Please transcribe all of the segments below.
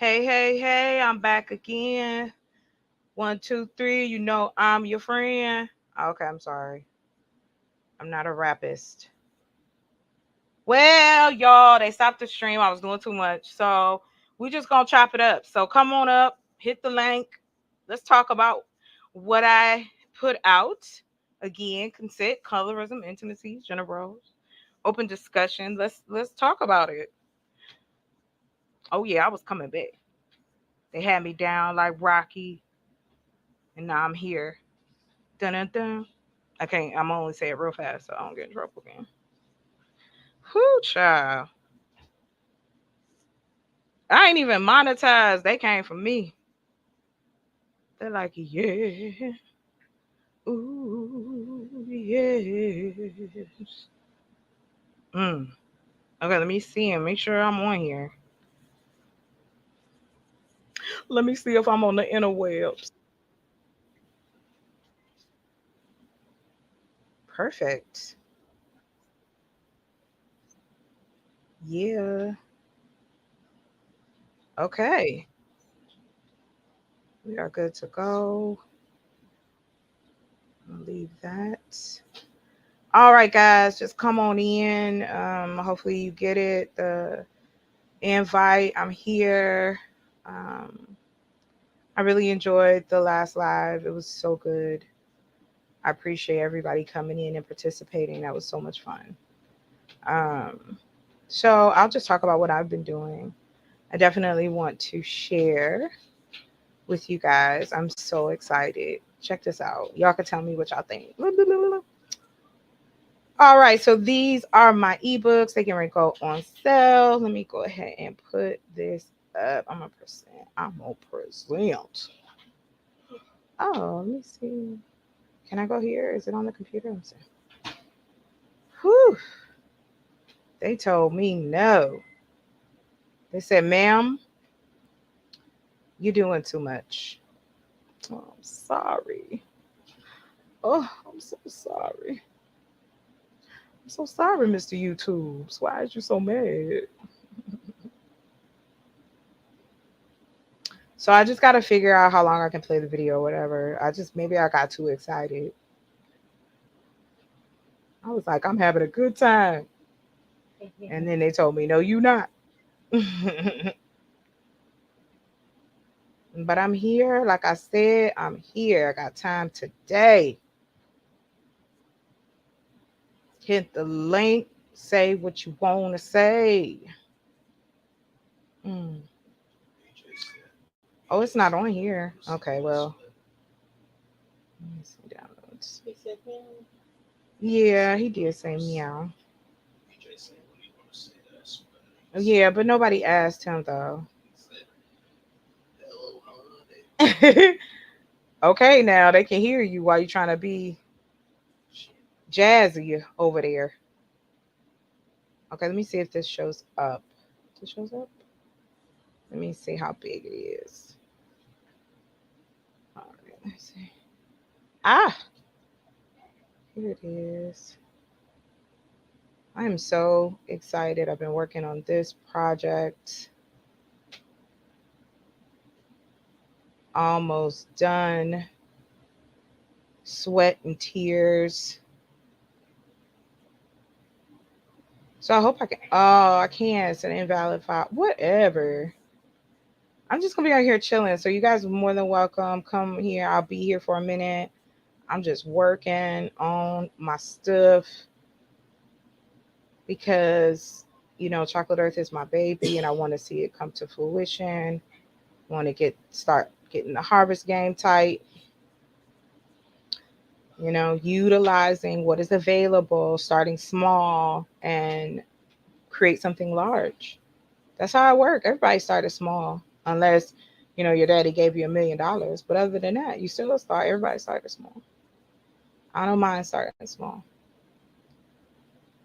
Hey, I'm back again. One, two, three. You know I'm your friend. Okay, I'm sorry. I'm not a rapist. Well, y'all, they stopped the stream. I was doing too much. So we just gonna chop it up. So come on up, hit the link. Let's talk about what I put out. Again, consent, colorism, intimacies, gender roles, open discussion. Let's talk about it. Oh yeah, I was coming back. They had me down like Rocky, and now I'm here. Dun dun dun. I can't. I'm only say it real fast so I don't get in trouble again. Whoo, child. I ain't even monetized. They came from me. They're like, yeah, ooh, yes. Mm. Okay, let me see and make sure I'm on here. Let me see if I'm on the interwebs. Perfect. Yeah. Okay. We are good to go. I'll leave that. All right, guys, just come on in. Hopefully you get it. The invite. I'm here. Um, I really enjoyed the last live. It was so good. I appreciate everybody coming in and participating. That was so much fun. Um, so I'll just talk about what I've been doing. I definitely want to share with you guys. I'm so excited. Check this out. Y'all can tell me what y'all think. All right, so these are my ebooks. They can go on sale. Let me go ahead and put this up. I'm gonna present. I'm gonna present. Oh, let me see. Can I go here? Is it on the computer? I'm sorry. Whew. They told me no. They said, ma'am, you're doing too much. Oh, I'm sorry. Oh, I'm so sorry. I'm so sorry, Mr. YouTubes. Why is you so mad? So I just gotta figure out how long I can play the video or whatever. Maybe I got too excited. I was like, I'm having a good time. And then they told me, no, you not. But I'm here. Like I said, I'm here. I got time today. Hit the link. Say what you want to say. Mm. Oh, it's not on here. Okay, well. Let me see downloads. Yeah, he did say meow. Yeah, but nobody asked him though. Okay, now they can hear you while you're trying to be jazzy over there. Okay, let me see if this shows up. This shows up. Let me see how big it is. All right, let's see. Ah, here it is. I am so excited. I've been working on this project. Almost done. Sweat and tears. So I hope I can. Oh, I can't. It's an invalid file. Whatever. I'm just gonna be out here chilling. So you guys are more than welcome. Come here. I'll be here for a minute. I'm just working on my stuff because Chocolate Earth is my baby, and I want to see it come to fruition. Want to start getting the harvest game tight. Utilizing what is available, starting small, and create something large. That's how I work. Everybody started small, unless your daddy gave you $1 million. But other than that, you still start. Everybody started small. I don't mind starting small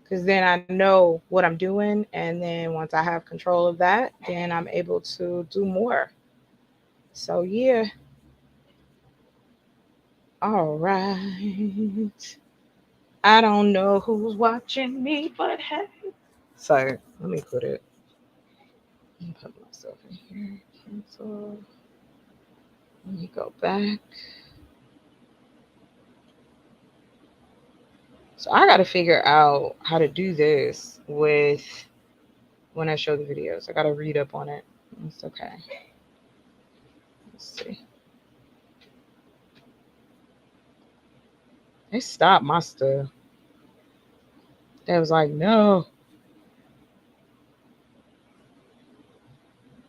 because then I know what I'm doing, and then once I have control of that, then I'm able to do more. So yeah, all right. I don't know who's watching me, but hey. So let me put myself in here. So let me go back. So I got to figure out how to do this with when I show the videos. I got to read up on it. It's okay. Let's see. They stopped my stuff. They was like, no.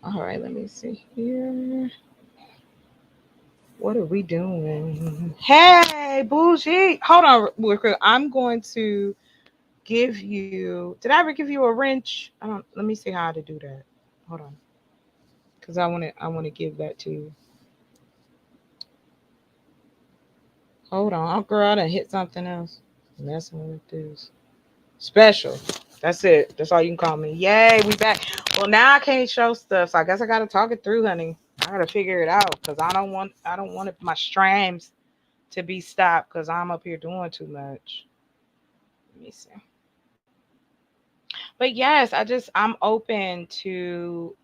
All right, let me see here. What are we doing? Hey, bougie. Hold on, real quick. I'm going to give you. Did I ever give you a wrench? I don't. Let me see how to do that. Hold on, because I want to. I want to give that to you. Hold on, oh, girl. I done hit something else. Messing with this special. That's it. That's all you can call me. Yay, we back. Well, now I can't show stuff, so I guess I gotta talk it through, honey. I gotta figure it out because I don't want. I don't want my streams to be stopped because I'm up here doing too much. Let me see. But yes, I'm open to,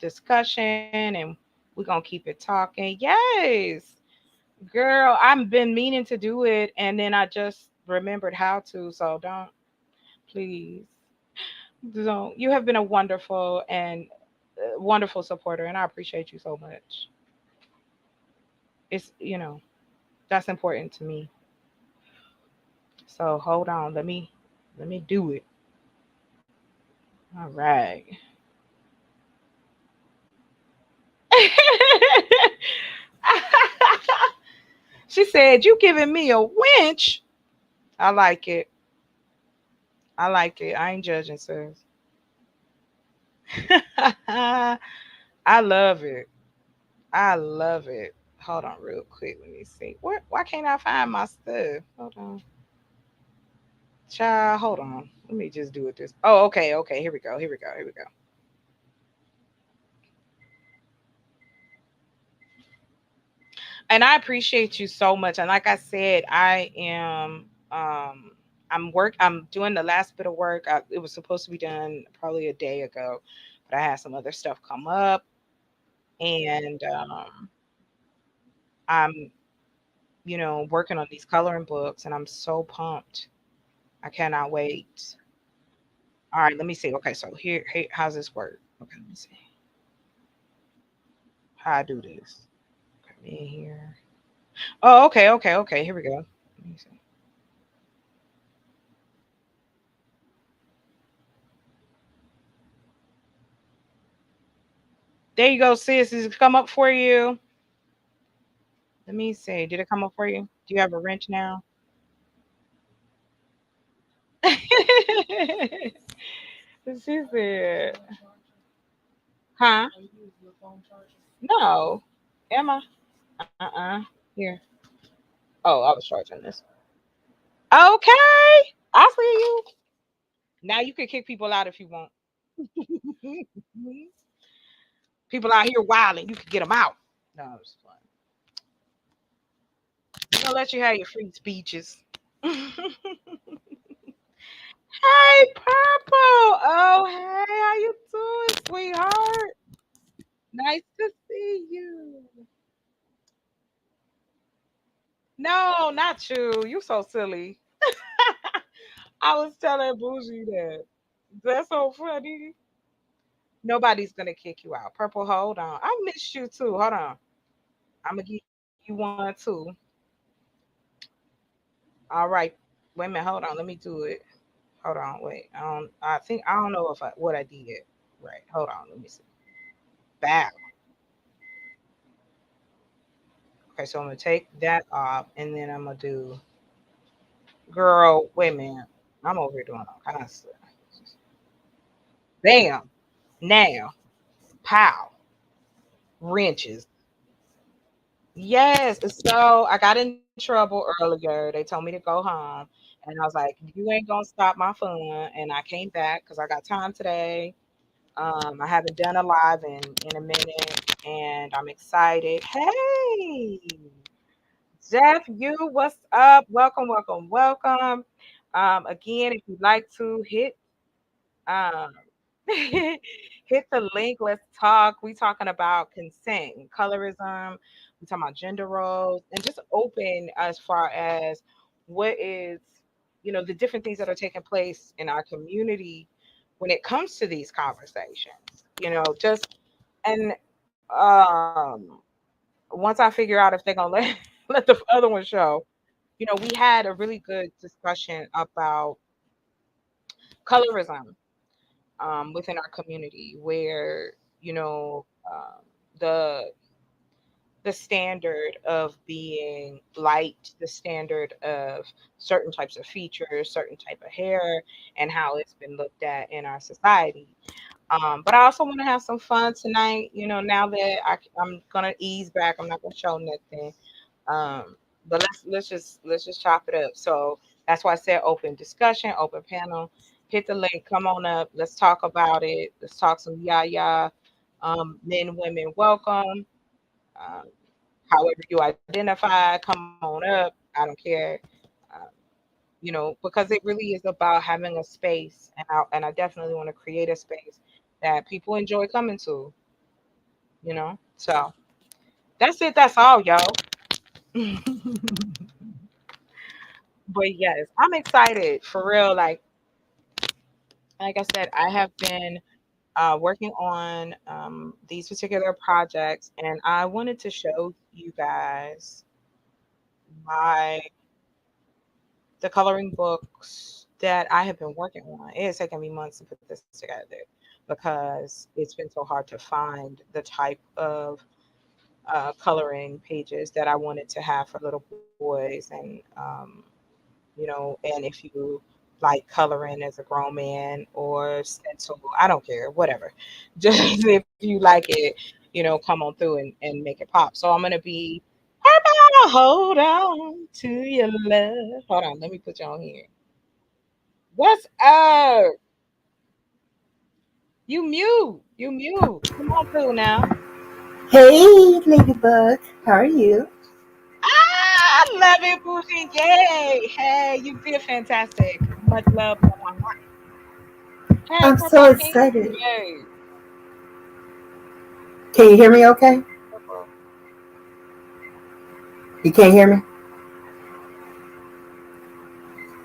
discussion and we're gonna keep it talking. Yes. Girl, I've been meaning to do it and then I just remembered how to. So don't please don't. You have been a wonderful and wonderful supporter and I appreciate you so much. It's, that's important to me. So hold on, let me do it. All right. She said, "You giving me a winch?" I like it. I like it. I ain't judging, sis. I love it. I love it. Hold on, real quick. Let me see. What? Why can't I find my stuff? Hold on, child. Hold on. Let me just do it this. Oh, okay, okay. Here we go. Here we go. Here we go. And I appreciate you so much. And like I said, I am. I'm doing the last bit of work. It was supposed to be done probably a day ago, but I had some other stuff come up, and I'm working on these coloring books, and I'm so pumped. I cannot wait. All right, let me see. Okay, so here, how's this work? Okay, let me see how I do this. Come in here. Oh, okay, okay, okay. Here we go. Let me see. There you go, sis. Does it come up for you? Let me see. Did it come up for you? Do you have a wrench now? She said, "Huh? No. Am I? Uh-uh. Here. Oh, I was charging this. Okay. I see you. Now you can kick people out if you want. People out here wilding, you can get them out. No, it's fun. I'm gonna let you have your free speeches. Hey, Purple. Oh, hey, how you doing, sweetheart? Nice to see you. No, not you. You so silly. I was telling Bougie that. That's so funny. Nobody's gonna kick you out. Purple, hold on. I missed you too. Hold on. I'm gonna give you one too. All right. Wait a minute. Hold on. Let me do it. Hold on. Wait. I don't know if what I did. Right. Hold on. Let me see. Back. Okay. So I'm gonna take that off, and then I'm gonna do. Girl, wait a minute. I'm over here doing all kinds of stuff. Bam. Now. Pow. Wrenches. Yes. So I got in trouble earlier. They told me to go home. And I was like, you ain't gonna stop my fun. And I came back because I got time today. I haven't done a live in a minute and I'm excited. Hey, Jeff, what's up? Welcome, welcome, welcome. Again, if you'd like to hit um, Hit the link. Let's talk. We talking about consent and colorism. We talking about gender roles and just open as far as what is, the different things that are taking place in our community when it comes to these conversations. Just and once I figure out if they're gonna let let the other one show, we had a really good discussion about colorism within our community where the the standard of being light, the standard of certain types of features, certain type of hair, and how it's been looked at in our society. But I also want to have some fun tonight. Now that I'm gonna ease back, I'm not gonna show nothing. But let's just chop it up. So that's why I said open discussion, open panel. Hit the link. Come on up. Let's talk about it. Let's talk some yaya. Men, women, welcome. Um, However you identify, come on up. I don't care. Um, because it really is about having a space, and I definitely want to create a space that people enjoy coming to. So that's it. That's all, y'all. But yes, I'm excited for real. Like I said, I have been working on these particular projects, and I wanted to show you guys my the coloring books that I have been working on. It has taken me months to put this together because it's been so hard to find the type of coloring pages that I wanted to have for little boys, and if you like coloring as a grown man or stencil, I don't care, whatever. Just if you like it, come on through and make it pop. So I'm gonna be hold on to your love. Hold on, let me put you on here. What's up? You mute. You mute. Come on through now. Hey, Ladybug, how are you? Ah, I love it, Bougie. Yay. Hey, you did fantastic. Much love. Hey, I'm so Purple Pink. excited. Yay. Can you hear me okay? Purple. You can't hear me?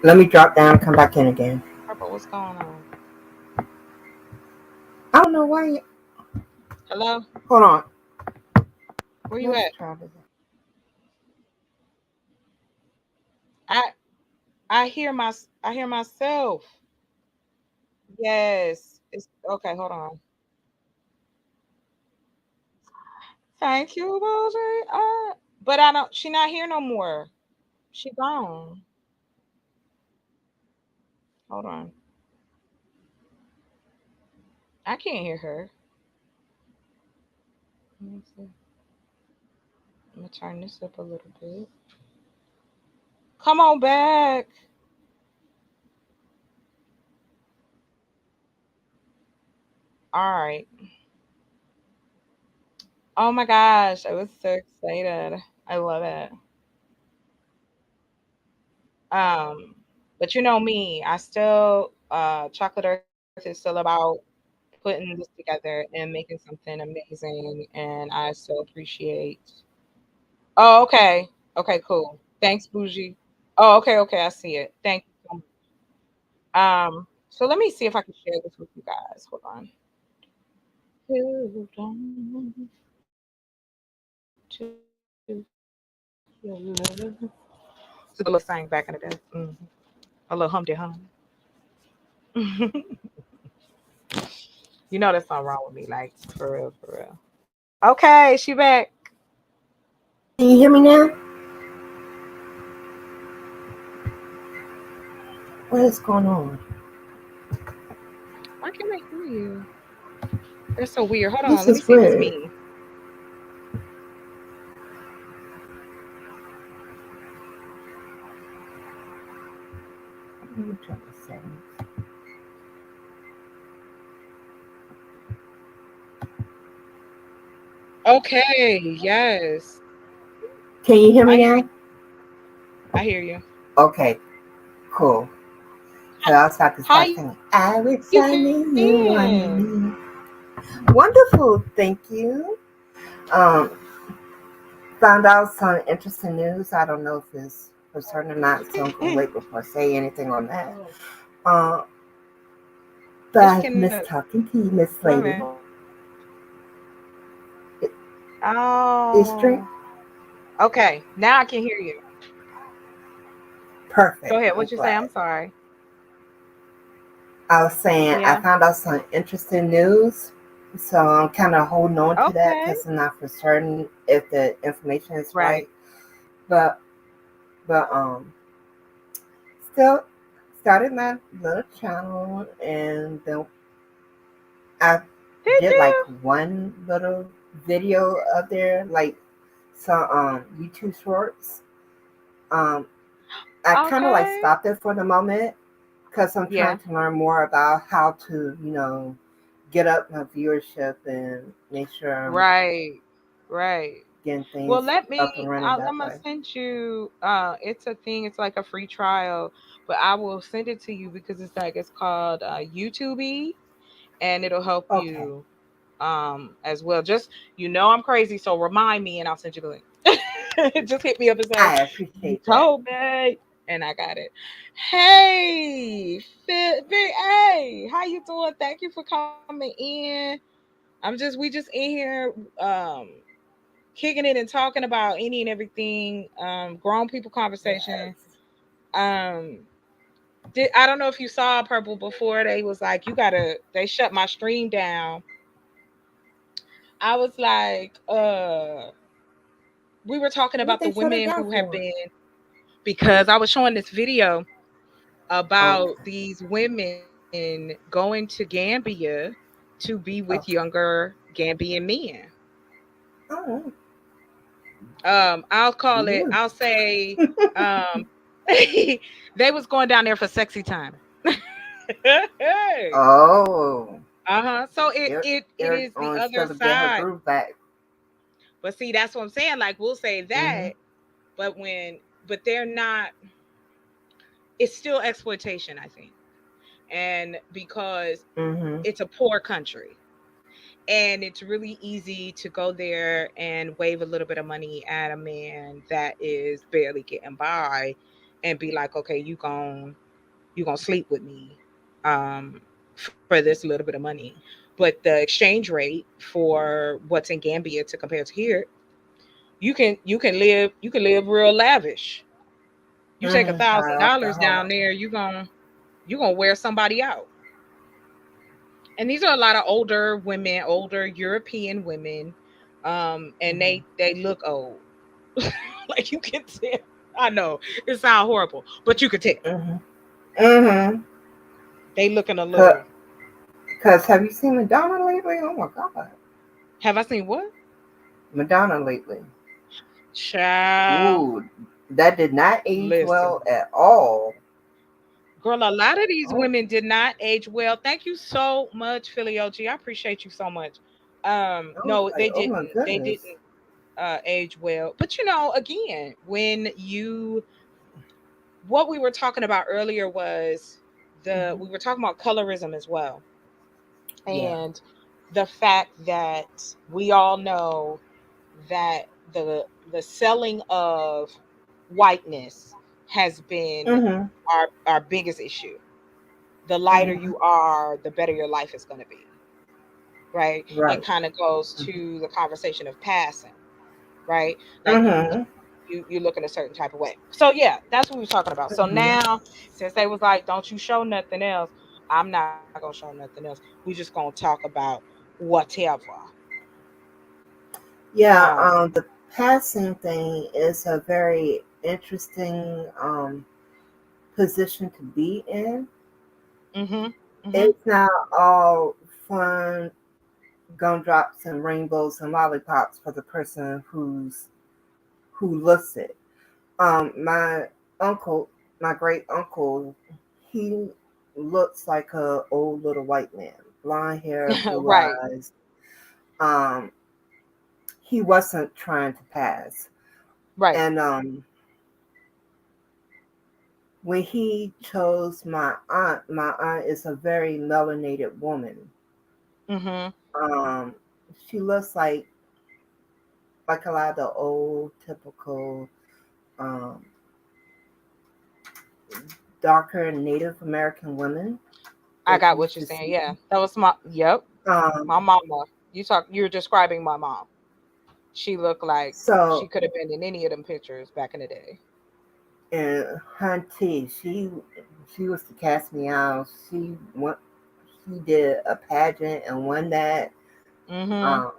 Let me drop down and come back in again. Purple, what's going on? I don't know why you. Hello? Hold on. Where you Let's at? try this. I I hear myself. Yes. It's okay, hold on. Thank you, Rosie. But I don't she not here no more. She gone. Hold on. I can't hear her. Let me see. I'm gonna turn this up a little bit. Come on back. All right. Oh my gosh, I was so excited. I love it. Um, but you know me, I still Chocolate Earth is still about putting this together and making something amazing, and I so appreciate. Oh, okay. Okay, cool. Thanks, Bougie. Oh, okay, okay, I see it. Thank you so much. So let me see if I can share this with you guys. Hold on. Hold on to your love. So the little sang back in the day. A little Humpty Hum. There's something wrong with me, like for real, for real. Okay, she back. Can you hear me now? What is going on? Why can't I hear you? That's so weird. Hold on, This let me is see if it's weird. me. Let me try the settings. Okay, yes. Can you hear I me hear you. now? I hear you. Okay, cool. I was about to How start you singing. I been? wish I knew you wanted me. Wonderful, thank you. Um, Found out some interesting news. I don't know if it's for certain or not, so I'm gonna wait before I say anything on that. Uh, but Which I've can missed talking to you, Miss Lady. women? Is drink Oh, okay. Now I can hear you. Go perfect? ahead. I'm What you say? I'm glad. sorry. I was saying I Yeah. found out some interesting news, so I'm kind of holding on to that Okay. because I'm not for certain if the information is Right. right. But still started my little channel, and then I Did did like you? one little video up there, like some YouTube shorts. Um, I kind of like Okay. stopped it for the moment because I'm Yeah. trying to learn more about how to, get up my viewership and make sure I'm Right. Right. getting Well, things let up and me. running I'm that gonna way. send you. It's a thing. It's like a free trial, but I will send it to you because it's called YouTube, and it'll help Okay, you as well. Just I'm crazy, so remind me, and I'll send you the link. Just hit me up and say I you appreciate that. told me, and I got it. Hey, Big A, how you doing? Thank you for coming in. We just in here kicking it and talking about any and everything. Grown people conversation. Yes. Um, I don't know if you saw Purple before. They was like, you gotta. They shut my stream down. I was like, we were talking What about the they shut it women down who have for? been because I was showing this video about Okay. these women going to Gambia to be with Okay. younger Gambian men. Oh, I'll call it. you. I'll say, um, they was going down there for sexy time. Oh, Uh-huh. So it you're, it it you're is the on other still to get her side. groove back. But see, that's what I'm saying. Like we'll say Mm-hmm. that, but they're not. It's still exploitation, I think, and because Mm-hmm. it's a poor country, and it's really easy to go there and wave a little bit of money at a man that is barely getting by, and be like, okay, you gonna sleep with me, for this little bit of money. But the exchange rate for what's in Gambia to compare to here, you can live real lavish. You take a Mm-hmm. thousand High off the dollars down hog. there, you gonna wear somebody out. And these are a lot of older women, older European women, and Mm-hmm. they look old. Like you can tell. I know it sounds horrible, but you could tell Mm-hmm. Mm-hmm. they looking a Cause, little. 'cause have you seen Madonna lately? Oh my God, Have I seen what? Madonna lately. Child, Ooh, that did not age listen. well at all. Girl, a lot of these Oh, women did not age well. Thank you so much, Filiochi. I appreciate you so much. I was No, like, they oh my didn't. They goodness. didn't age well. But again, what we were talking about earlier was Mm-hmm. we were talking about colorism as well. Yeah. And the fact that we all know that the selling of whiteness has been Mm-hmm. our biggest issue. The lighter Mm-hmm. you are, the better your life is going to be, right? It Right. kind of goes Mm-hmm. to the conversation of passing, right? Like Mm-hmm. you look in a certain type of way. So yeah, that's what we were talking about. So Mm-hmm. now, since they was like, "Don't you show nothing else," I'm not gonna show nothing else. We just gonna talk about whatever. Yeah. Um. The passing thing is a very interesting position to be in. Mhm. Mhm. It's not all fun, gumdrops and rainbows and lollipops for the person who looks it. My uncle, my great uncle, he looks like a old little white man, blonde hair, blue Right. eyes. Um, he wasn't trying to pass, Right. and when he chose my aunt is a very melanated woman. Mhm. Um, she looks like a lot of the old typical um, darker Native American women I that got you what used you're to saying. see. Yeah, that was my. Yep, Um, my mama. You're describing my mom. She looked like she so could have been in any of them pictures back in the day. and Hunty, she was to cast me out. She did a pageant and won that. Mhm. Um,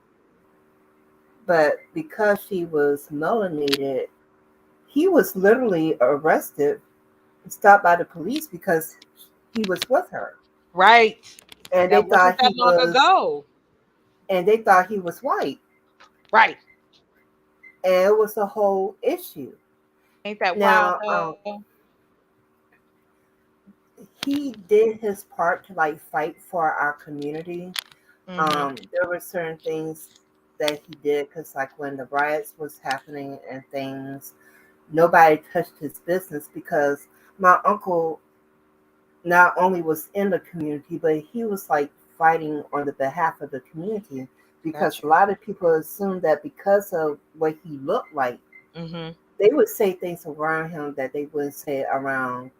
but because she was melanated, he was literally arrested and stopped by the police because he was with her, Right. and That wasn't that long ago. they thought he was white, Right. and it was a whole issue. Ain't that wild Now, though? he did his part to like fight for our community. Mhm. There were certain things that he did because, like, when the riots was happening and things, nobody touched his business because my uncle not only was in the community, but he was like fighting on the behalf of the community because Got a you. lot of people assumed that because of what he looked like, Mhm. they would say things around him that they wouldn't say around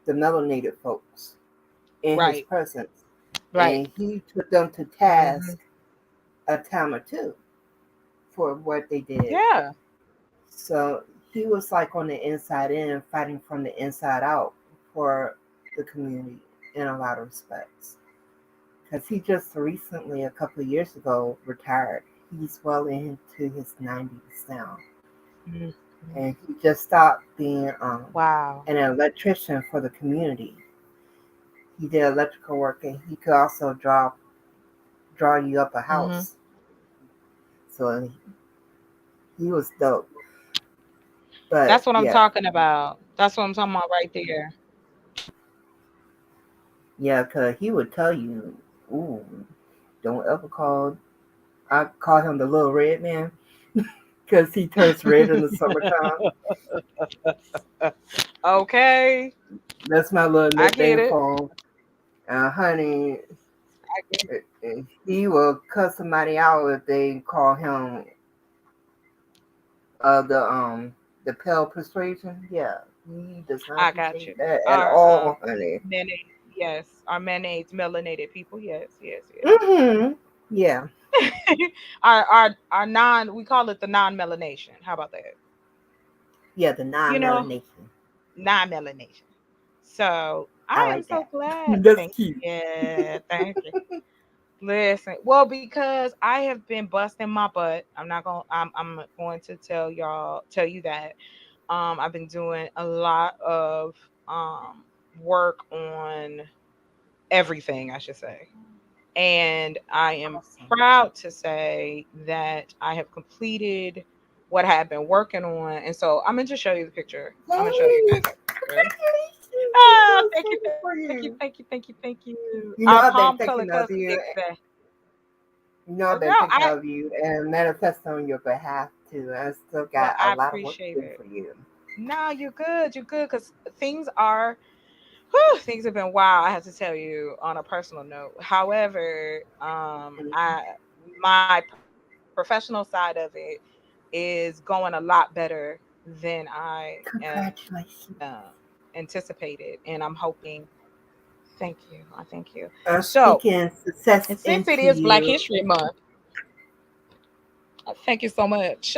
the melanated folks in his Right. presence. Right. And he took them to Mhm. task a time or two for what they did. Yeah. So he was like on the inside in, fighting from the inside out for the community in a lot of respects. Because he just recently, a couple of years ago, retired. He's well into his 90s now. Mhm. And he just stopped being Wow. an electrician for the community. He did electrical work and he could also draw you up a Mhm. house. So he was dope. But That's what I'm yeah, talking about. That's what I'm talking about right there. yeah, because he would tell you, ooh, don't ever call. I call him the little red man because he turns red in the summertime. Okay. That's my little I get nickname it. for him. Honey, I get it. he will cuss somebody out if they call him uh, the um the pale persuasion. Yeah, he does not I got appreciate you. that at Our all, honey. mayonnaise, yes. Our mayonnaise melanated people. Yes, yes, yes. Mm-hmm. Yeah, Our non, we call it the non-melanation. How about that? yeah, the You know, non-melanation. non-melanation. So I I am like so that. glad. That's Thank cute. yeah, thank you. Listen, well, because I have been busting my butt. I'm going to tell you that. I've been doing a lot of work on everything, I should say. And I am Awesome. proud to say that I have completed what I have been working on. And so I'm gonna just show you the picture. I'm gonna show you Yay! guys the picture. Congratulations! I'm Ah, so thank you, excited thank you, for thank you, you. thank you, thank you, thank you. You know Our I've been palm color thinking of cousin you. gets that. You know I've been Girl, thinking of you and manifesting on your behalf too. I still well, got a I lot of work appreciate to do it. for you. No, you're good. You're good because things are, whew, things have been wild. I have to tell you on a personal note. However, Mhm. I my professional side of it is going a lot better than I Congratulations. anticipated, and I'm hoping. Thank you. I thank you. I'm So, speaking success and since it into is Black you. History Month, thank you so much.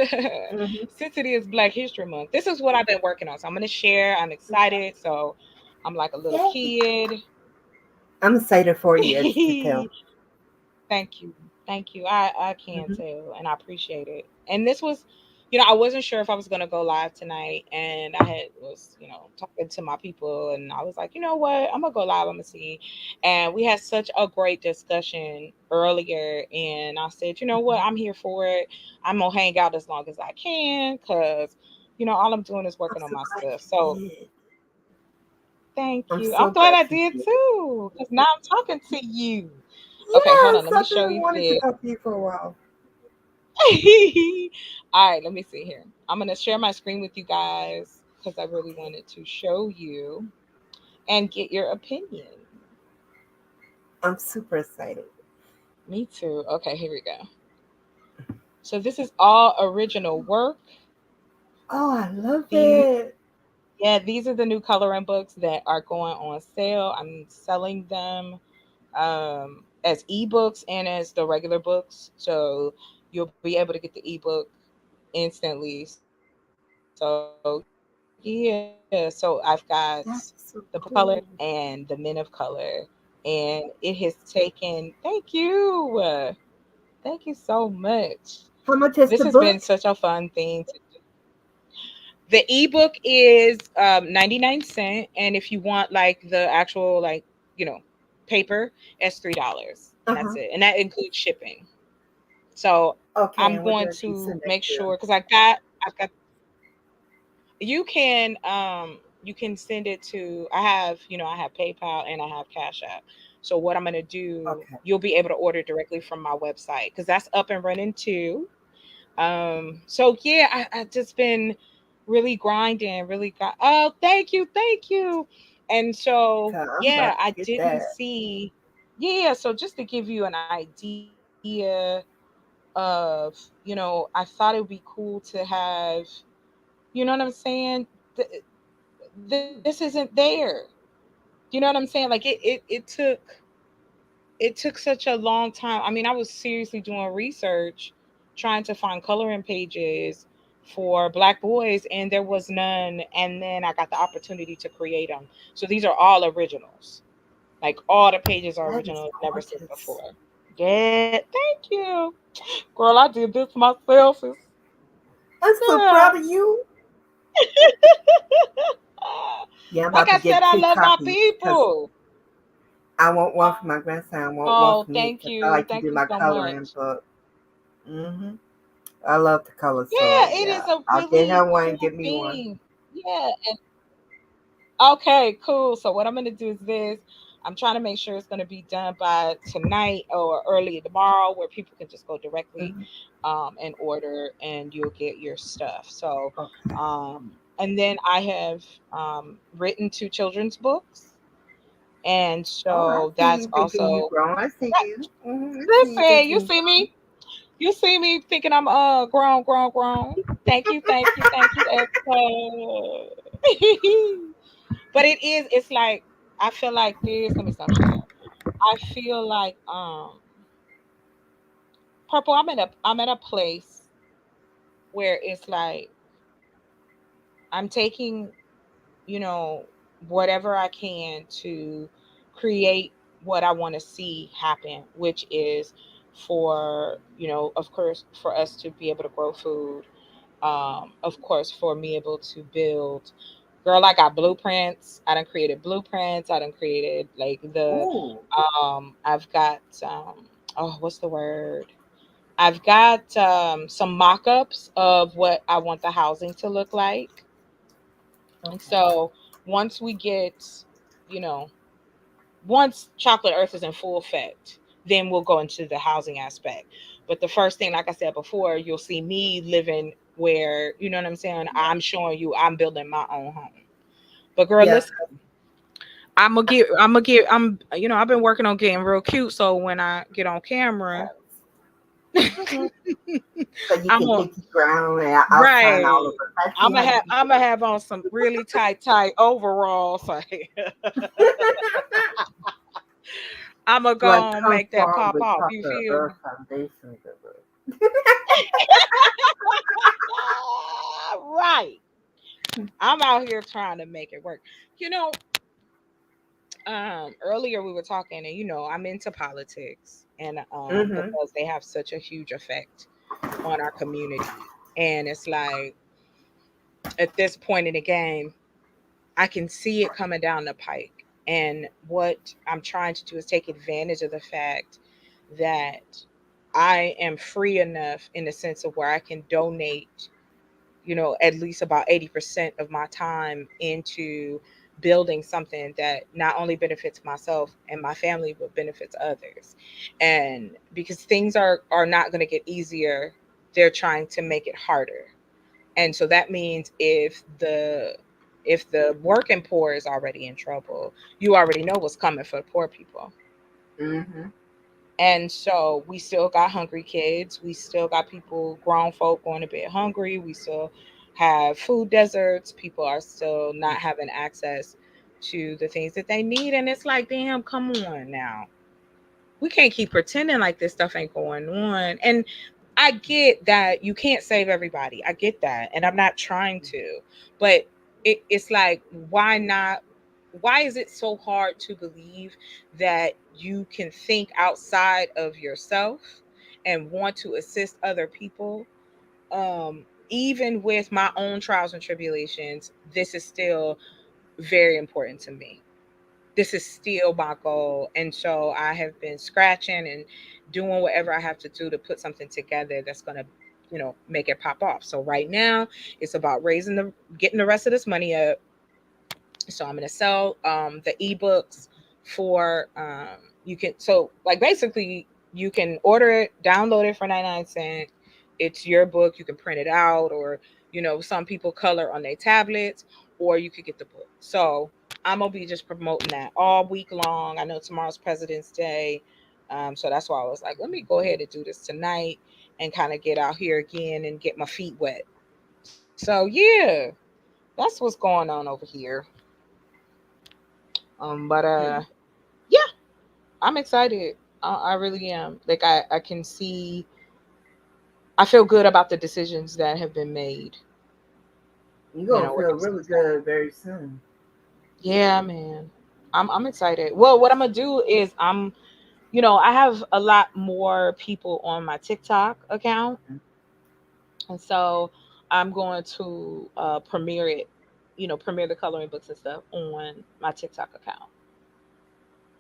Hmm. Since it is Black History Month, this is what I've been working on. So I'm going to share. I'm excited. So I'm like a little Yay! kid. I'm excited for you, as you can tell. Thank you. Thank you. I can Hmm. tell and I appreciate it. And this was, I wasn't sure if I was gonna go live tonight and I had was, talking to my people and I was like, you know what, I'm gonna go live, I'm gonna see. And we had such a great discussion earlier and I said, you know what, I'm here for it. I'm gonna hang out as long as I can because all I'm doing is I'm working on so my glad stuff. So you did. thank I'm you. I'm so glad glad I you did did. too. Because now I'm talking to you. Okay, hold on. Yes, Let me I've show been you wanting to this. talk to you for a while. All right, let me see here. I'm gonna share my screen with you guys. because I really wanted to show you and get your opinion. I'm super excited. Me too. Okay, here we go. So this is all original work. Oh, I love These, it. yeah, these are the new coloring books that are going on sale. I'm selling them as ebooks and as the regular books. So you'll be able to get the ebook instantly. So yeah, so I've got the book of color That's so and the men cool. of color, and it has taken. Thank you so much. How much This is has the been book? such a fun thing to do. The ebook is 99 cents, and if you want like the actual you know paper, it's $3, Uh and that's huh. it, and that includes shipping. So Okay, I'm and what going does you to send that make to? sure because I've got you can send it to I have PayPal and I have Cash App. So what I'm gonna do, Okay. you'll be able to order directly from my website because that's up and running too. So yeah, I just been really grinding, really got thank you. And so So I'm yeah, about to I get didn't that. see yeah, so just to give you an idea of, I thought it would be cool to have, you know what I'm saying? Th- this isn't there. You know what I'm saying? Like it took such a long time. I mean, I was seriously doing research trying to find coloring pages for black boys and there was none, and then I got the opportunity to create them. So these are all originals. Like all the pages are That is original, never seen gorgeous. before. Yeah, thank you. Girl, I did this myself. I'm so Yeah. proud of you. Yeah, I'm Like about to I said, get I two love my copies because people. I want one for my grandson. I want one Oh, for me thank because I you. like to Thank do you my so coloring much. book. Hmm I love to color, so Yeah, it yeah, is a I'll get really him one and cool get me one. thing. Yeah. And okay, cool. So what I'm gonna do is this. I'm trying to make sure it's gonna be done by tonight or early tomorrow, where people can just go directly Hmm and order, and you'll get your stuff. So, Okay. and then I have written two children's books, and Oh, I so see that's you thinking you also. grown. I see Right. you. I see you Listen, thinking you grown. you see me thinking I'm grown. Thank you, Esther. But it's like I feel like this. Let me stop sharing. I feel like purple. I'm at a place where it's like I'm taking, you know, whatever I can to create what I want to see happen, which is for, of course, for us to be able to grow food. Of course, for me able to build. Girl, I got blueprints. I done created blueprints. I done created like Ooh. I've got what's the word? I've got some mock-ups of what I want the housing to look like. And Okay. so once we get, you know, once Chocolate Earth is in full effect, then we'll go into the housing aspect. But the first thing, like I said before, you'll see me living where, you know what I'm saying? Yeah. I'm showing you I'm building my own home. But girl, Yeah. listen, I've been working on getting real cute. So when I get on camera, Mm-hmm. So you I'm can on, hit the ground and outside all right. over. I see how you be I'm gonna doing. have on some really tight overalls. Like, I'm gonna Like go and make that conform pop with off. You Chocolate feel Earth me? Foundation. Right. I'm out here trying to make it work. You know, earlier we were talking, and I'm into politics, and Mm-hmm. because they have such a huge effect on our community, and it's like at this point in the game, I can see it coming down the pike. And what I'm trying to do is take advantage of the fact that I am free enough in the sense of where I can donate, at least about 80% of my time into building something that not only benefits myself and my family, but benefits others. And because things are not going to get easier, they're trying to make it harder. And so that means if the If the working poor is already in trouble, you already know what's coming for the poor people. Mhm. And so we still got hungry kids. We still got people, grown folk, going to bed hungry. We still have food deserts. People are still not having access to the things that they need. And it's like, damn, come on now. We can't keep pretending like this stuff ain't going on. And I get that you can't save everybody. I get that. And I'm not trying to. But it's like, why not? Why is it so hard to believe that you can think outside of yourself and want to assist other people? Even with my own trials and tribulations, this is still very important to me. This is still my goal. And so I have been scratching and doing whatever I have to do to put something together that's going to, make it pop off. So right now it's about getting the rest of this money up. So I'm going to sell the ebooks for you can, so like basically you can order it, download it for 99 cents. It's your book. You can print it out, or some people color on their tablets, or you could get the book. So I'm gonna be just promoting that all week long. I know tomorrow's President's Day, so that's why I was like, let me go ahead and do this tonight and kind of get out here again and get my feet wet. So yeah, that's what's going on over here. But Mhm. yeah, I'm excited. I really am. Like I can see, I feel good about the decisions that have been made. You're gonna Where feel this really is going. good very soon. Yeah, man. I'm excited. Well, what I'm gonna do is I have a lot more people on my TikTok account, and so I'm going to premiere it. Premiere the coloring books and stuff on my TikTok account.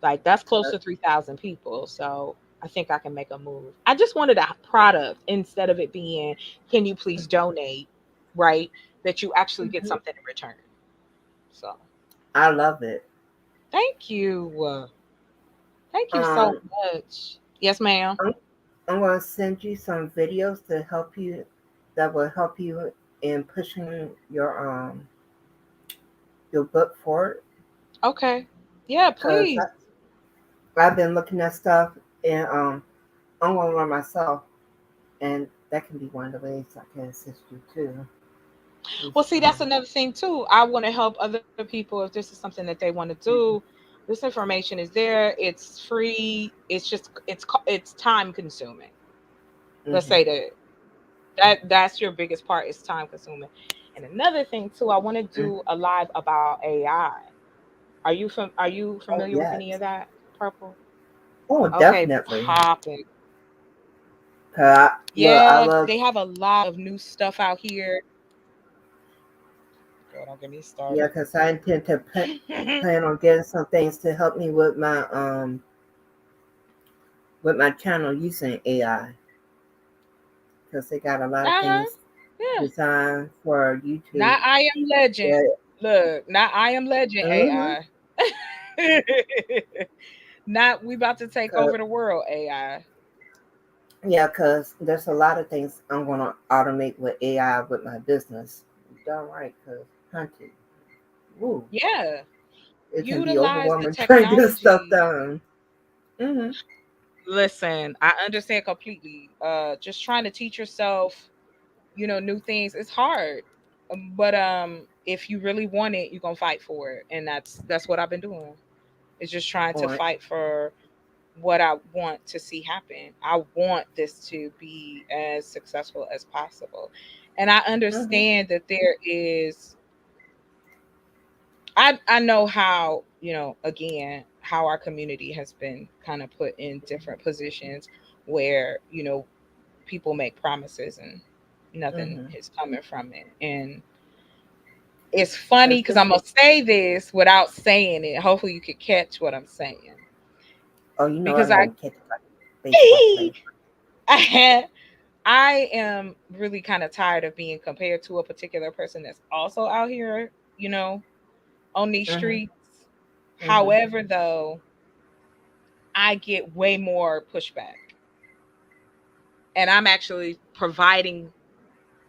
Like that's close to 3,000 people. So I think I can make a move. I just wanted a product instead of it being, can you please donate, right? That you actually get Mhm. something in return. So I love it. thank you. Thank you so Um, much. Yes, ma'am. I'm, I'm gonna send you some videos to help you, that will help you in pushing your book forward. Okay. Yeah, Cause please. I've been looking at stuff, and I'm gonna learn myself, and that can be one of the ways I can assist you too. Is, Well, see, that's another thing too. I want to help other people if this is something that they want to do. This information is there. It's free. It's just it's time consuming. Let's mm-hmm, say that's your biggest part is time consuming. And another thing too, I want to mm. do a live about AI. Are you Oh familiar with any of yes, that? Purple. oh Okay, definitely. popping. Look, I Yeah, love. they have a lot of new stuff out here. Girl, don't get me Yeah, started. cause I intend to plan on getting some things to help me with my channel using AI, because they got a lot of Uh-huh. things Yeah. designed for YouTube. Not I am legend. Yeah. Look, not I am legend Mm-hmm. AI. Not we about to take over the world AI. Yeah, because there's a lot of things I'm going to automate with AI with my business. You're darn right, because hunting, woo, Yeah. it can be Utilize the overwhelming trying to get stuff technology. done. Mm-hmm. Listen, I understand completely. Just trying to teach yourself, new things. It's hard. But if you really want it, you're gonna fight for it. And that's what I've been doing. It's just trying to Or, fight for what I want to see happen. I want this to be as successful as possible. And I mm-hmm, understand that there is I know how, again, how our community has been kind of put in different positions where, people make promises and nothing mm-hmm. is coming from it. And it's funny because I'm Especially, gonna say this without saying it. Hopefully you could catch what I'm saying. oh, you know Because I'm going to catch it like a baseball player. I am really kind of tired of being compared to a particular person that's also out here, on these Mm-hmm, streets. mm-hmm, However, though, I get way more pushback. And I'm actually providing,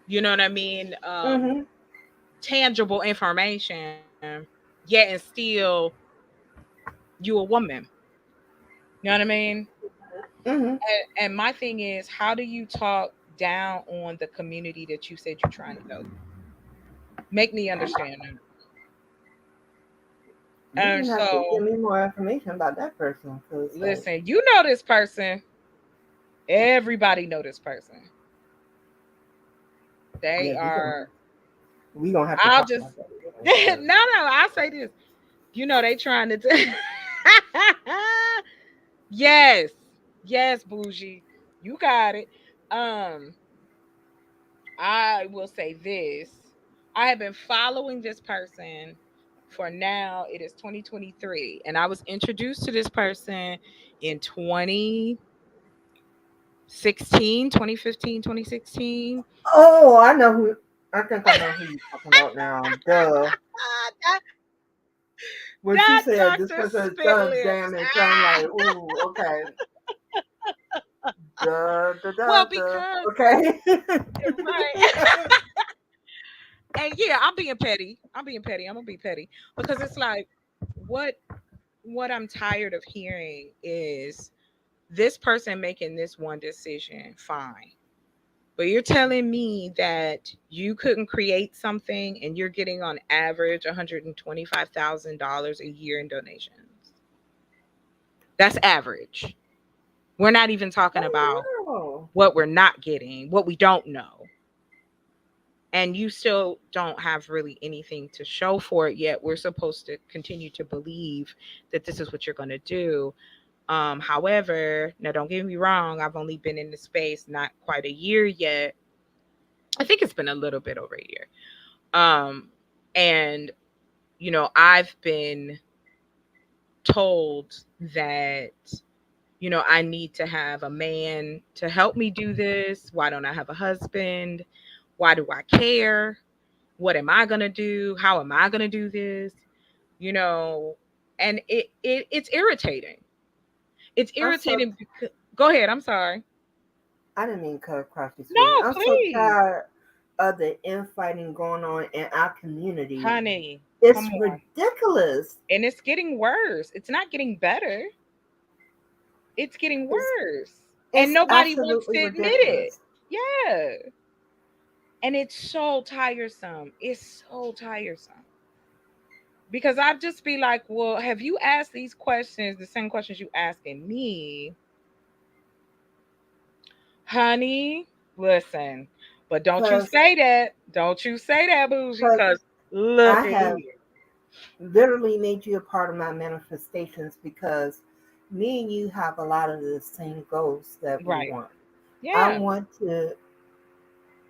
you know what I mean? mm-hmm. tangible information, yet and still you a woman. You know what I mean? Mm-hmm. And my thing is, how do you talk down on the community that you said you're trying to help? Make me understand that. You're And gonna have to give so, me more information about that person, because like, listen, you know this person. Everybody know this person. They yeah, are. we gonna have to I'll talk just about that no, later, 'cause no. I'll say this. You know they trying to. Yes, yes, bougie. You got it. Um, I will say this. I have been following this person for now. It is 2023. And I was introduced to this person in 2016, 2015, 2016. oh, I know who. I think I know who you're talking about now. Duh. that, When she that said this Dr. person is Spit done Lips. damage, I'm like, ooh, okay. Duh, duh, duh, Well, duh. because, Okay. right. And yeah, I'm being petty. I'm being petty. I'm gonna be petty because it's like what what I'm tired of hearing is this person making this one decision, fine. But you're telling me that you couldn't create something and you're getting on average $125,000 a year in donations. That's average. We're not even talking about Oh no. what we're not getting, what we don't know. And you still don't have really anything to show for it yet. We're supposed to continue to believe that this is what you're going to do. However, now don't get me wrong, I've only been in the space not quite a year yet. I think it's been a little bit over a year. And I've been told that I need to have a man to help me do this. Why don't I have a husband? Why do I care? What am I going to do? How am I going to do this? You know, and it's irritating. It's I'm so. irritating because go ahead, I'm sorry. I didn't mean to cut across your screen. No, I'm so please. tired of the infighting going on in our community. Honey, come It's on. ridiculous. And it's getting worse. It's not getting better. It's getting It's worse. And it's nobody wants absolutely to admit it. ridiculous. Yeah. And it's so tiresome. It's so tiresome. Because I'd just be like, well, have you asked these questions, the same questions you asking me, honey? Listen, but don't you Cause, say that. Don't you say that, bougie, cause because look I at have here. literally made you a part of my manifestations, because me and you have a lot of the same goals that we Right. want. I Yeah. want to,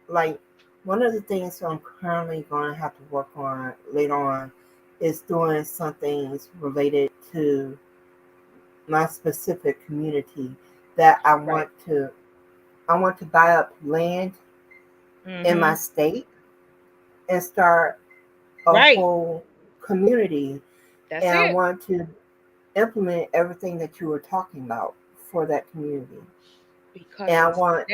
like, one of the things I'm currently going to have to work on later on is doing some things related to my specific community, that Right. I want to buy up land in my Mm-hmm. state and start a Right. whole community, That's and I it. want to implement everything that you were talking about for that community. Because And I it's want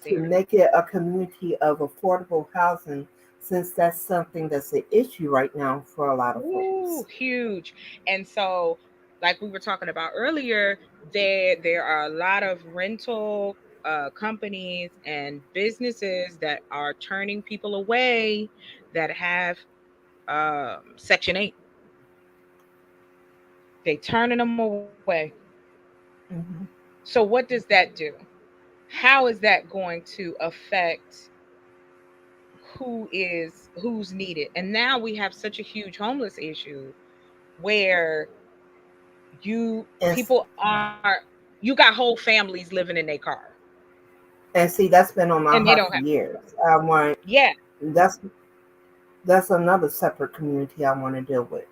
to necessary. make it a community of affordable housing, since that's something that's an issue right now for a lot of Ooh, folks. huge. And so, like we were talking about earlier, there are a lot of rental companies and businesses that are turning people away that have Section 8. They turning them away. Hmm. So what does that do? How is that going to affect who's needed? And now we have such a huge homeless issue where And people are you got whole families living in their car and see, that's been on my and they heart don't for have years. I want yeah. that's that's another separate community I want to deal with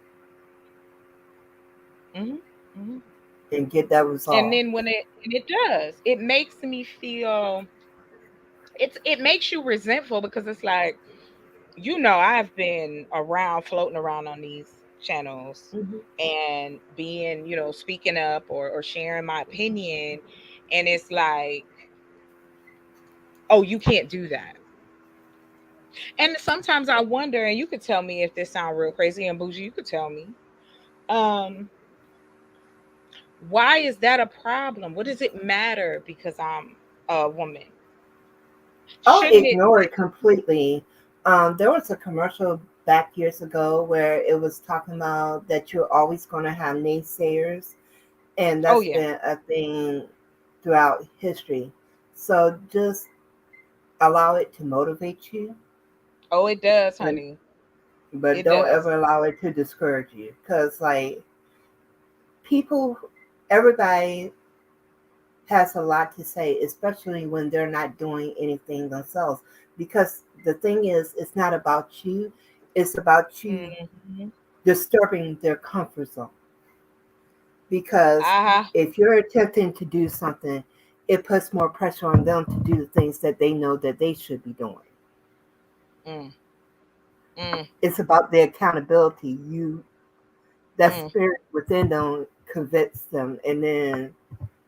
Hmm. Hmm. and get that And resolved. then it does, it makes me feel it makes you resentful because it's like, I've been around floating around on these channels Hmm. and being, speaking up or sharing my opinion, and it's like, oh, you can't do that. And sometimes I wonder, and you could tell me if this sounds real crazy, and bougie, you could tell me. Um, why is that a problem? What does it matter because I'm a woman? I'll Shouldn't it? ignore it completely. There was a commercial back years ago where it was talking about that you're always going to have naysayers, and Oh that's yeah. been a thing throughout history. So just allow it to motivate you, Oh, it does, but honey. but It don't does. ever allow it to discourage you, because like people, everybody has a lot to say, especially when they're not doing anything themselves. Because the thing is, it's not about you, it's about you Hmm. disturbing their comfort zone. Because Ah. if you're attempting to do something, it puts more pressure on them to do the things that they know that they should be doing. Mm, mm, It's about the accountability. That mm. spirit within them convicts them, and then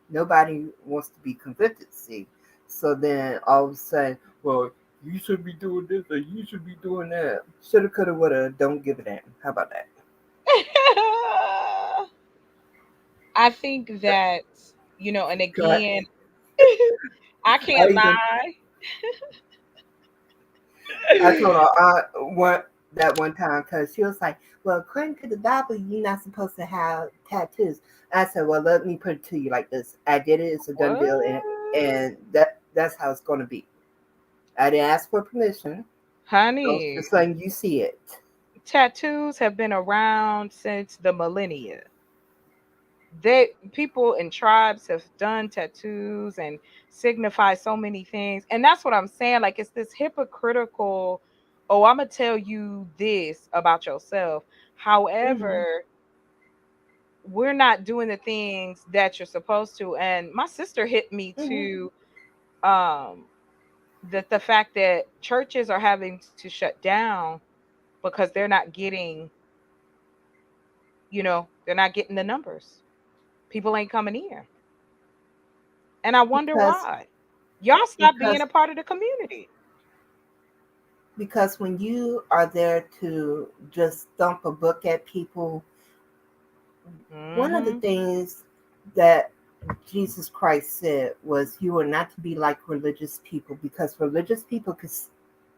nobody wants to be convicted, see. So then all of a sudden, well, you should be doing this or you should be doing that. Shoulda, coulda, woulda, don't give a damn. How about that? I think that, and Correct. again, I I can't even lie. I told her one time because she was like, "Well, according to the Bible, you're not supposed to have tattoos." I said, "Well, let me put it to you like this: I did it; it's a done deal, and What? that's how it's going to be. I didn't ask for permission, so Honey, just letting you see it." tattoos have been around since the millennia. They people in tribes have done tattoos and signify so many things. And that's what I'm saying. Like it's this hypocritical, oh, I'm gonna tell you this about yourself. Hmm. However, we're not doing the things that you're supposed to. And my sister hit me Hmm. to um the fact that churches are having to shut down because they're not getting the numbers. People ain't coming in. And I wonder Because why. Y'all stop being because a part of the community. because when you are there to just dump a book at people, one of the Hmm. things that Jesus Christ said was, "You are not to be like religious people, because religious people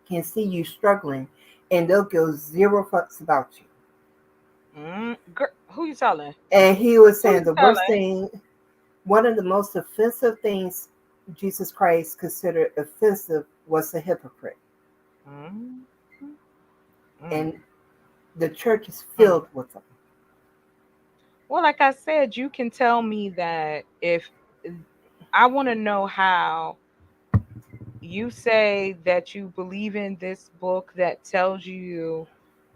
can see you struggling, and they'll give zero fucks about you." Girl, who you telling? And he was Who saying you the worst telling? thing, one of the most offensive things Jesus Christ considered offensive was a hypocrite, Mm, mm, and the church is mm. filled with them. Well, like I said, you can tell me that if I want to know how you say that you believe in this book that tells you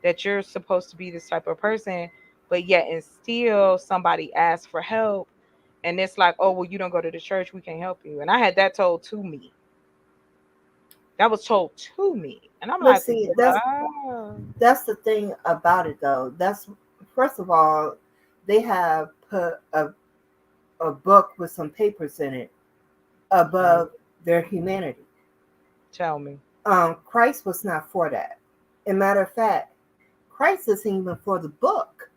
that you're supposed to be this type of person, but yet and still somebody asks for help, and it's like, oh, well, you don't go to the church, we can't help you. And I had that told to me. That was told to me. And I'm But like, see, wow. that's the thing about it, though. That's first of all, they have put a book with some papers in it Mm, above their humanity. tell me. Christ was not for that. As a matter of fact, Christ isn't even for the book.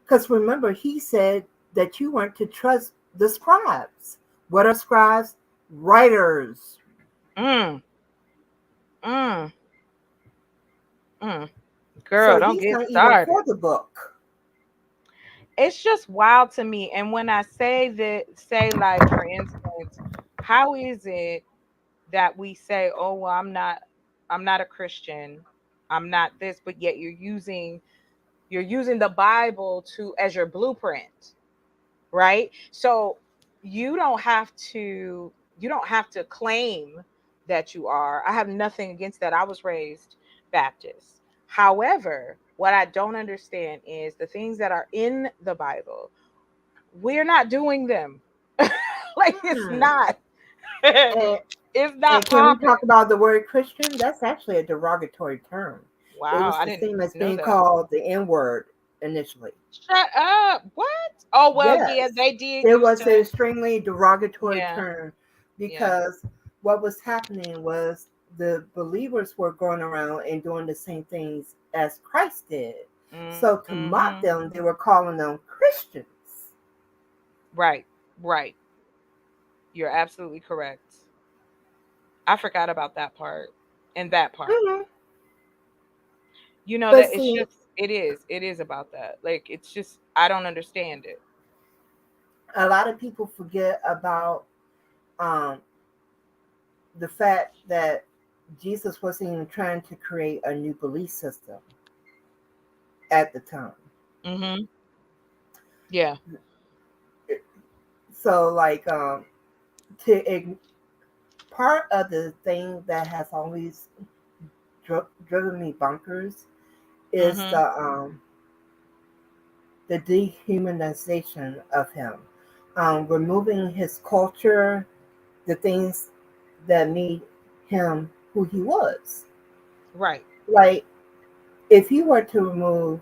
Because remember, he said that you weren't to trust the scribes. What are scribes? Writers. Mm, mm, mm. Girl, So don't he's get not even started. for the book. It's just wild to me. And when I say like, for instance, how is it that we say, oh, well, I'm not a Christian, I'm not this, but yet you're using the Bible to as your blueprint, right? So you don't have to claim that you are. I have nothing against that. I was raised Baptist. However, what I don't understand is the things that are in the Bible, we're not doing them. Like it's Hmm. not. And, It's not and can we popping. talk about the word Christian? That's actually a derogatory term. It Wow, was I the didn't same as know being that. called the N word initially. Shut up. What? Oh well, yeah, Yes, they did it used was to. an extremely derogatory Yeah, term yeah. because what was happening was the believers were going around and doing the same things as Christ did. So to mock Mm-hmm. them, they were calling them Christians. Right, right. You're absolutely correct. I forgot about that part and that part. Hmm. You know But that it's see, just it is about that. Like it's just I don't understand it. a lot of people forget about um, the fact that Jesus wasn't even trying to create a new belief system at the time. Mhm. Yeah. So, like, to part of the thing that has always driven me bonkers is Mhm. the dehumanization of him, removing his culture, the things that made him who he was. Right. Like, if you were to remove,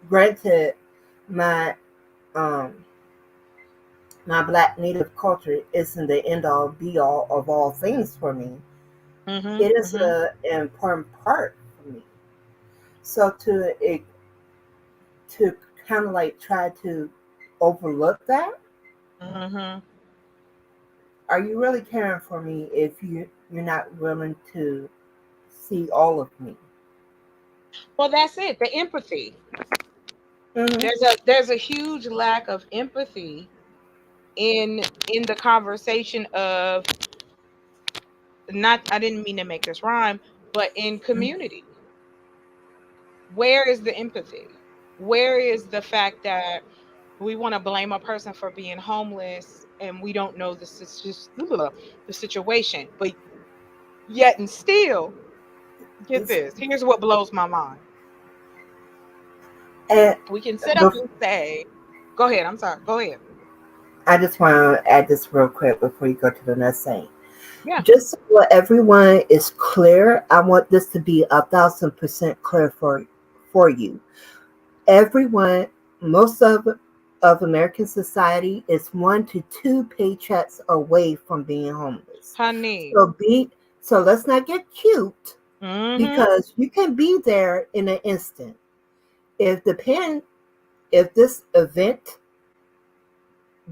granted, my um, my black native culture isn't the end all be all of all things for me. Mhm. It is Mhm. an important part for me. So to kind of like try to overlook that, Mhm. are you really caring for me if you're not willing to see all of me? Well, that's it. The empathy. Hmm. There's a huge lack of empathy in the conversation of not I didn't mean to make this rhyme, but in community. Where is the empathy? Where is the fact that we want to blame a person for being homeless and we don't know the situation, but yet and still get It's, this. Here's what blows my mind. and We can sit up bef- and say, "Go ahead." I'm sorry. Go ahead. I just want to add this real quick before you go to the next thing. Yeah. Just so everyone is clear, I want this to be 1,000% clear for you. Everyone, most of American society is 1 to 2 paychecks away from being homeless. Honey. So be so let's not get cute Mhm. because you can be there in an instant. If the pen if this event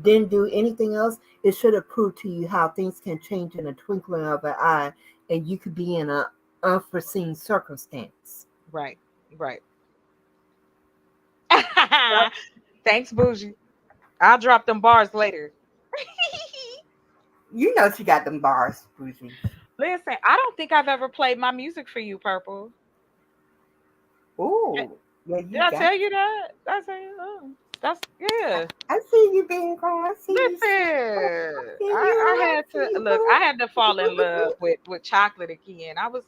didn't do anything else, it should have proved to you how things can change in a twinkling of an eye and you could be in an unforeseen circumstance. Right. Right. Yep. Thanks, Bougie. I'll drop them bars later. You know she got them bars, Bougie. Listen, I don't think I've ever played my music for you, Purple. Eh, Ooh, yeah, Did you I got. tell you that? Did I tell you? Oh, that's I, yeah. I see you being gone. I see you. I Listen, see I you. I had to see look. I you. had to fall in love with chocolate again. I was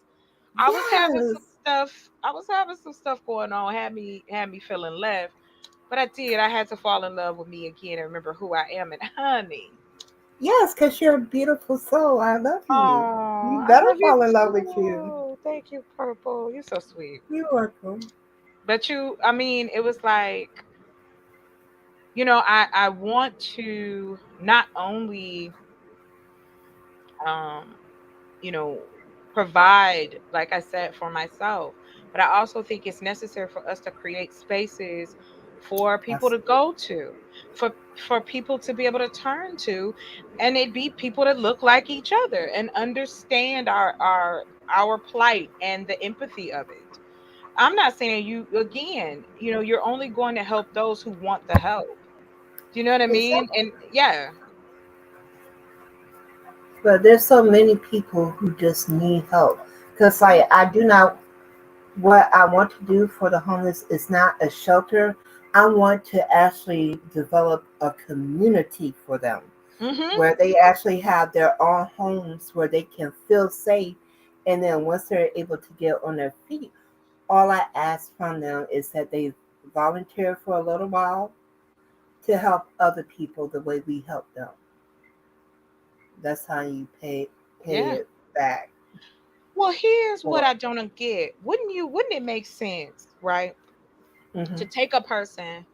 having some Yes, stuff. I was having some stuff going on. Had me feeling left, but I did. I had to fall in love with me again and remember who I am. And honey, yes, because you're a beautiful soul. I love you. You oh, I better love you fall in love with you. too. Thank you, Purple. You're so sweet. You're welcome. But I mean, it was like, I want to not only, um, you know, provide, like I said, for myself, but I also think it's necessary for us to create spaces for people to Absolutely. go to, for people to be able to turn to, and it be people that look like each other and understand our plight and the empathy of it. I'm not saying you again, you're only going to help those who want the help. Do you know what I mean? Exactly. And yeah. But there's so many people who just need help. Because, like, I do not, what I want to do for the homeless is not a shelter. I want to actually develop a community for them Mhm. where they actually have their own homes where they can feel safe. And then once they're able to get on their feet, all I ask from them is that they volunteer for a little while to help other people the way we help them. That's how you pay Yeah. it back Well, here's what for. I don't get. Wouldn't it make sense, right? To Hmm. take a person,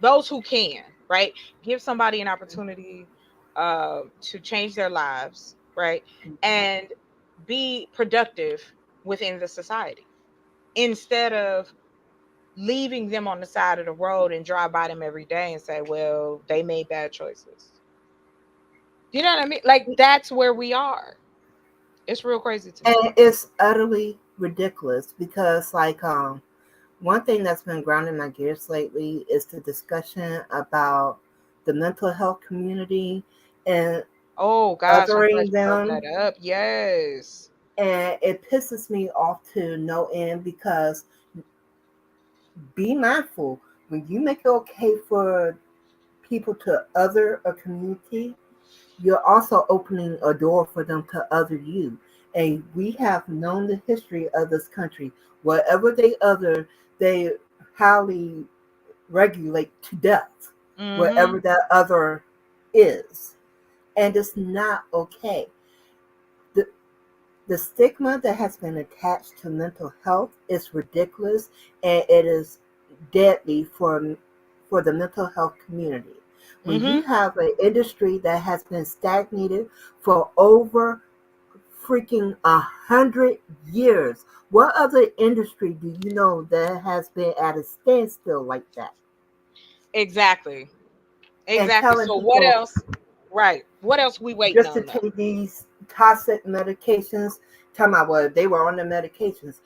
those who can, right? Give somebody an opportunity to change their lives, right? And be productive within the society instead of leaving them on the side of the road and drive by them every day and say, well, they made bad choices. You know what I mean? Like, that's where we are. It's real crazy to me. And it's utterly ridiculous because, like, one thing that's been grinding my gears lately is the discussion about the mental health community and Oh gosh, I'm glad othering you brought them. that up. Yes. And it pisses me off to no end because be mindful when you make it okay for people to other a community, you're also opening a door for them to other you. And we have known the history of this country. Whatever they other, they highly regulate to death, Mm-hmm. wherever that other is. And it's not okay. The, the stigma that has been attached to mental health is ridiculous and it is deadly for the mental health community. When you Mm-hmm. have an industry that has been stagnated for over freaking 100 years, what other industry do you know that has been at a standstill like that? Exactly. And Exactly. telling So what people else? Right. What else we waiting just to on though? take these toxic medications, tell me what they were on the medications.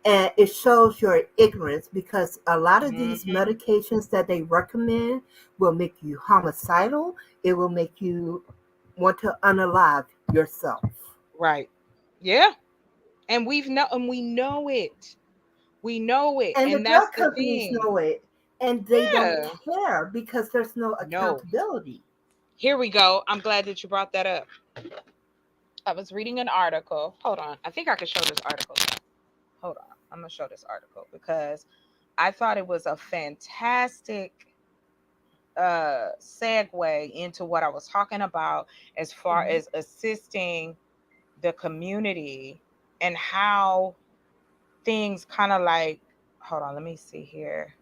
And it shows your ignorance because a lot of these Mm-hmm. medications that they recommend will make you homicidal. It will make you want to unalive yourself. Right. Yeah. And we know it. We know it. And the And that's drug the companies thing. know it. And they don't Yeah. care because there's no No. accountability. Here we go. I'm glad that you brought that up. I was reading an article. Hold on. I think I can show this article. Hold on. I'm gonna show this article because I thought it was a fantastic segue into what I was talking about as far Mhm. as assisting the community and how things kind of like, hold on, let me see here.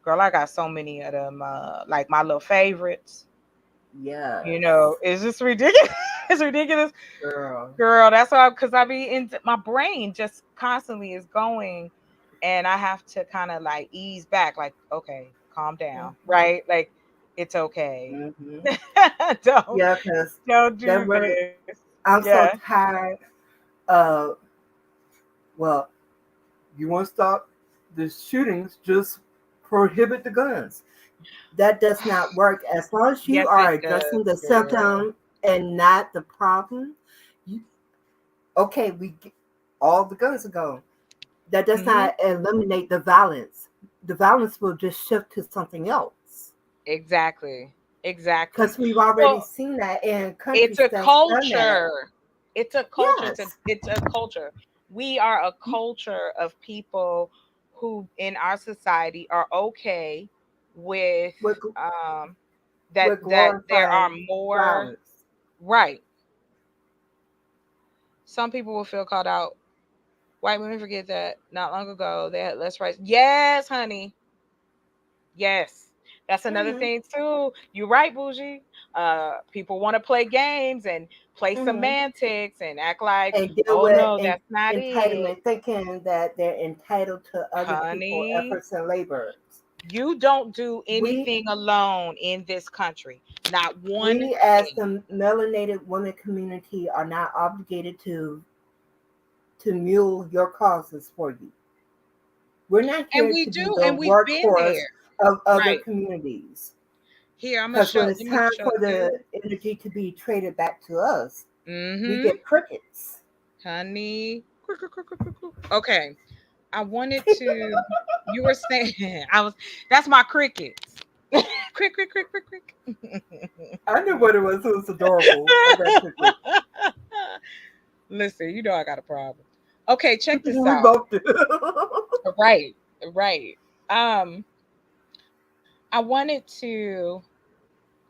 Girl, I got so many of them, like my little favorites. You know, Yes, it's just ridiculous. It's ridiculous. girl. Girl, that's why, because I be in my brain just constantly is going, and I have to kind of like ease back, like, okay, calm down, Mhm. right? Like, it's okay. Mhm. don't Yeah, because don't that do really, this. I'm Yeah. so tired of, well, you want to stop the shootings, just prohibit the guns. That does not work. As long as you Yes, it are does, addressing the girl. symptom and not the problem, you, okay, all the guns are gone. That does Hmm. not eliminate the violence. The violence will just shift to something else. Exactly. Exactly. Because we've already Well, seen that in it's countries a that's done that. culture. It's a culture. Yes, It's a culture. We are a culture of people who in our society are okay with with, um that with there are glorifying more, violence. right. Some people will feel called out. White women forget that not long ago they had less rights. Yes, honey. Yes. That's another Hmm. thing too. You're right, Bougie. People want to play games and play Hmm. semantics and act like, And deal oh with no, that's not it. entitlement, thinking that they're entitled to other people's Honey, efforts and labors. you don't do We anything alone in this country. Not one we as thing. the melanated women community are not obligated to mule your causes for you. We're not And here we to be do, the and we've been workhorse there. of other Right. communities. Here, I'm gonna Because show, when let it's me time show for the you. energy to be traded back to us, we Mm-hmm. get crickets. Honey. Okay. I wanted to, you were saying, I was, that's my crickets. Crick, crick, crick, crick, crick. I knew what it was. It was adorable. I got crickets. Listen, you know I got a problem. Okay, check this We out. both do. Right, right. Um, I wanted to,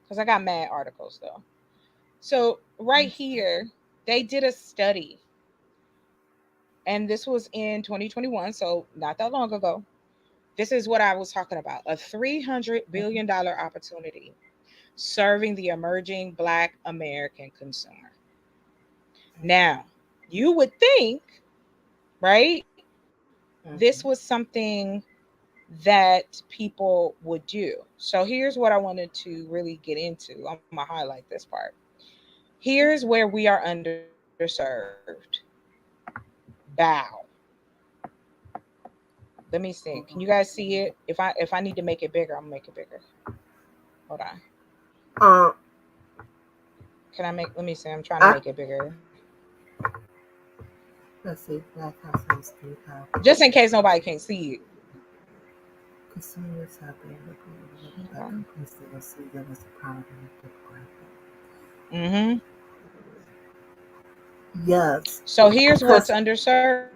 because I got mad articles though. So right here, they did a study, and this was in 2021, so not that long ago. This is what I was talking about: a $300 billion opportunity serving the emerging Black American consumer. Now, You would think, right? This was Mhm. something that people would do. So here's what I wanted to really get into. I'm going to highlight this part. Here's where we are underserved. Bow. Let me see. Can you guys see it? If I need to make it bigger, I'm gonna make it bigger. Hold on. Um, Can I make? Let me see. I'm trying to I make it bigger, let's see. Black House and Street House. just in case nobody can see it. Consumers have been looking at Okay. companies that will see them as a prominent demographic. Mm-hmm. Yes, So here's what's because underserved.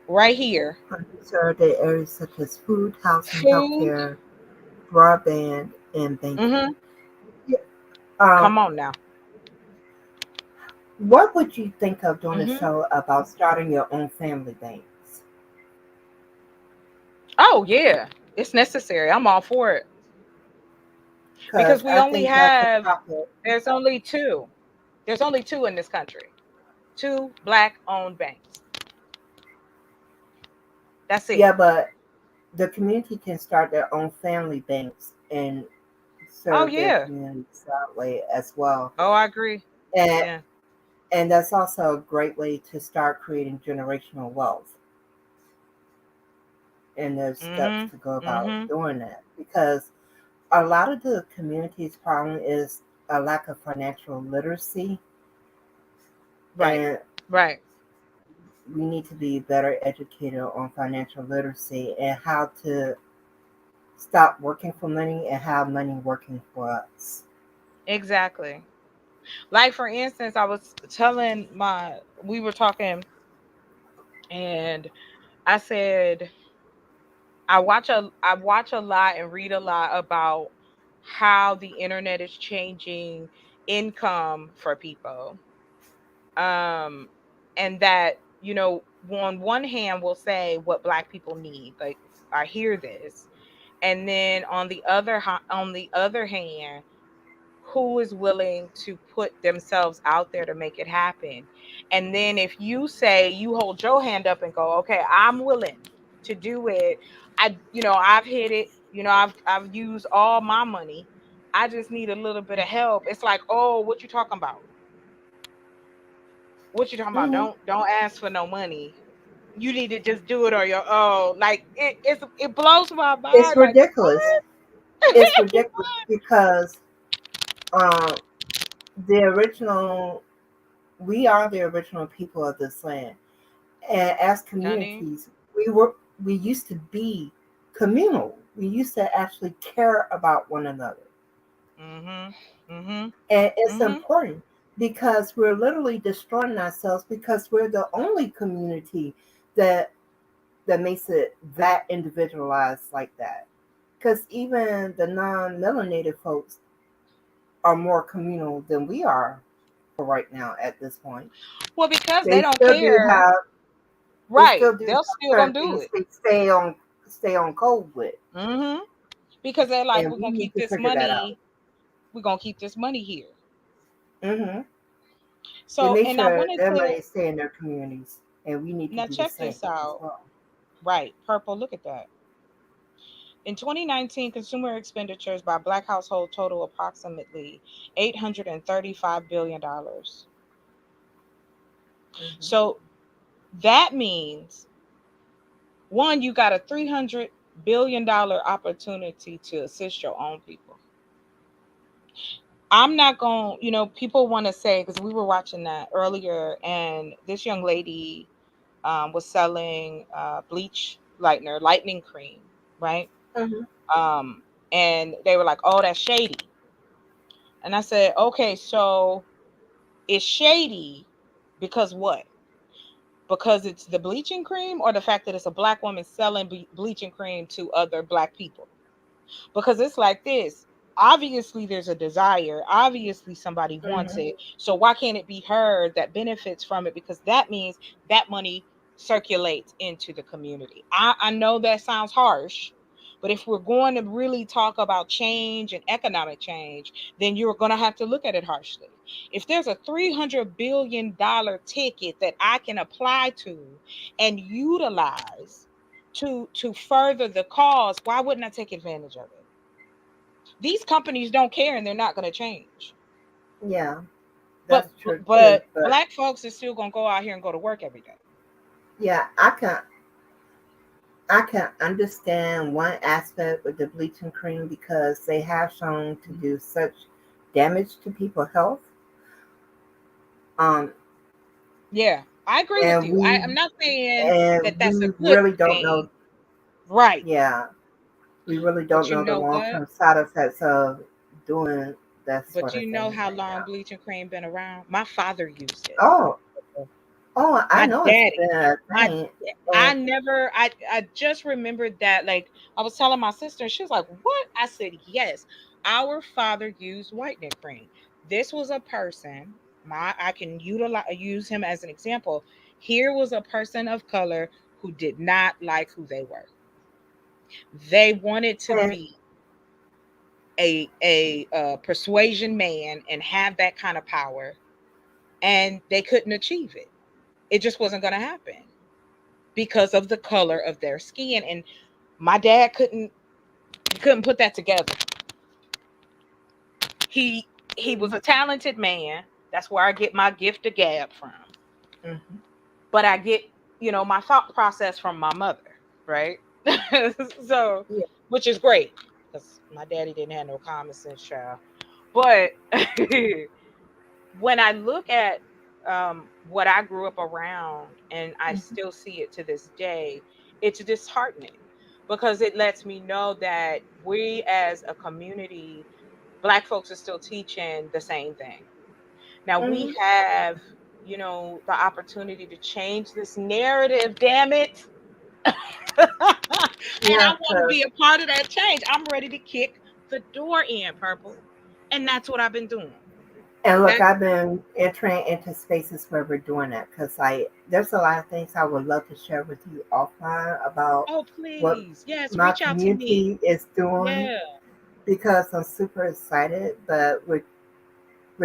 Right here. underserved in areas such as food, housing, Food. healthcare, broadband, and banking. Mm-hmm. Yeah. Um, Come on now. what would you think of doing a Mm-hmm. show about starting your own family banks? Oh yeah, it's necessary. I'm all for it Because because we I only think that's a have. topic. There's only two. There's only two in this country. Two black-owned banks. That's it. Yeah, but the community can start their own family banks and Oh serve their yeah. communities that way as well. Oh, I agree. And Yeah. and that's also a great way to start creating generational wealth. And there's steps Mm-hmm. to go about Mm-hmm. doing that because a lot of the community's problem is a lack of financial literacy, Right. and Right. we need to be better educated on financial literacy and how to stop working for money and have money working for us. Exactly. Like for instance, I was telling my we were talking and I said I watch a lot and read a lot about how the internet is changing income for people. Um and that, on one hand we'll say what black people need. Like I hear this. And then on the other hand, who is willing to put themselves out there to make it happen. And then if you say you hold your hand up and go, okay, I'm willing to do it. I've hit it. I've used all my money. I just need a little bit of help. It's like, oh, what you talking about? What you talking about? Hmm. Don't ask for no money. You need to just do it or your oh, like it blows my It's mind. Like ridiculous. what? It's ridiculous because um, the original, we are the original people of this land, and as Honey. communities, we used to be communal. We used to actually care about one another, Mhm. Mhm. and it's Mhm. important because we're literally destroying ourselves because we're the only community that makes it that individualized like that. Because even the non-melanated folks are more communal than we are for right now at this point. Well, because they They don't still do care. have they Right. still do They'll have still certain gonna do things it. they stay on code with, Mhm. Because they're like, and we're we gonna need keep to this figure that out. money. We're gonna keep this money here. Hmm. They So, make and I sure wanted their to money stay in their communities, and we need to now do the check same this as out. well. Right, purple. Look at that. In 2019, consumer expenditures by Black household total approximately $835 billion. Hmm. So that means one, you got a $300 billion opportunity to assist your own people. I'm not going, people want to say, because we were watching that earlier, and this young lady was selling bleach lightening cream, right? Hmm. Um, and they were like, oh, that's shady. And I said, okay, so it's shady because what? Because it's the bleaching cream or the fact that it's a black woman selling bleaching cream to other black people? Because it's like this. Obviously there's a desire, obviously somebody wants Hmm. it, so why can't it be her that benefits from it? Because that means that money circulates into the community. I know that sounds harsh, But if we're going to really talk about change and economic change, then you're going to have to look at it harshly. If there's a $300 billion ticket that I can apply to and utilize to further the cause, why wouldn't I take advantage of it? These companies don't care and they're not going to change. Yeah, But that's true too. but But black folks are still going to go out here and go to work every day. yeah, I can understand one aspect with the bleaching cream because they have shown to do such damage to people's health. Um, Yeah, I agree with and you. I'm not saying that that's a we good really don't thing. know. Right. Yeah, we really But don't you know the know long what? term side effects of doing that But sort of you know thing how right long now. bleaching cream been around? My father used it. Oh, oh, I My know it's daddy. been a My thing, I and never I just remembered that, like, I was telling my sister and she was like, "What?" I said, "Yes. Our father used whitening cream. This was a person, my I can use him as an example. Here was a person of color who did not like who they were. They wanted to and be a persuasion man and have that kind of power, and they couldn't achieve it. It just wasn't going to happen because of the color of their skin. And my dad couldn't put that together. He was a talented man. That's where I get my gift of gab from. mhm, But I get, my thought process from my mother, right? So, yeah, which is great because my daddy didn't have no common sense, child. But when I look at what I grew up around, and I mhm, still see it to this day, it's disheartening because it lets me know that we as a community, black folks are still teaching the same thing. Now we mhm. have, the opportunity to change this narrative, damn it. And I Yeah, want to be because a part of that change. I'm ready to kick the door in, Purple. And that's what I've been doing. and look, That I've been entering into spaces where we're doing that because there's a lot of things I would love to share with you offline about Oh, what please. Yes, my reach out to me. community is doing Yeah, because I'm super excited, but we're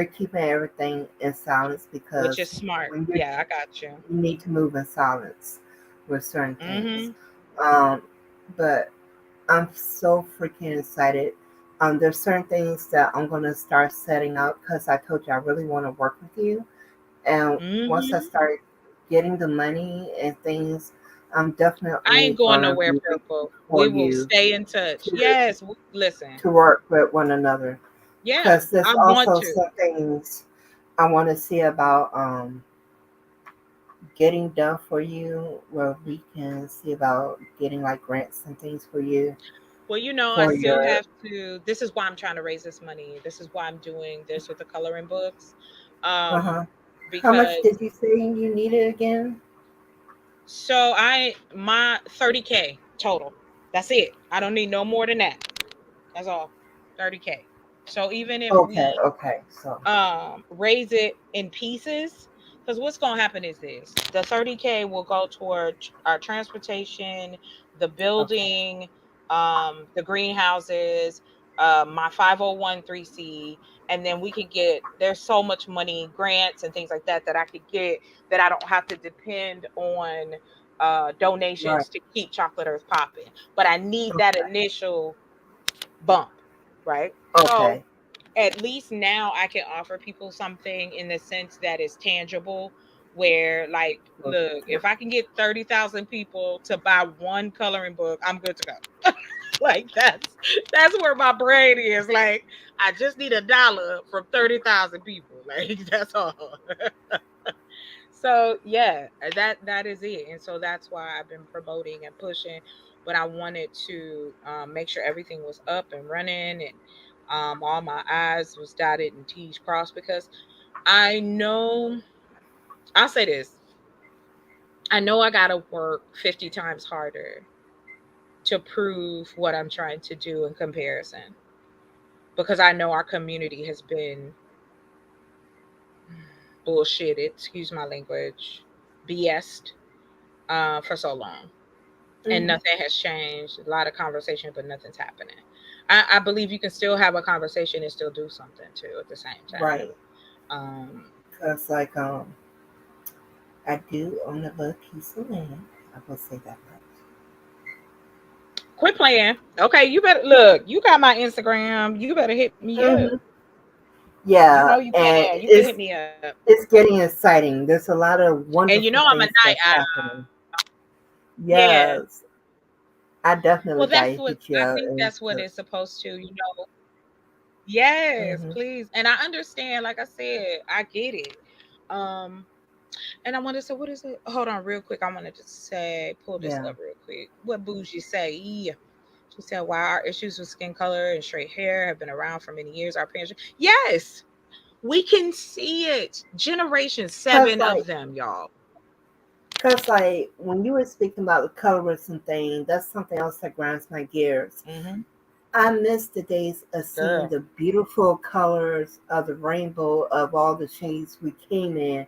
keeping everything in silence which because is smart. when Yeah, I got you. you need to move in silence with certain things. Mhm. Um, but I'm so freaking excited. There's certain things that I'm gonna start setting up because I told you I really want to work with you. And once I Mhm. start getting the money and things, I'm I ain't definitely going gonna nowhere, be looking Purple. for We will you stay in touch. to Yes, listen. work with one another. Yeah, Because there's I want also to. some things I want to see about getting done for you, where we can see about getting like grants and things for you Well, I for still your. have to. This is why I'm trying to raise this money. This is why I'm doing this with the coloring books. Uh Um, huh. How much because did you say you needed again? so my 30K total. That's it. I don't need no more than that. That's all. 30K. So even if Okay, we okay. So, raise it in pieces, because what's going to happen is this: the 30K will go toward our transportation, the okay, building, the greenhouses, my 501(c), and then we could get, there's so much money, grants and things like that that I could get, that I don't have to depend on right. donations to keep Chocolate Earth popping. But I need that Okay, initial bump, right? So okay. at least now I can offer people something in the sense that is tangible, where, like, look, if I can get 30,000 people to buy one coloring book, I'm good to go. Like, that's where my brain is. Like, I just need $1 from 30,000 people. Like, that's all. So yeah, that is it. And so that's why I've been promoting and pushing. But I wanted to make sure everything was up and running, and all my I's was dotted and T's crossed, because I know, I'll say this, I know I gotta work 50 times harder to prove what I'm trying to do in comparison, because I know our community has been bullshitted, excuse my language, BS'd for so long. and Hmm. nothing has changed. A lot of conversation, but nothing's happening. I believe you can still have a conversation and still do something too at the same time. Right. Um, Cause like I do own a little piece of land. I will say that quit playing. Okay, you better look. You got my Instagram. You better hit me much. up. Hmm. You know Yeah, you and can. You can hit me up. it's getting exciting. There's a lot of And you know wonderful I'm a things night that's happening. Yeah. Yes, I Well, definitely that's gotta what hit you I up think and that's what it's supposed to, you know. Yes, hmm please. And I understand, like I said, I get it. Um, and I want to say, what is it? Hold on, real quick. I want to just say, pull this yeah. up real quick. What Bougie say? Yeah. She said, "While our issues with skin color and straight hair have been around for many years, our parents, yes, we can see it. Generations, Cause seven like of them, y'all. Cause like when you were speaking about the colorism thing, that's something else that grinds my gears. Mm-hmm. I miss the days of seeing Girl, the beautiful colors of the rainbow of all the shades we came in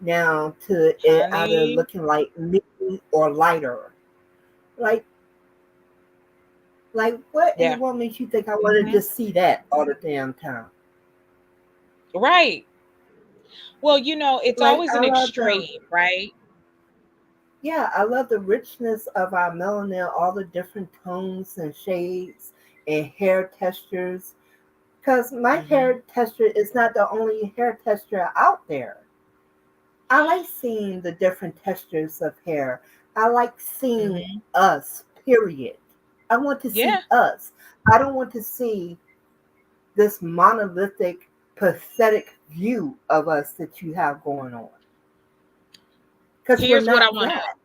now to it either honey, looking like me or lighter. Like what in the yeah, world makes you think I want to mm-hmm. just see that all the damn time? Right. Well, it's Like always I an love the extreme, right? Yeah, I love the richness of our melanin, all the different tones and shades and hair textures. Because my Mm-hmm. hair texture is not the only hair texture out there. I like seeing the different textures of hair. I like seeing Mm-hmm. us, period. I want to Yeah. see us. I don't want to see this monolithic, pathetic view of us that you have going on. Because we're Here's what I not want to, that.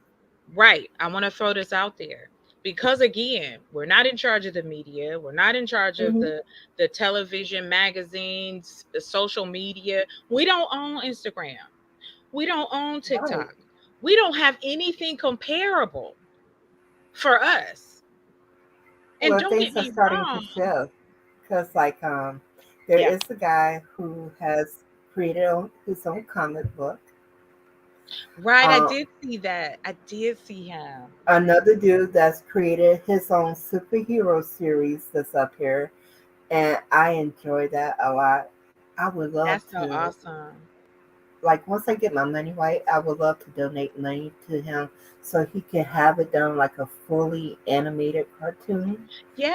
right. I want to throw this out there because again, we're not in charge of the media. We're not in charge of Hmm. the television, magazines, the social media. We don't own Instagram. We don't own Right. TikTok. We don't have anything comparable for us. And Well, don't get things are me starting to wrong. shift because, like, there Yeah. is a guy who has created his own comic book. Right. I Um, did see that. I did see him. Another dude that's created his own superhero series that's up here, and I enjoy that a lot. I would love That's so to, awesome. like, once I get my money right, I would love to donate money to him so he can have it done like a fully animated cartoon.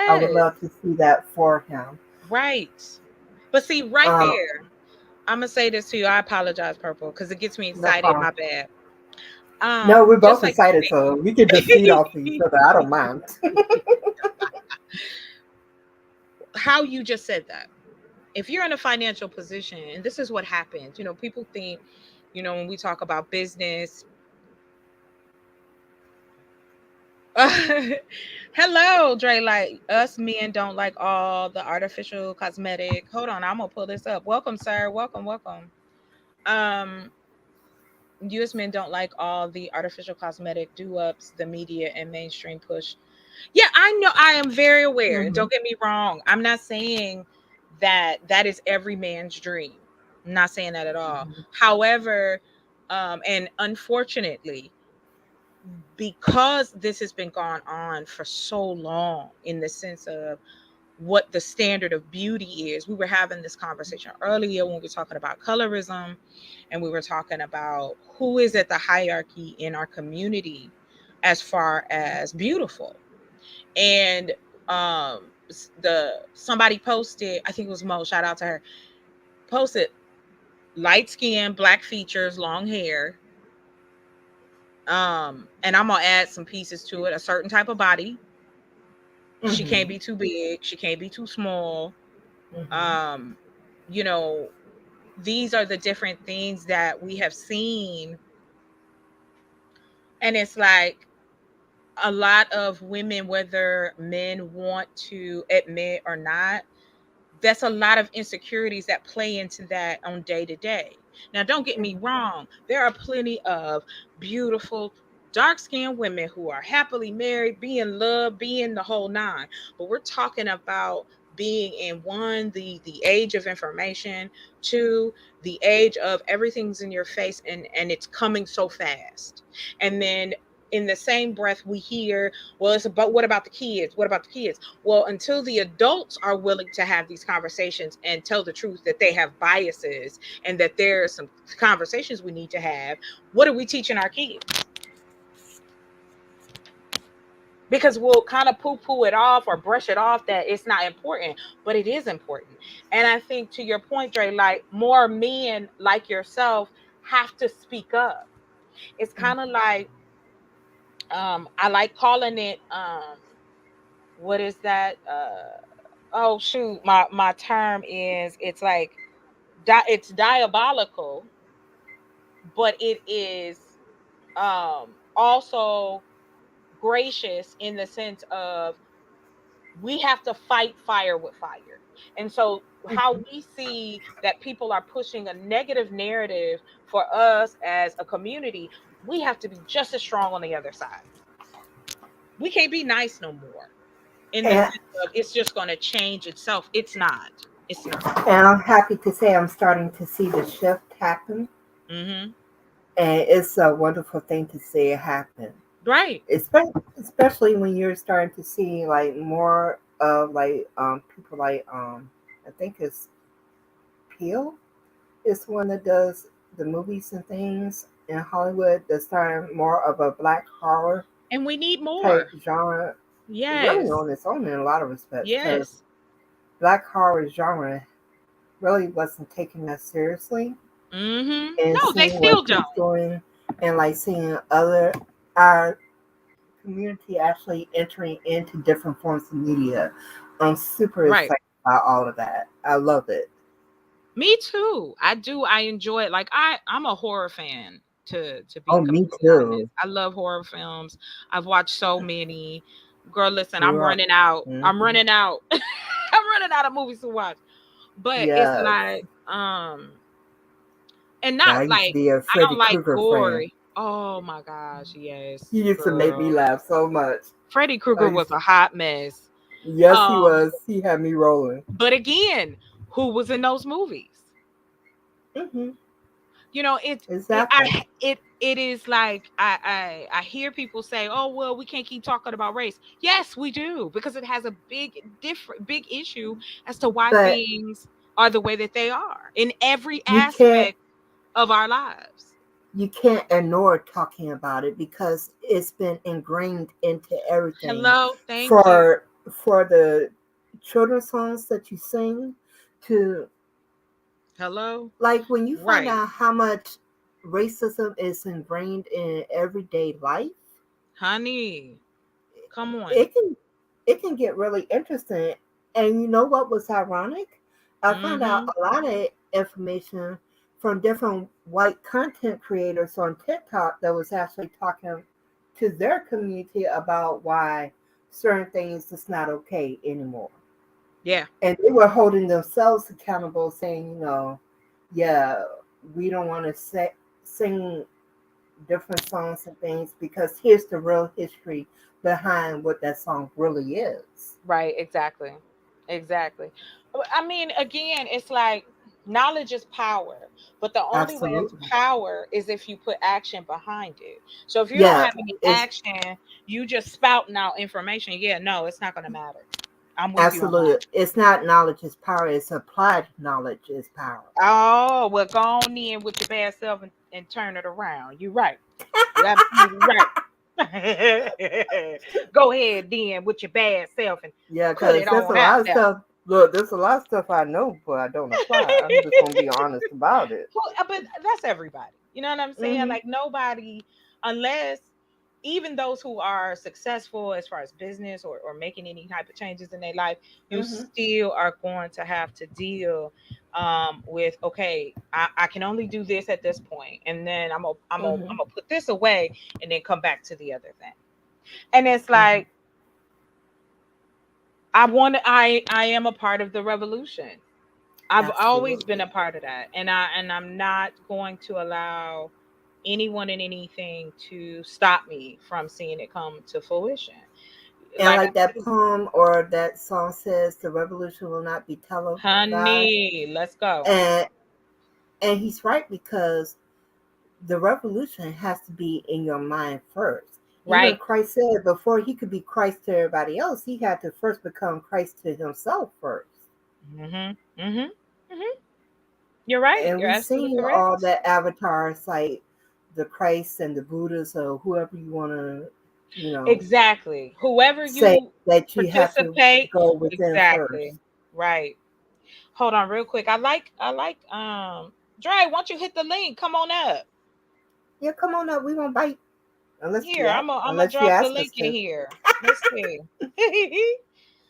I would Yes. love to see that for him. Right. But see, right Um, there, I'm gonna say this to you. I apologize, Purple, because it gets me no excited. problem. My bad. No, we're Just both like excited, so we can just feed off of each you other. I don't mind. how you just said that. If you're in a financial position, and this is what happens, people think, when we talk about business. Hello, Dre. Like us men don't like all the artificial cosmetic. Hold on, I'm gonna pull this up. Welcome, sir. Welcome, welcome. Um, US men don't like all the artificial cosmetic do ups, the media and mainstream push. Yeah, I know. I am very aware. And Hmm. don't get me wrong. I'm not saying that that is every man's dream. I'm not saying that at all. Hmm. However, and unfortunately, because this has been going on for so long in the sense of what the standard of beauty is. We were having this conversation earlier when we were talking about colorism and we were talking about who is at the hierarchy in our community as far as beautiful. And the somebody posted, I think it was Mo, shout out to her, posted light skin, black features, long hair. And I'm gonna add some pieces to it, a certain type of body. She can't Hmm. be too big, she can't be too small. Hmm. Um, you know, these are the different things that we have seen. And it's like a lot of women, whether men want to admit or not, that's a lot of insecurities that play into that on day to day. Now, don't get me wrong, there are plenty of beautiful, dark skinned women who are happily married, being loved, being the whole nine. But we're talking about being in one, the age of information, two, the age of everything's in your face and it's coming so fast. And then in the same breath we hear, well, it's about, what about the kids? What about the kids? Well, until the adults are willing to have these conversations and tell the truth that they have biases and that there are some conversations we need to have, what are we teaching our kids? Because we'll kind of poo-poo it off or brush it off that it's not important, but it is important. And I think, to your point, Dre, like, more men like yourself have to speak up. It's kind of like, I like calling it, what is that, oh shoot, my term is, it's like, it's diabolical, but it is also gracious, in the sense of, we have to fight fire with fire. And so, how we see that people are pushing a negative narrative for us as a community, we have to be just as strong on the other side. We can't be nice no more, in the And, sense of it's just going to change itself. It's not. It's not. and I'm happy to say I'm starting to see the shift happen. Mm-hmm. And it's a wonderful thing to see it happen. Right. Especially when you're starting to see like more of like people like I think it's Peel is one that does the movies and things in Hollywood that's starting more of a black horror And we need type more. genre, really Yes. on its own in a lot of respects, because Yes. black horror genre really wasn't taken that seriously, Mm-hmm. and No, they seeing still what don't. he's doing and like seeing other our community actually entering into different forms of media. I'm super Right. excited about all of that. I love it. Me too. I do. I enjoy it. Like, I'm a horror fan, to be Oh, me completely honest. too. I love horror films. I've watched so many. Girl, listen, I'm Grew up. running out. I'm Hmm. running out. I'm running out of movies to watch. But it's Yes. like, and Yeah, I not used to like, be a I Freddy don't like Krueger fan. gory. Oh my gosh, yes, He used to make me girl. laugh so much. Freddy I Krueger was used a to, hot mess. yes, he Um, was. He had me rolling. but again, who was in those movies? Hmm. You know, Exactly. it is like, I hear people say, oh well, we can't keep talking about race. Yes, we do, because it has a big issue as to why But things are the way that they are in every you can't aspect of our lives. you can't ignore talking about it because it's been ingrained into everything. Hello, thank you. For the children's songs that you sing, to Hello. like when you find Right. out how much racism is ingrained in everyday life, Honey, come on. it can it can get really interesting. And you know what was ironic? I found out Mm-hmm. a lot of information from different white content creators on TikTok that was actually talking to their community about why certain things is not okay anymore. Yeah. And they were holding themselves accountable, saying, yeah, we don't want to sing different songs and things because here's the real history behind what that song really is. Right, exactly. Exactly. I mean, again, it's like, knowledge is power, but the only way it's Absolutely. power is if you put action behind it. So if you don't Yeah, have any it's action, you just spouting out information. Yeah, no, it's not going to matter. I'm with you on that. absolutely. It's not knowledge is power, it's applied knowledge is power. Oh, well, go on in with your bad self, and turn it around. You're right. You're absolutely right. Go ahead then with your bad self and Yeah, put because it there's a on out lot of there. stuff. Look, there's a lot of stuff I know, but I don't apply. I'm just gonna be honest about it. Well, but that's everybody. You know what I'm saying? Hmm. Like, nobody, unless, even those who are successful as far as business, or making any type of changes in their life, you Hmm. still are going to have to deal with, okay, I can only do this at this point, and then I'm Hmm. gonna put this away and then come back to the other thing. And it's Hmm. like, I am a part of the revolution. I've always been Absolutely. a part of that, and I'm not going to allow anyone and anything to stop me from seeing it come to fruition. And Like I like that said, poem or that song says, the revolution will not be televised. honey, let's go. And and he's right because the revolution has to be in your mind first. Even Right. Christ said before he could be Christ to everybody else, he had to first become Christ to himself first. Mhm. Mhm. Mhm. You're right. And You're we absolutely seen all correct. that avatars like the Christ and the Buddhas or whoever you want to, you know, Exactly. Whoever say you that you have to participate. go within Exactly. first. Right. Hold on real quick. I like Dre, why don't you hit the link? Come on up. Yeah, come on up. We won't bite Here, I'm gonna unless you drop the ask us link in to. here. Let's see.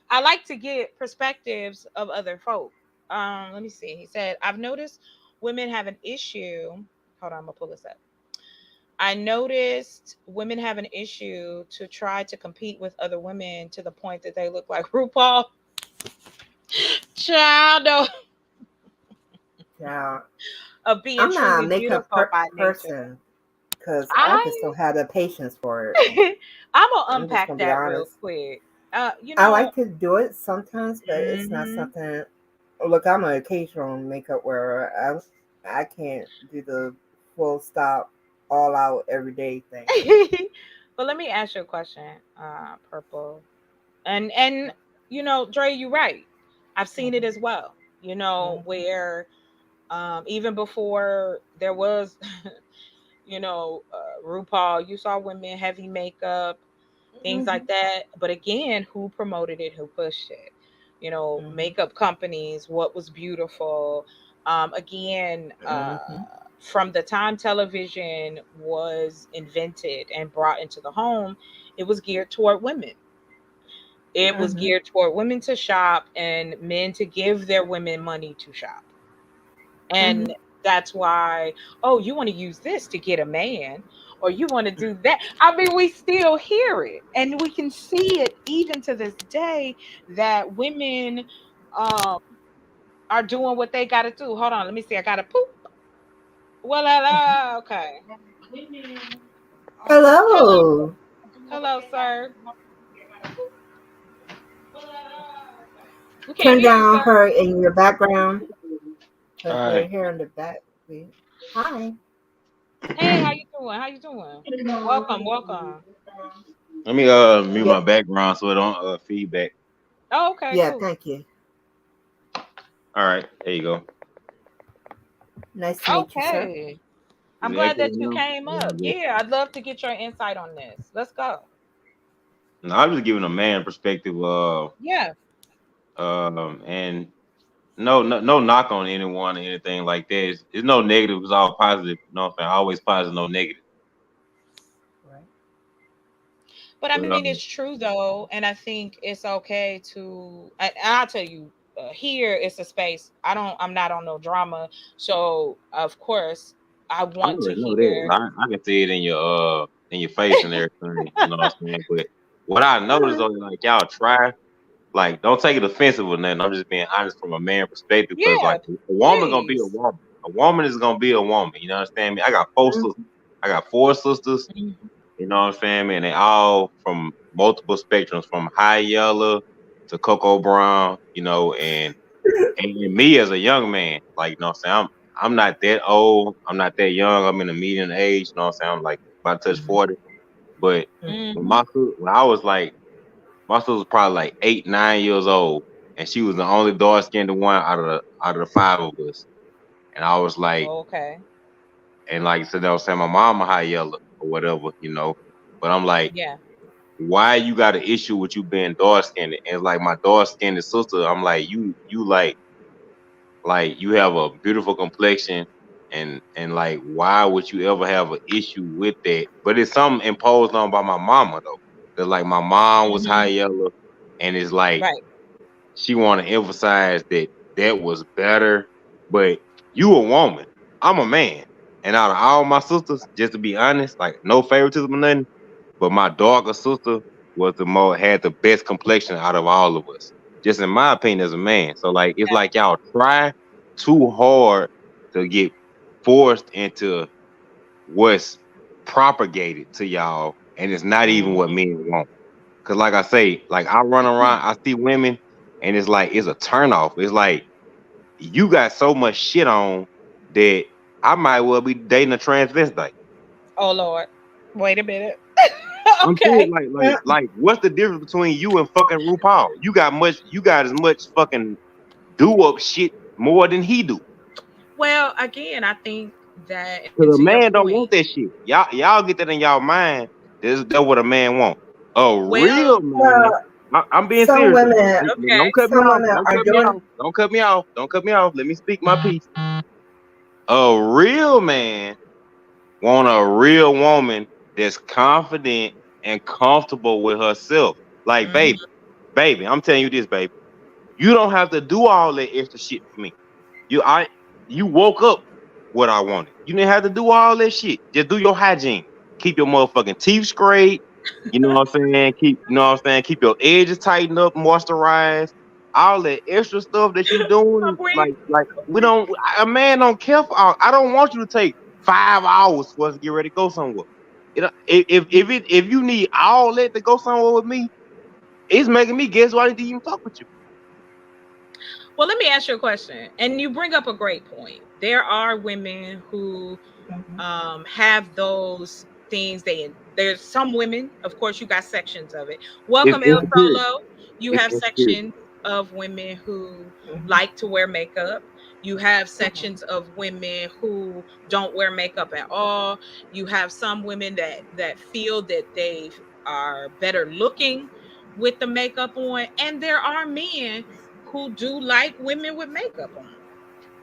I like to get perspectives of other folk. Let me see. He said, I've noticed women have an issue. Hold on, I'm gonna pull this up. I noticed women have an issue to try to compete with other women to the point that they look like RuPaul. Child Yeah, of being I'm not a truly makeup beautiful by nature. person because I just I don't have the patience for it. I'm gonna I'm just unpack gonna be that real honest. quick. You I know, like to do it sometimes, but it's not mhm. something. Look, I'm an occasional makeup wearer. I can't do the full stop, all out everyday thing. But let me ask you a question, Purple. And Dre, you're right. I've seen it Mhm, as well. mhm, Where even before there was RuPaul, you saw women heavy makeup, things like mhm, that. But again, who promoted it, who pushed it? mhm, Makeup companies, what was beautiful. Again, mhm, from the time television was invented and brought into the home, it was geared toward women. It was mhm, geared toward women to shop and men to give their women money to shop. And mhm. that's why, oh, you want to use this to get a man, or you want to do that. I mean, we still hear it, and we can see it even to this day that women um are doing what they got to do. Hold on, let me see. I got to poop. Well, okay. Hello, Hello. hello, sir. We can't Turn hear you, down sir. her in your background because we're Hi. here in the back. Hi. Hey, how you doing? How you doing? Welcome, welcome. Let me mute Yeah, my background so it don't feedback. Oh, okay, yeah. cool. Thank you. All right, there you go. Nice to meet you, sir. Okay. Is I'm it glad that echoing you now? came up. Yeah. Yeah, I'd love to get your insight on this. Let's go. No, I'm just giving a man perspective. Yeah. And no knock on anyone or anything like that. It's no negative. It's all positive. No, I'm saying always positive, no negative. Right. But I But mean, it's true though. And I think it's okay to, and I'll tell you, here it's a space. I'm not on no drama. So, of course, I I want to already know that. hear. I can see it in your face and everything. You know what I'm saying? But what I noticed though, like y'all try. Like, don't take it offensive or nothing. I'm just being honest from a man perspective because, Yeah, like, a woman gonna be a please. woman. A woman is gonna be a woman. You know what I'm saying? I got four sisters. Mhm, I got four sisters. Mhm. You know what I'm saying? And they all from multiple spectrums, from high yellow to cocoa brown. And me as a young man, like, you know what I'm saying? I'm not that old. I'm not that young. I'm in the median age. You know what I'm saying? I'm like about to touch mhm, 40. But mhm, Mhm. when I was like my sister was probably like 8, 9 years old, and she was the only dark skinned one out of the five of us. And I was like, Okay. and like so they was saying my mom a high yellow or whatever. But I'm like, Yeah. why you got an issue with you being dark skinned? And like my dark skinned sister, I'm like, you like you have a beautiful complexion and like why would you ever have an issue with that? But it's something imposed on by my mama though. Cause like my mom was high Mhm. yellow and it's like Right. she want to emphasize that that was better, but you a woman, I'm a man, and out of all my sisters, just to be honest, like no favoritism or nothing, but my darker sister was the more had the best complexion out of all of us, just in my opinion as a man. So like it's like y'all try too hard to get forced into what's propagated to y'all, and it's not even what Mhm. men want. Cause like I say, like I run around, I see women, and it's like it's a turnoff. It's like you got so much shit on that I might well be dating a transvestite. Oh Lord. Wait a minute. I'm saying Okay. like what's the difference between you and fucking RuPaul? You got as much fucking do up shit more than he do. Well, again, I think that, and to Cause a your man don't point, want that shit. Y'all get that in y'all mind. That's what a man want. A well, real man. Well, I'm being some serious. women, okay. Don't cut me some off. women Don't are cut me doing. off. Don't cut me off. Don't cut me off. Let me speak my piece. A real man want a real woman that's confident and comfortable with herself. Like, Hmm. baby, I'm telling you this, baby. You don't have to do all that extra shit for me. You I you woke up what I wanted. You didn't have to do all that shit. Just do your hygiene. Keep your motherfucking teeth straight. You know what I'm saying? Keep your edges tightened up, moisturized. All that extra stuff that you I'm doing, weak. like I'm we weak. don't. A man don't care for. I don't want you to take 5 hours for us to get ready to go somewhere. You know, if you need all that to go somewhere with me, it's making me guess why I didn't even fuck with you. Well, let me ask you a question. And you bring up a great point. There are women who Mhm. have those things. There's some women, of course, you got sections of it. It's Welcome, El insecurity. Solo. You It's have insecurity. sections of women who Mhm. like to wear makeup. You have Mhm. sections of women who don't wear makeup at all. You have some women that feel that they are better looking with the makeup on, and there are men who do like women with makeup on.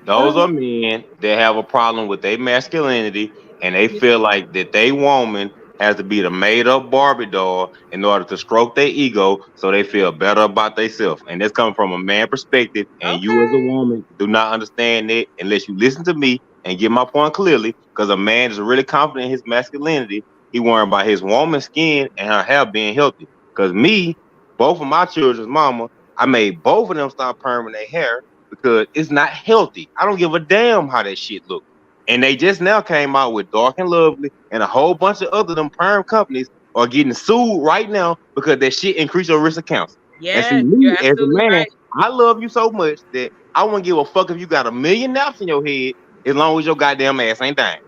Those are Mhm. men that have a problem with their masculinity and they Yeah. feel like that they woman has to be the made up Barbie doll in order to stroke their ego so they feel better about themselves. And this comes from a man perspective, and you as a Okay. woman do not understand it unless you listen to me and get my point clearly. Because a man is really confident in his masculinity. He worrying about his woman's skin and her hair being healthy. Because me, both of my children's mama, I made both of them stop perming their hair because it's not healthy. I don't give a damn how that shit look. And they just now came out with Dark and Lovely and a whole bunch of other them perm companies are getting sued right now because that shit increase your risk of cancer. And see, Yes, you're me as a absolutely man, right. I love you so much that I wouldn't give a fuck if you got a million naps in your head as long as your goddamn ass ain't dying.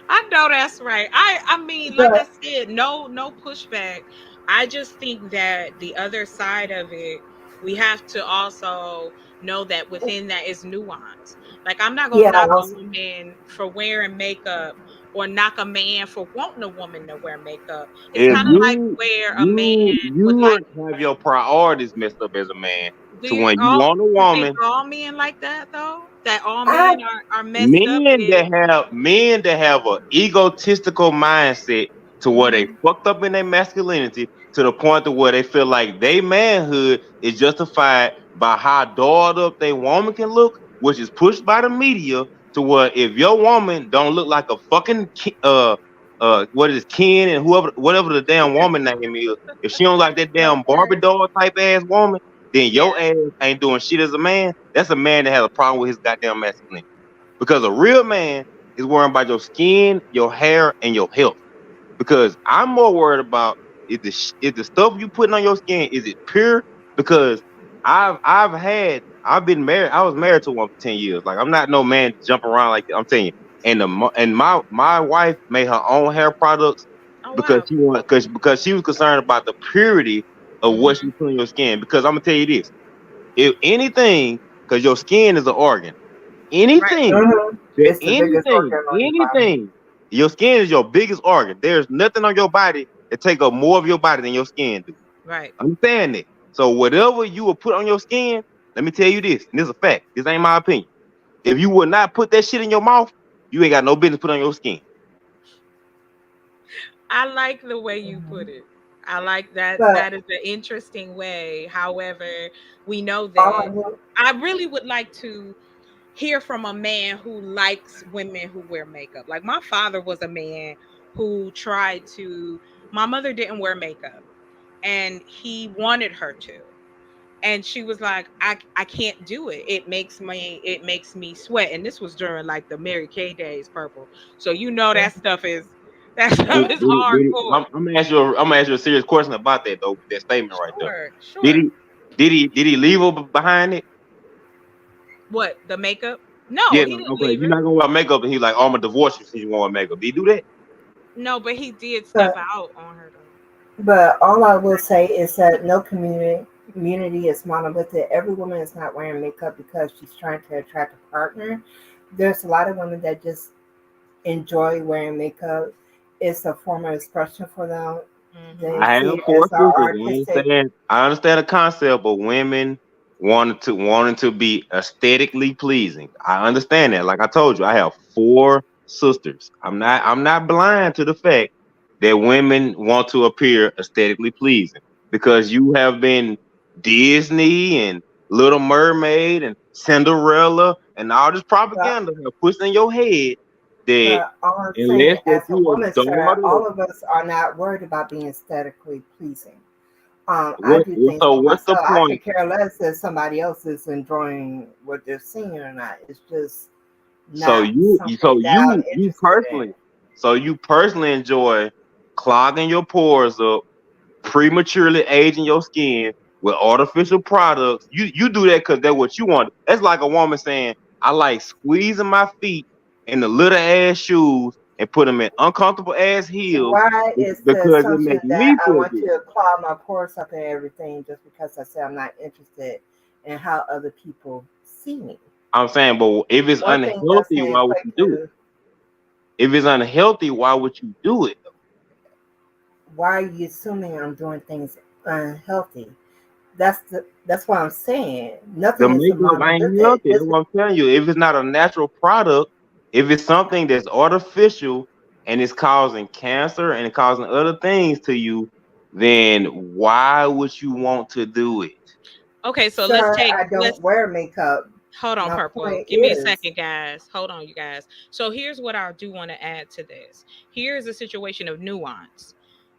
I know that's right. I mean, like I But said, no pushback. I just think that the other side of it, we have to also know that within that is nuance. Like I'm not gonna yeah, knock a woman for wearing makeup or knock a man for wanting a woman to wear makeup. It's If kind of like you where a man you would you like. have your priorities messed up as a man Do to you when you all want a you think woman. all men like that though? That all I men are messed up with. Men that have a egotistical mindset to where they Mhm. fucked up in their masculinity to the point to where they feel like their manhood is justified by how dolled up they woman can look, which is pushed by the media to where if your woman don't look like a fucking what is Ken and whoever whatever the damn woman name is, if she don't like that damn Barbie okay. doll type ass woman, then Yeah. your ass ain't doing shit as a man. That's a man that has a problem with his goddamn masculinity. Because a real man is worrying about your skin, your hair, and your health. Because I'm more worried about is the stuff you putting on your skin, is it pure? Because I've been married. I was married to one for 10 years. Like I'm not no man to jump around like that. I'm telling you. And my wife made her own hair products Oh because wow. because she was concerned about the purity of what Mhm. she put on your skin. Because I'm gonna tell you this: if anything, because your skin is an organ, Right. anything Mhm. that It's the biggest organ on your body. your skin is your biggest organ. There's nothing on your body that take up more of your body than your skin do. Right. Understand that. So whatever you will put on your skin, let me tell you this, and this is a fact. This ain't my opinion. If you would not put that shit in your mouth, you ain't got no business put on your skin. I like the way you put Mhm. it. I like that. But That is an interesting way. However, we know all that of them, I really would like to hear from a man who likes women who wear makeup. Like my father was a man who tried to, my mother didn't wear makeup and he wanted her to. And she was like, I can't do it. It makes me sweat. And this was during like the Mary Kay days, purple. So you know that stuff is hardcore. I'm gonna ask you a serious question about that though, with that statement right there. Sure, Did sure. he did he leave her behind it? What, the makeup? No, Yeah, he didn't okay. leave You're her. not gonna wear makeup and he's like, oh, I'm gonna divorce you since you want to wear makeup. Did he do that? No, but he did step But out on her though. all I will say is that no community is monolithic. Every woman is not wearing makeup because she's trying to attract a partner. There's a lot of women that just enjoy wearing makeup. It's a form of expression for them. Mm-hmm. They I see have it four as an sisters. artistic. I understand the concept of women wanting to be aesthetically pleasing. I understand that. Like I told you, I have four sisters. I'm not blind to the fact that women want to appear aesthetically pleasing because you have been Disney and Little Mermaid and Cinderella and all this But propaganda have pushed in your head that all I'm unless saying, that as a you woman, a sir, daughter. all of us are not worried about being aesthetically pleasing. I What, do things so for what's the myself. I point? could care less if somebody else is enjoying what they're seeing or not. It's just So not you something so that I'm you interested in. personally enjoy clogging your pores up, prematurely aging your skin with artificial products. You do that because that's what you want. That's like a woman saying, "I like squeezing my feet in the little ass shoes and put them in uncomfortable ass heels Why is the because it assumption makes me that I feel want good." to clog my pores up and everything just because I say I'm not interested in how other people see me? I'm saying, but if it's One thing unhealthy, doesn't why would equate you do it? to If it's unhealthy, why would you do it? why are you assuming I'm doing things unhealthy? That's what I'm saying. The Nothing is a makeup ain't monolithic. healthy. That's what I'm telling you. If it's not a natural product, if it's something that's artificial and it's causing cancer and causing other things to you, then why would you want to do it? Okay, so Sir, I don't let's wear makeup. hold on, My Purple. point Give me a is, second, guys. Hold on, you guys. So here's what I do want to add to this. Here's a situation of nuance.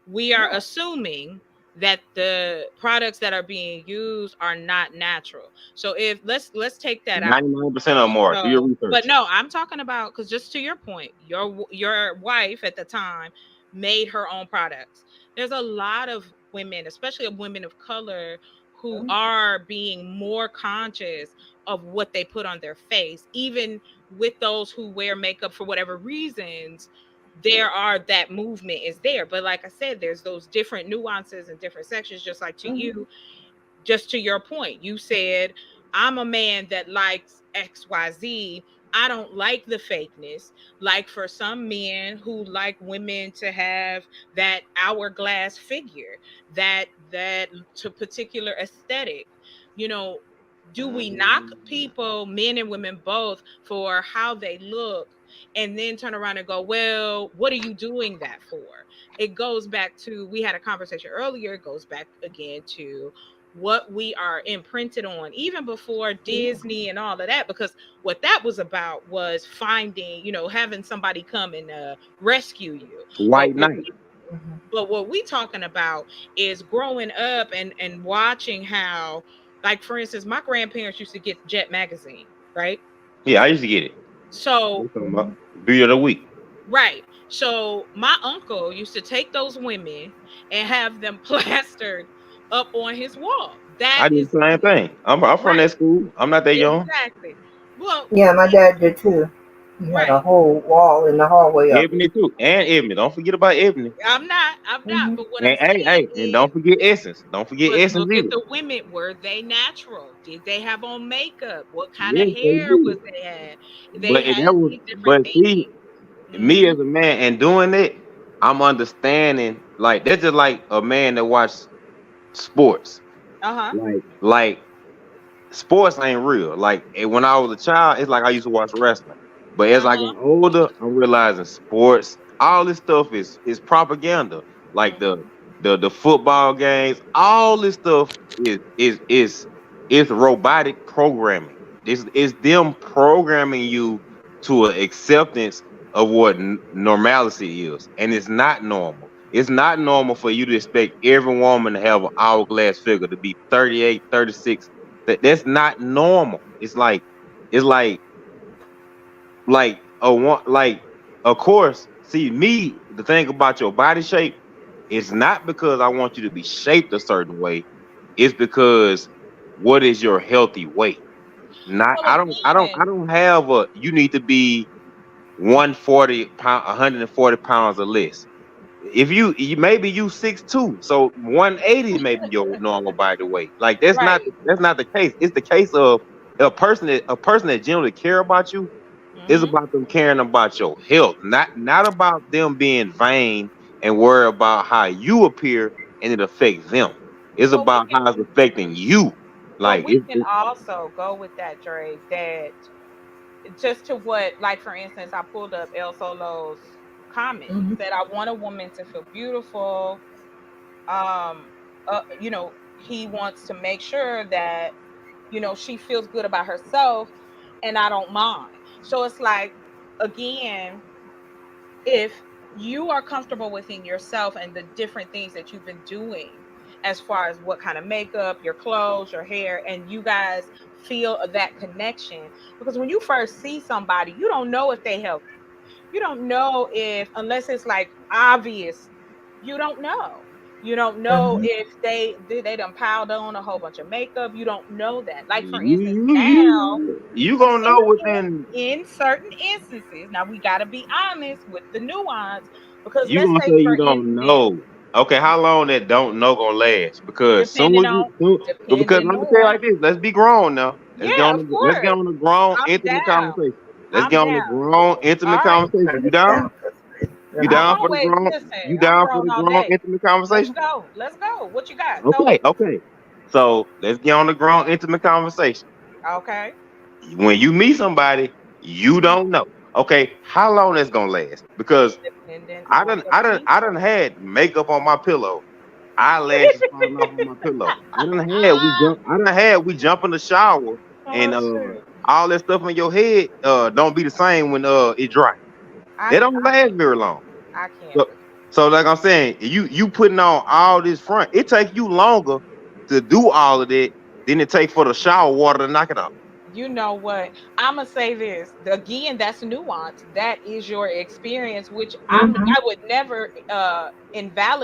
We are yeah, assuming that the products that are being used are not natural. So if let's take that out. 99% or more. Do your So, but research. no, I'm talking about because just to your point, your wife at the time made her own products. There's a lot of women, especially of women of color, who are being more conscious of what they put on their face, even with those who wear makeup for whatever reasons. There are that movement is there, but like I said, there's those different nuances and different sections. Just like to mhm, you, just to your point, you said, I'm a man that likes XYZ. I don't like the fakeness. Like for some men who like women to have that hourglass figure, that to particular aesthetic, you know, do we knock people, men and women both, for how they look and then turn around and go, well, what are you doing that for? It goes back to, we had a conversation earlier, it goes back again to what we are imprinted on even before yeah, Disney and all of that, because what that was about was finding, having somebody come and rescue you. White but what Knight. we mhm. but what we talking about is growing up and watching how, like for instance, my grandparents used to get Jet magazine, right? Yeah, I used to get it. So We're talking about Beauty of the Week. right. So my uncle used to take those women and have them plastered up on his wall. That I did is the same thing. I'm from right. that school. I'm not that young. Exactly. Well, Yeah, my dad did too. He had a right. whole wall in the hallway of it. Ebony too. And Ebony. Don't forget about Ebony. I'm not. Hmm. But what I'm And hey, saying hey, and don't is, forget Essence. Don't forget but Essence look at either. the women. Were they natural? Did they have on makeup? What kind of Yes, they hair was did. they had? They But had that was these different but see, things. me Hmm. as a man and doing it, I'm understanding like that's just like a man that watch sports. Uh-huh. Like sports ain't real. Like when I was a child, it's like I used to watch wrestling. But as I Uh-huh. got older, I'm realizing sports, all this stuff is propaganda. Like Hmm. the football games, all this stuff is robotic programming. This is them programming you to an acceptance of what normalcy is, and it's not normal. It's not normal for you to expect every woman to have an hourglass figure to be 38, 36. That's not normal. It's like a one like of course, see me, the thing about your body shape, it's not because I want you to be shaped a certain way. It's because what is your healthy weight? Not Well, I don't again, have a you need to be 140 pound, 140 pounds or less. If you maybe you 6'2", so 180 maybe your normal body weight. Like Right. that's not the case. It's the case of a person that generally care about you is Hmm. about them caring about your health, not about them being vain and worry about how you appear and it affects them. It's But we about can, how it's affecting you. but Like we can also go with that, Dre. That just to what, like for instance, I pulled up El Solo's comment. He Mhm. said, "I want a woman to feel beautiful. Um, he wants to make sure that she feels good about herself, and I don't mind." So it's like, again, if you are comfortable within yourself and the different things that you've been doing as far as what kind of makeup, your clothes, your hair, and you guys feel that connection, because when you first see somebody, you don't know if they healthy. You don't know if, unless it's like obvious, you don't know. You don't know Mhm. if they done piled on a whole bunch of makeup. You don't know that. Like for you instance, you now you gonna know within. in certain instances, now we got to be honest with the nuance, because You let's gonna say say for you don't instance, know. Okay, how long that don't know gonna last? Because depending soon as on because depending let me say it on like this, let's be grown now. yeah, of Let's get course, on the grown I'm intimate down, conversation. Let's I'm get on the down. grown intimate All right, conversation. Turn You this down? down 'cause You I'm I'm down for the always, grown? listen, You I'm down for grown the all grown day. intimate Let's conversation? go, let's go. What you got? Throw Okay, it. okay. So let's get on the grown intimate conversation. Okay. When you meet somebody, you Hmm. don't know. Okay, how long that's gonna last? Because Depending on the I done people. had makeup on my pillow, eyelashes falling off on my pillow. I done had we jump in the shower and Oh shit. all that stuff in your head don't be the same when it dry. I They don't I last can't very long. I can't So, with so like I'm saying, you putting on all this front, it takes you longer to do all of that than it take for the shower water to knock it off. you know what, I'm gonna say this again, that's nuance, that is your experience, which Mhm. I would never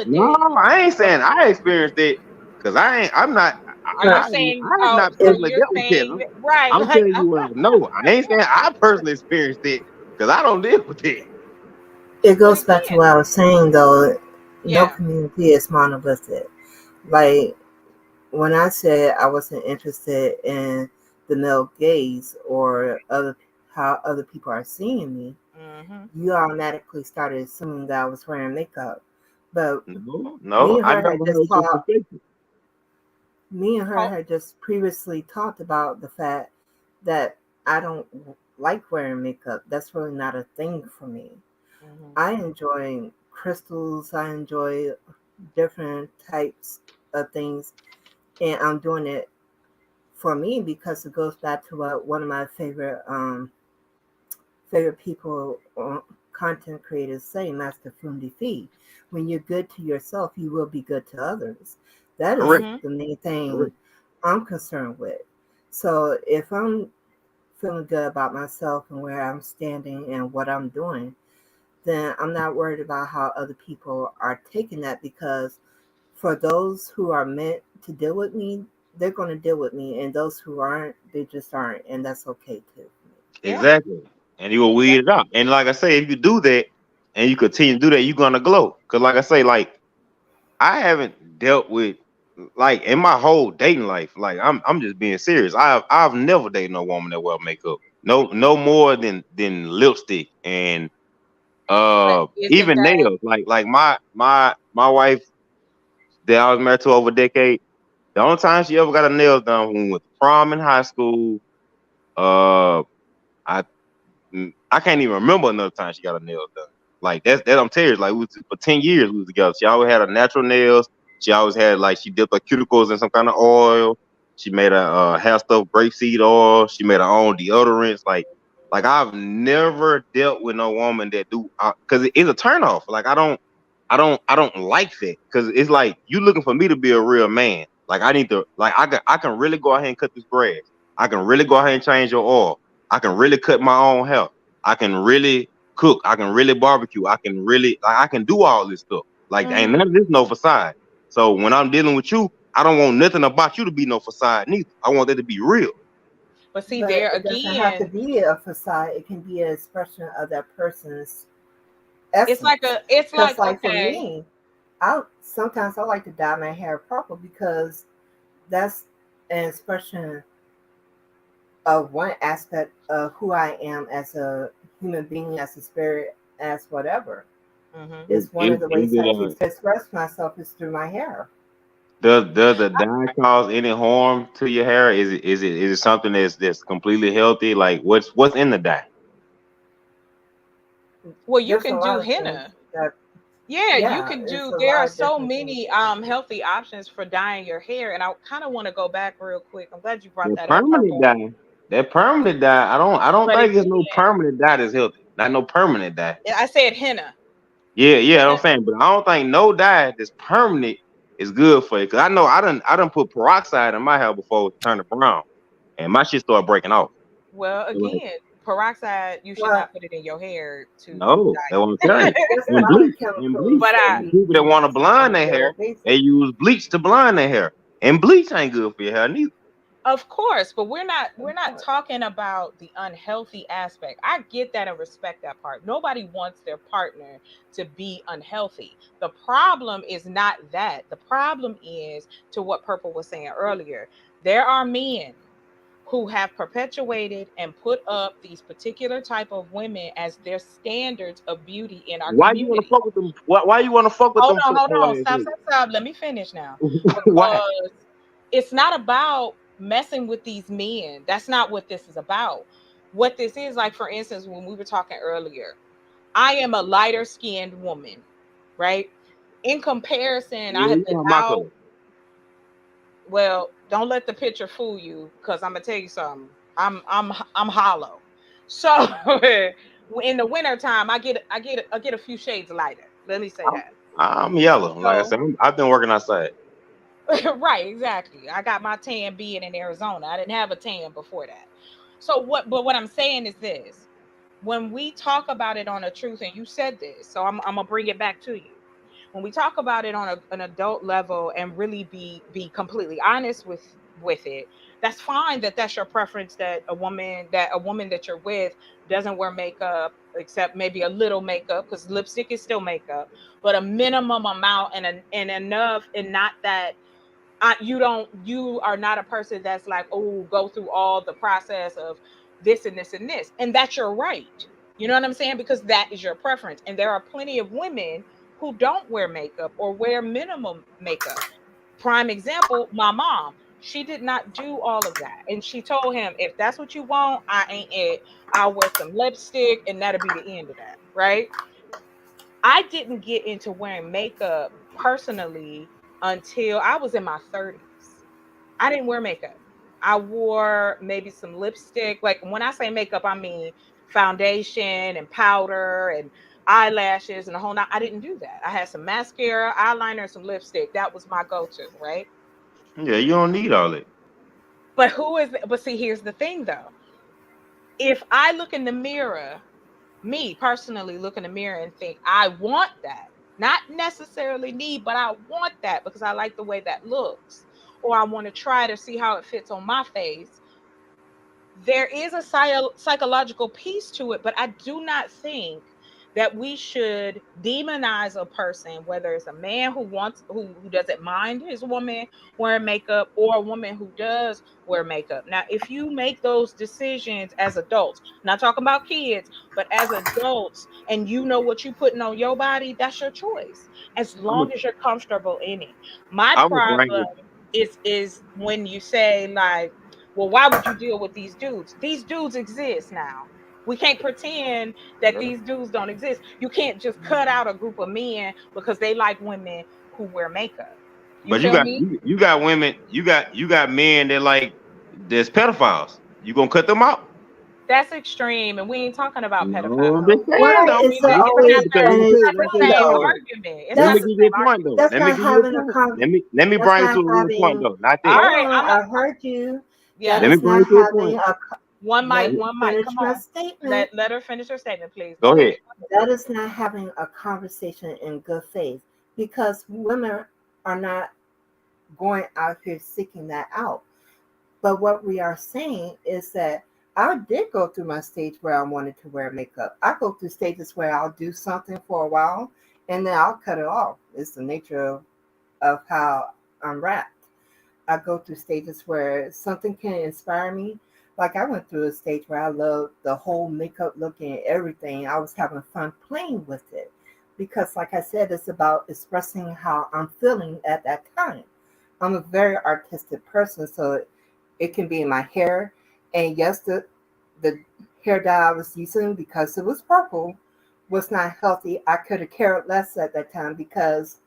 No, invalidate. I ain't But saying I experienced it because I ain't. I'm not. are you But saying, I have oh, not so personally you're dealt with it. saying right, I'm like telling you what I know. I ain't saying I personally experienced it because I don't deal with it. it but goes back to again, what I was saying though. No yeah. community is monolithic. Like when I said I wasn't interested in the male gaze or other how other people are seeing me, Hmm. you automatically started assuming that I was wearing makeup. But No, me no, and I her never had just heard your talked. perspective. Me and her Oh, had just previously talked about the fact that I don't like wearing makeup. That's really not a thing for me. hmm. I enjoy crystals. I enjoy different types of things, and I'm doing it for me because it goes back to what one of my favorite people, content creators, say, Master Fundi Fee. When you're good to yourself, you will be good to others. That is Correct, Hmm. the main thing correct. I'm concerned with. So if I'm feeling good about myself and where I'm standing and what I'm doing, then I'm not worried about how other people are taking that, because for those who are meant to deal with me, they're going to deal with me. And those who aren't, they just aren't. And that's okay too. Yeah. Exactly. And you will weed it out. And like I say, if you do that and you continue to do that, you're gonna glow. Cause like I say, like I haven't dealt with like in my whole dating life. Like I'm just being serious. I've never dated no woman that wear makeup. No more than lipstick and But isn't even that nails. Like my wife that I was married to over a decade. The only time she ever got her nails done when we went to prom in high school. Uh, I I can't even remember another time she got her nails done. Like that I'm serious. Like for 10 years we was together. She always had her natural nails. She always had like she dipped her cuticles in some kind of oil. She made a hair stuff grapeseed oil. She made her own deodorants. Like I've never dealt with no woman that do because it's a turnoff. Like I don't like that because it's like you looking for me to be a real man. Like I need to like I can really go ahead and cut this grass. I can really go ahead and change your oil. I can really cut my own hair. I can really cook. I can really barbecue. I can really like I can do all this stuff. Like ain't hmm. none of this no facade. So when I'm dealing with you, I don't want nothing about you to be no facade neither. I want that to be real. But see, But there it doesn't have to again, be a facade. It can be an expression of that person's it's like essence. a, it's Because, like, like for okay, me, I sometimes I like to dye my hair purple because that's an expression of one aspect of who I am as a human being, as a spirit, as whatever. hmm Is one Is of the ways I choose it to express myself is through my hair. does the dye cause any harm to your hair? Is it something that's completely healthy? Like what's in the dye? well, you There's a can do lot of things henna. that, Yeah, you yeah, can it's do. a There are lot of so different things many you can do. healthy options for dyeing your hair, and I kind of want to go back real quick. I'm glad you brought The that up, permanent purple. dye. That permanent dye, I don't But think there's no again, permanent dye that's healthy. Not no permanent dye. I said henna. Yeah, yeah, I'm Henna. saying, but I don't think no dye that's permanent is good for you. Cause I know I done put peroxide in my hair before it turned brown, and my shit started breaking off. Well, So, like, again, peroxide, you should Well, not put it in your hair to no, that's what I'm dye telling you. there's a And lot of bleach, and chemicals bleach. But that I, Like we people that want to use on blonde a their daily hair, basis. they use bleach to blonde their hair, and bleach ain't good for your hair neither. of course, but we're not But talking about the unhealthy aspect. I get that and respect that part. Nobody wants their partner to be unhealthy. The problem is not that. The problem is to what Purple was saying earlier. There are men who have perpetuated and put up these particular type of women as their standards of beauty in our Why you want to community. fuck with them? Why you want to fuck with them Hold fuckboy on, ass stop, niggas? stop, stop. Let me finish now. Why? Because it's not about messing with these men. That's not what this is about. What this is, like, for instance, when we were talking earlier, I am a lighter skinned woman, right? In comparison, I Yeah, have you been want my out. color. Well, don't let the picture fool you, because I'm gonna tell you something. I'm hollow. So in the wintertime, I get a few shades lighter. Let me say I'm, that. I'm yellow. Like I So said, I've been working outside. right, exactly. I got my tan being in Arizona. I didn't have a tan before that. So what I'm saying is this. When we talk about it on a truth, and you said this, so I'm gonna bring it back to you. When we talk about it on an adult level and really be completely honest with it, that's fine that that's your preference, that a woman that you're with doesn't wear makeup, except maybe a little makeup, because lipstick is still makeup, but a minimum amount, and enough, and not that you are not a person that's like, oh, go through all the process of this and this and this, and that's your right. You know what I'm saying? Because that is your preference, and there are plenty of women who don't wear makeup or wear minimum makeup. Prime example, my mom. She did not do all of that, and she told him, if that's what you want, I ain't it. I'll wear some lipstick, and that'll be the end of that, right? I didn't get into wearing makeup personally until I was in my 30s. I didn't wear makeup. I wore maybe some lipstick. Like, when I say makeup, I mean foundation and powder and eyelashes and the whole night. I didn't do that. I had some mascara, eyeliner, and some lipstick. That was my go-to, right? Yeah, you don't need all that. But see, here's the thing though. If I look in the mirror, me personally look in the mirror and think, I want that. Not necessarily need, but I want that because I like the way that looks. Or I want to try to see how it fits on my face. There is a psychological piece to it, but I do not think that we should demonize a person, whether it's a man who doesn't mind his woman wearing makeup, or a woman who does wear makeup. Now, if you make those decisions as adults, not talking about kids, but as adults, and you know what you're putting on your body, that's your choice, as I'm a, long as you're comfortable in it. My I'm a bring problem it. is when you say, like, well, why would you deal with these dudes? These dudes exist now. We can't pretend that these dudes don't exist. You can't just cut out a group of men because they like women who wear makeup. You But you feel got me? you got women, you got men that like there's pedophiles. You gonna cut them out? That's extreme, and we ain't talking about No, I'm pedophiles. just saying why though. is We it I'm not. just It's saying always not because the. let me an tell It's you, not let me the tell you, extreme let me same tell you though? something. argument. It's Let not me That's the give you same a point though. argument. that's Let me not give you a having a point. Let me that's bring it not to a real point having. though. Not All that. Hold right, on, I'm a I heard you. That Let me yes. is bring not it to a having point. a. One Let mic, me one mic. Come finish my on. statement. Let her finish her statement, please. Go Go ahead. ahead. That is not having a conversation in good faith because women are not going out here seeking that out. But what we are saying is that I did go through my stage where I wanted to wear makeup. I go through stages where I'll do something for a while and then I'll cut it off. It's the nature of how I'm wrapped. I go through stages where something can inspire me. Like I went through a stage where I loved the whole makeup look and everything. I was having fun playing with it because, like I said, it's about expressing how I'm feeling at that time. I'm a very artistic person, so it can be in my hair. And yes, the hair dye I was using because it was purple was not healthy. I could have cared less at that time because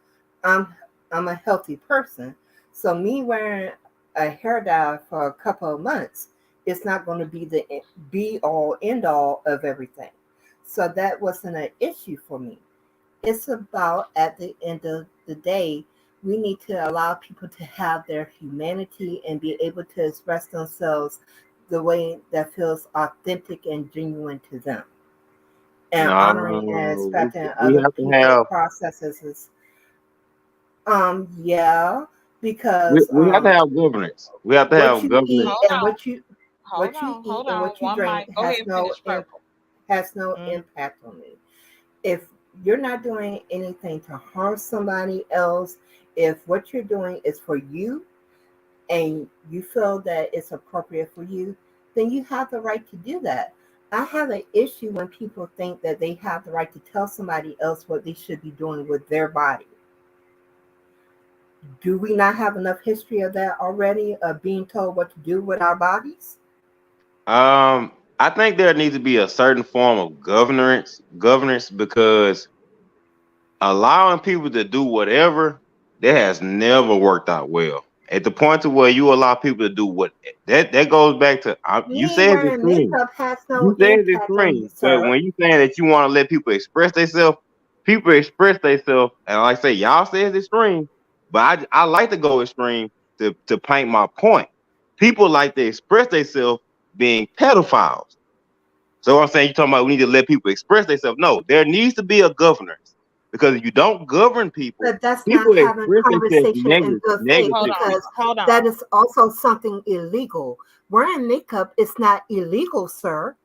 I'm I'm a healthy person. So me wearing a hair dye for a couple of months is not going to be the be all end all of everything. So that wasn't an issue for me. It's about at the end of the day, we need to allow people to have their humanity and be able to express themselves the way that feels authentic and genuine to them. And honoring and No, respecting we other have to people's have processes is yeah, because we have to have governance. We have to what have you governance. eat Hold and on, what you eat hold and on. what you One drink mic. Go ahead and finish purple. has no Mm. impact on me. If you're not doing anything to harm somebody else, if what you're doing is for you and you feel that it's appropriate for you, then you have the right to do that. I have an issue when people think that they have the right to tell somebody else what they should be doing with their body. Do we not have enough history of that already, of being told what to do with our bodies? I think there needs to be a certain form of governance because allowing people to do whatever that has never worked out well. At the point to where you allow people to do what that goes back to you Me said this wearing thing. makeup has no You said this impact on you, thing, but sir. when you saying that you want to let people express themselves, and like I say, y'all say it's extreme, but I like to go extreme to paint my point. People like to express themselves being pedophiles. So I'm saying you talking about we need to let people express themselves. No, there needs to be a governance because if you don't govern people, But that's not people having express themselves conversation in good faith Hold on, negatively. because hold on. that is also something illegal. Wearing makeup is not illegal, sir.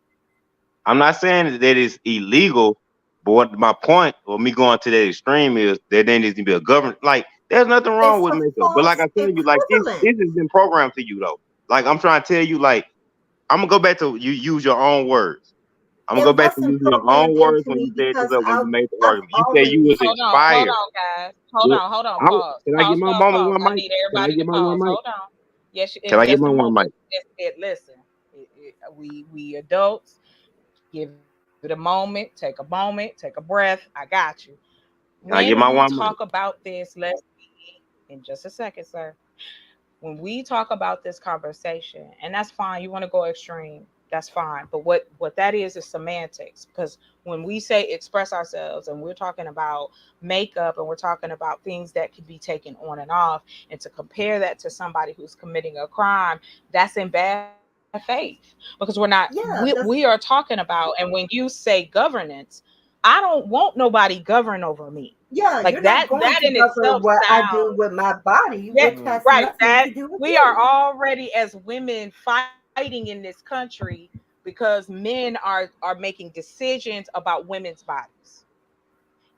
I'm not saying that it's illegal, but what my point or me going to that extreme is that there needs to be a government. Like, there's nothing wrong It's with a makeup, but like false I tell you, like equivalent. this has been programmed to you though. Like I'm trying to tell you, like I'm gonna go back to you use your own words. I'm gonna go It back to wasn't using your programmed own words into when me you said this because up when you made the I've argument. You said you already was Hold inspired. on, guys. Well, Hold on. I'm, Pause. can I get my mama Pause. one I mic? need Can I everybody get to my one pause. mic? Hold on. Yes, Can in I get just my a one moment. mic? Listen. We adults. Give it a moment. Take a moment. Take a breath. I got you. When Can I we get my talk one mic? about this, let's in just a second, sir. When we talk about this conversation, and that's fine, you want to go extreme, that's fine. But what that is semantics. Because when we say express ourselves and we're talking about makeup and we're talking about things that could be taken on and off, and to compare that to somebody who's committing a crime, that's in bad faith. Because we yeah, are that's talking about, and when you say governance, I don't want nobody govern over me. yeah, Like you're not that going to in itself govern what I do sounds, with my body, yeah, which has right. nothing That to do with we are you. already as women fighting in this country because men are making decisions about women's bodies.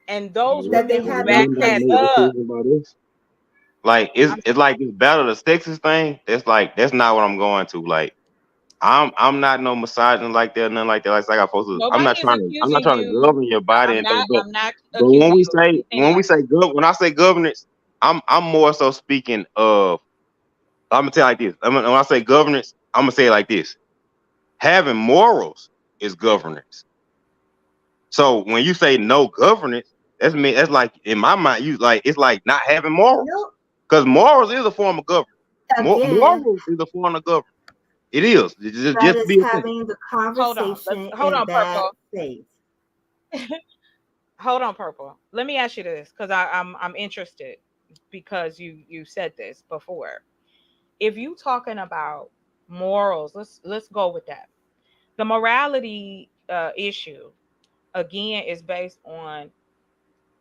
And those That women they who have no back Women don't that make place. up, decisions about this. Like I'm it's like this battle of the sexes thing. That's like that's not what I'm going to. Like I'm not no misogynist like that, nothing like that. Like I got folks. nobody is I'm not accusing trying to you. govern your body and things. I'm not But accusing you of anything like that. when I say governance, I'm more so speaking of. I'm gonna tell you like this. When I say governance, I'm gonna say it like this. Having morals is governance. So when you say no governance, that's like in my mind, you like it's like not having morals. No, Because morals is a form of governance. again, Morals is a form of governance. It is. that Just to is be a thing. having the Hold on. conversation Hold in on, bad Purple. faith. Hold on, Purple. Let me ask you this because I'm interested because you said this before. If you talking about morals, let's go with that. The morality issue again is based on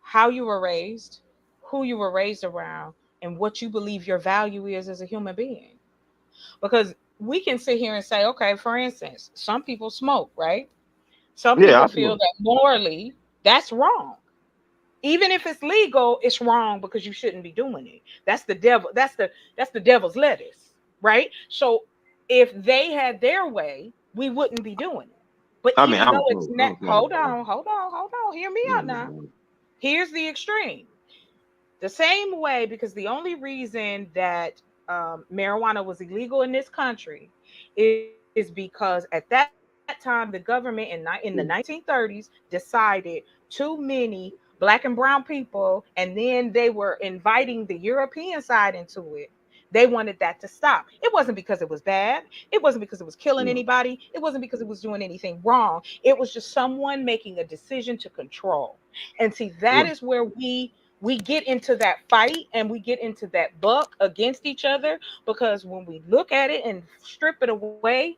how you were raised, who you were raised around, and what you believe your value is as a human being. Because we can sit here and say, okay, for instance, some people smoke, right? Some Yeah, people I feel know. that morally that's wrong. Even if it's legal, it's wrong because you shouldn't be doing it. That's the devil. That's the devil's lettuce, right? So if they had their way, we wouldn't be doing it. But I mean, even I though don't it's smoke. I not, don't smoke no hold more. on, hold on, hold on. Hear me out now. Mm, Here's the extreme. The same way, because the only reason that marijuana was illegal in this country is because at that time the government in the mm, 1930s decided too many black and brown people, and then they were inviting the European side into it. They wanted that to stop. It wasn't because it was bad. It wasn't because it was killing no. anybody. It wasn't because it was doing anything wrong. It was just someone making a decision to control. And see, that Yeah. is where we get into that fight and we get into that buck against each other, because when we look at it and strip it away,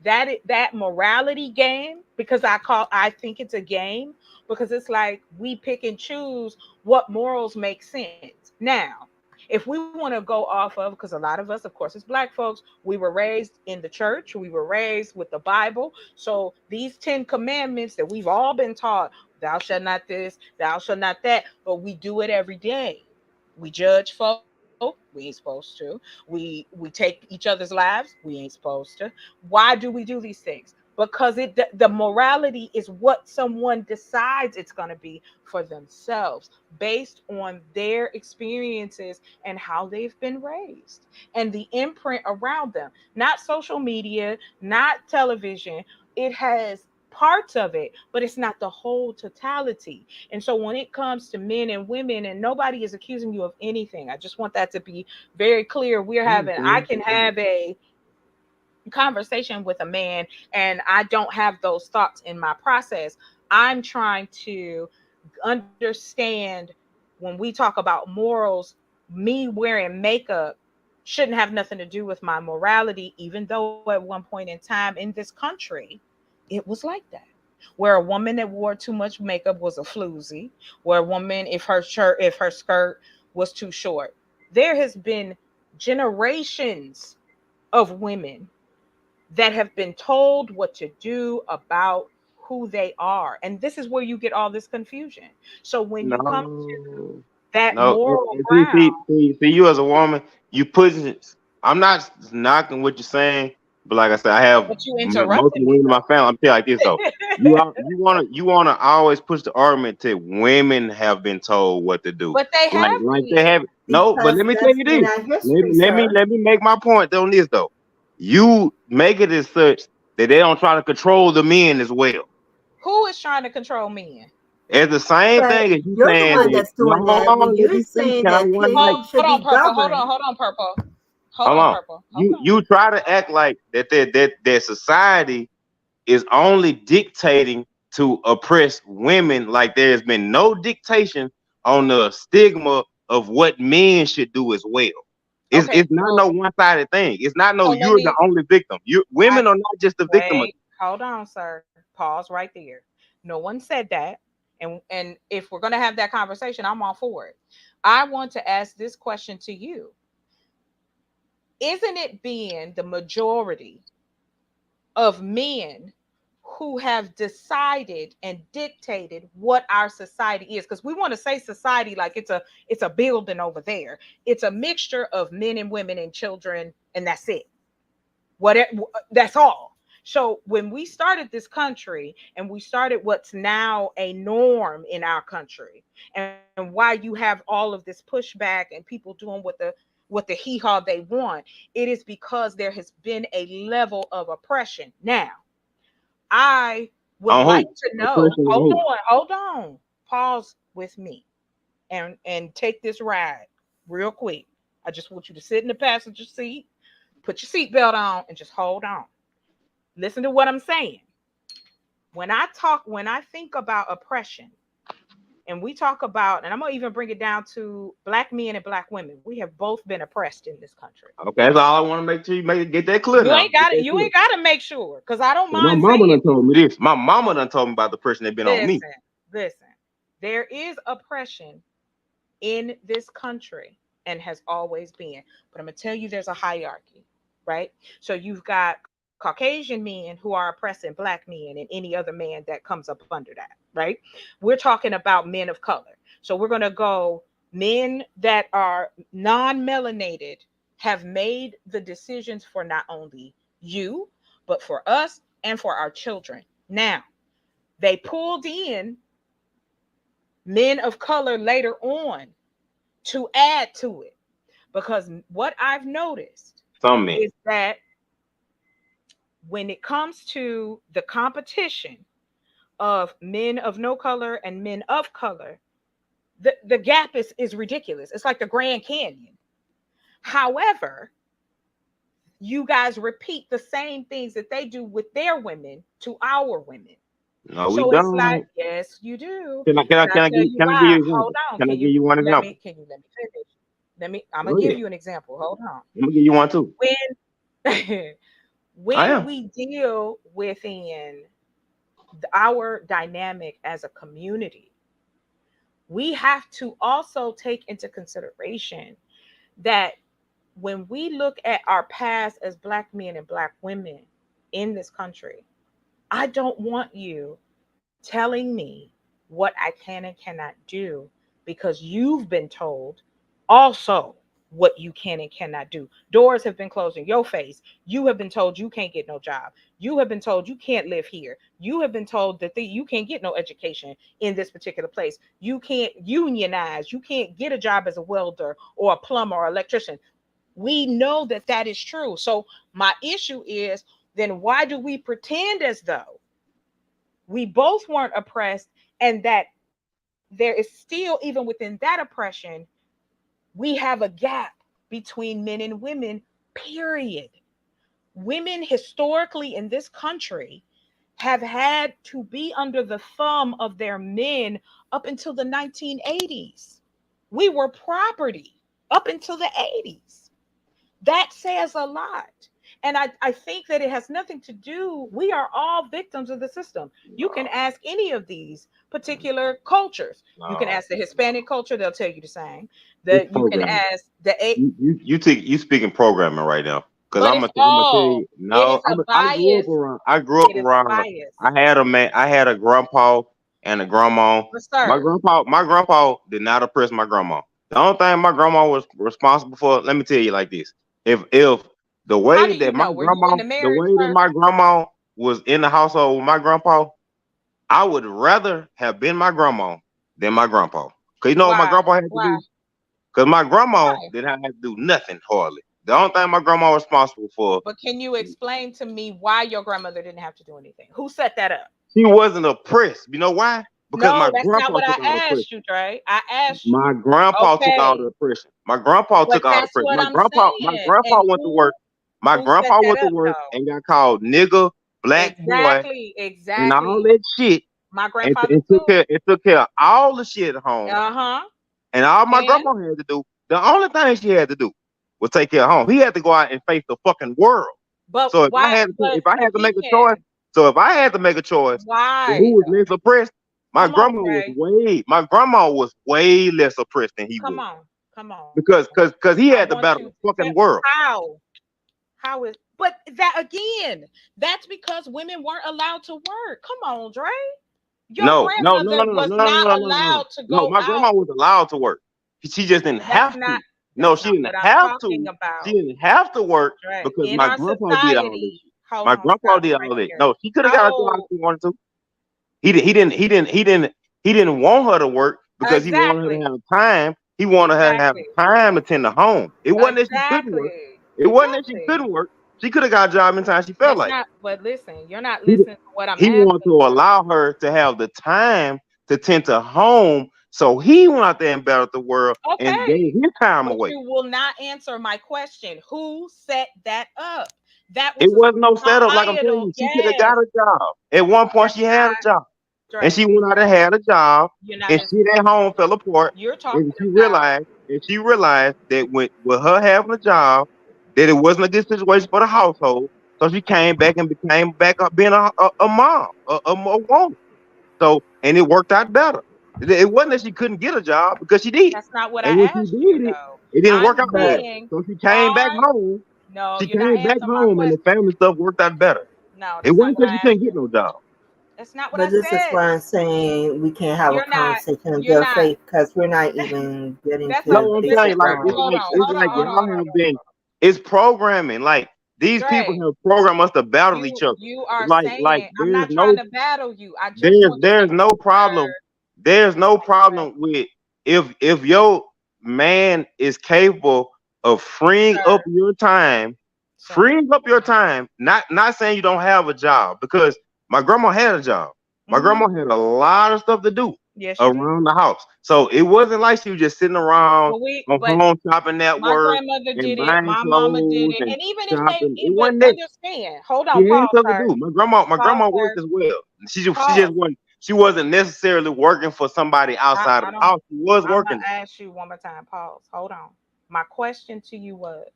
that morality game, because I think it's a game, because it's like we pick and choose what morals make sense. Now, if we want to go off of, because a lot of us, of course, as black folks, we were raised in the church, we were raised with the Bible. So these 10 commandments that we've all been taught, thou shalt not this, thou shalt not that, but we do it every day. We judge folk, we ain't supposed to. We take each other's lives, we ain't supposed to. Why do we do these things? Because the morality is what someone decides it's going to be for themselves, based on their experiences and how they've been raised and the imprint around them. Not social media, not television. It has parts of it, but it's not the whole totality. And so when it comes to men and women, and nobody is accusing you of anything, I just want that to be very clear. I Mm, can have a conversation with a man and I don't have those thoughts in my process. I'm trying to understand, when we talk about morals, me wearing makeup shouldn't have nothing to do with my morality, even though at one point in time in this country it was like that, where a woman that wore too much makeup was a floozy, where a woman, if her skirt was too short. There has been generations of women that have been told what to do about who they are. And this is where you get all this confusion. So when you come to no. that No, moral and ground, you as a woman, you putting. I'm not knocking what you're saying, but like I said, I have but you most of interrupted the me women in my family. I'm telling you like this though. though. You wanna always push the argument that women have been told what to do, But they have like they been. have. No, but because let me tell that's you been this. our history, sir. Let me make my point on this though. You make it as such that they don't try to control the men as well. Who is trying to control men? It's the same But thing as you you're the saying one that. that's No, doing that when let you're me finish. saying Can I that one mic? people should be Purple. Hold governed. on, hold on, Purple. Hold Hold on, on. Purple. Hold on. You try to act like that society is only dictating to oppress women, like there has been no dictation on the stigma of what men should do as well. Okay, It's not so no one sided thing. It's not no let you're the me only victim. You I women are not just the victim of wait, hold on, sir. Pause right there. No one said that. And if we're gonna have that conversation, I'm all for it. I want to ask this question to you. Isn't it being the majority of men who have decided and dictated what our society is? Because we want to say society like it's a building over there. It's a mixture of men and women and children, and that's it. That's all. So when we started this country and we started what's now a norm in our country, and why you have all of this pushback and people doing what the hee haw they want, it is because there has been a level of oppression. Now, I would on like who? to know. Oppression on who? Hold on. Pause with me and take this ride real quick. I just want you to sit in the passenger seat, put your seatbelt on, and just hold on. Listen to what I'm saying. When I think about oppression, and we talk about, and I'm gonna even bring it down to black men and black women. We have both been oppressed in this country. Okay, that's all I want to make sure you get that clear now. Get that You clear. ain't got to make sure, because I don't 'Cause my mind mama saying done it. told me this. My mama done told me about the person that been on me. Listen, listen. There is oppression in this country and has always been. But I'm gonna tell you, there's a hierarchy. right? So you've got Caucasian men who are oppressing black men and any other man that comes up under that, right? We're talking about men of color. So we're going to go men that are non-melanated have made the decisions for not only you, but for us and for our children. Now, they pulled in men of color later on to add to it, because what I've noticed Some men. is that when it comes to the competition of men of no color and men of color, the gap is ridiculous. It's like the Grand Canyon. However, you guys repeat the same things that they do with their women to our women. No, we So it's like, don't. yes, you do. Can I can I And I can I tell give you can I give you why. an Hold example? on. Can I give you one example? Can you let me finish? I'm gonna Go give ahead. you an example. Hold on. I'm gonna give you one too. When I when am. we deal within our dynamic as a community, we have to also take into consideration that when we look at our past as black men and black women in this country, I don't want you telling me what I can and cannot do, because you've been told also what you can and cannot do. Doors have been closed in your face. You have been told you can't get no job. You have been told you can't live here. You have been told that you can't get no education in this particular place. You can't unionize. You can't get a job as a welder or a plumber or electrician. We know that that is true. So my issue is, then why do we pretend as though we both weren't oppressed, and that there is still, even within that oppression, we have a gap between men and women, period. Women historically in this country have had to be under the thumb of their men up until the 1980s. We were property up until the 80s. That says a lot. And I think that it has nothing to do, we are all victims of the system. You can No, ask any of these particular cultures. You can no. ask the Hispanic culture, they'll tell you the same. It's You can programming. ask the A, You speaking programming right now. Cause but it's I'm gonna tell all, you it no. is a I grew up bias. around. I grew up It is a around. bias. I had a man. I had a grandpa and a grandma. But sir, My grandpa did not oppress my grandma. The only thing my grandma was responsible for. Let me tell you like this. If the how way do you that my know? Were you grandma, in the the marriage way that first? my grandma was in the household with my grandpa, I would rather have been my grandma than my grandpa. Cause you know what my Why? grandpa had to Why? do? Because my grandma Why? did not have to do nothing hardly. The only thing my grandma was responsible for, But can you explain to me why your grandmother didn't have to do anything? Who set that up? she wasn't oppressed. You know why? Because my No, that's not grandpa what I took all the oppression. asked you, Dre. I asked My you. grandpa took all the Okay, oppression. My grandpa but took all the that's oppression. what I'm My saying. grandpa And went to work. My who set grandpa that went to up work though? and got called nigger, black boy, Exactly, and all exactly. that shit, My and, grandfather too. it took care of all the shit at home. Uh-huh. And all my And grandma had to do, the only thing she had to do was take care of home. He had to go out and face the fucking world. but So why, but if I had to make a choice, again, so if I had to make a choice, why who was though? less oppressed? Come on, Dre. My grandma was way less oppressed than he Come was. on. Come on. Because he I had to want battle you the to tell fucking world. how. How is, but that again, that's because women weren't allowed to work. Come on, Dre. Your No, no, no, no, grandmother no, was no, no, not no, no, no, no. allowed to No, go my out. grandma was allowed to work. She just didn't That's have not to. No, she didn't what I'm have talking to. She about. didn't have to work Right. because In my our grandpa did all this society, shit. hold My on, grandpa stop did right all that. there. No, she could have got a job How if she wanted to. He didn't want her to work because he wanted her to exactly. have time. He wanted her to have Exactly. time to tend to home. It wasn't that she couldn't work. Exactly. It wasn't that she Exactly. couldn't work. She could have got a job anytime she felt That's like. not, but listen, you're not He listening to what I'm he wanted asking to you. allow her to have the time to tend to home. So he went out there and battled the world and gave Okay. his time But away. you will not answer my question. Who set that up? That It was a was no setup, like I'm telling societal. you. She could have got Yes. a job. At one point, That's she had a not, job, and Dre. she went out and had a job, You're not and listening shit to at me. home fell apart. You're talking about, And she realized that with her having a job, that it wasn't a good situation for the household. So she came back and became back up being a mom, a woman. So and it worked out better. It wasn't that she couldn't get a job because she did, that's not what I and when she asked you did it, though. it didn't I'm work out well. But saying, So she came back why home No, She you're not came back answering my home and the question. family stuff worked out better. No, It that's not wasn't what because you I couldn't asked get you. no job. That's not what I But this is said. why I'm saying we can't have a You're not. conversation in You're good not. faith because we're not even getting That's to not. the No, I'm telling Listen, you, basic like listen. it's level. Hold like on. it's Hold on. like Hold on. y'all Hold on. have been. It's programming. Like these people Dre, have programmed us to battle each other. you are Like saying I'm not trying to battle you. I just want you to there's no problem. answer There's no my problem question, with if your man is capable of sir. Sir. freeing up your time. Not saying you don't have a job because my grandma had a job. My Mm-hmm. grandma had a lot of stuff to do Yes, you did. around the house, so it wasn't like she was just sitting around on But home shopping my network grandmother and did it. buying My mama did clothes it. and And even if they, shopping. It but wasn't that. understand. Hold She on. had Pause, stuff to sir. do. My Pause, grandma worked sir. as well. She just Pause. wasn't necessarily working for somebody outside of I the don't. house. She was I'm gonna working. ask you one more time. Pause. Hold on. My question to you was,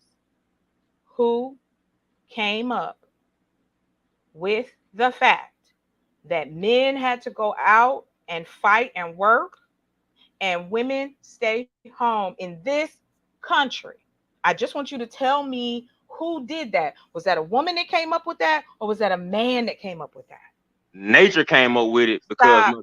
who came up with the fact that men had to go out and fight and work and women stay home in this country? I just want you to tell me who did that. Was that a woman that came up with that, or was that a man that came up with that? Nature came up with it because Stop.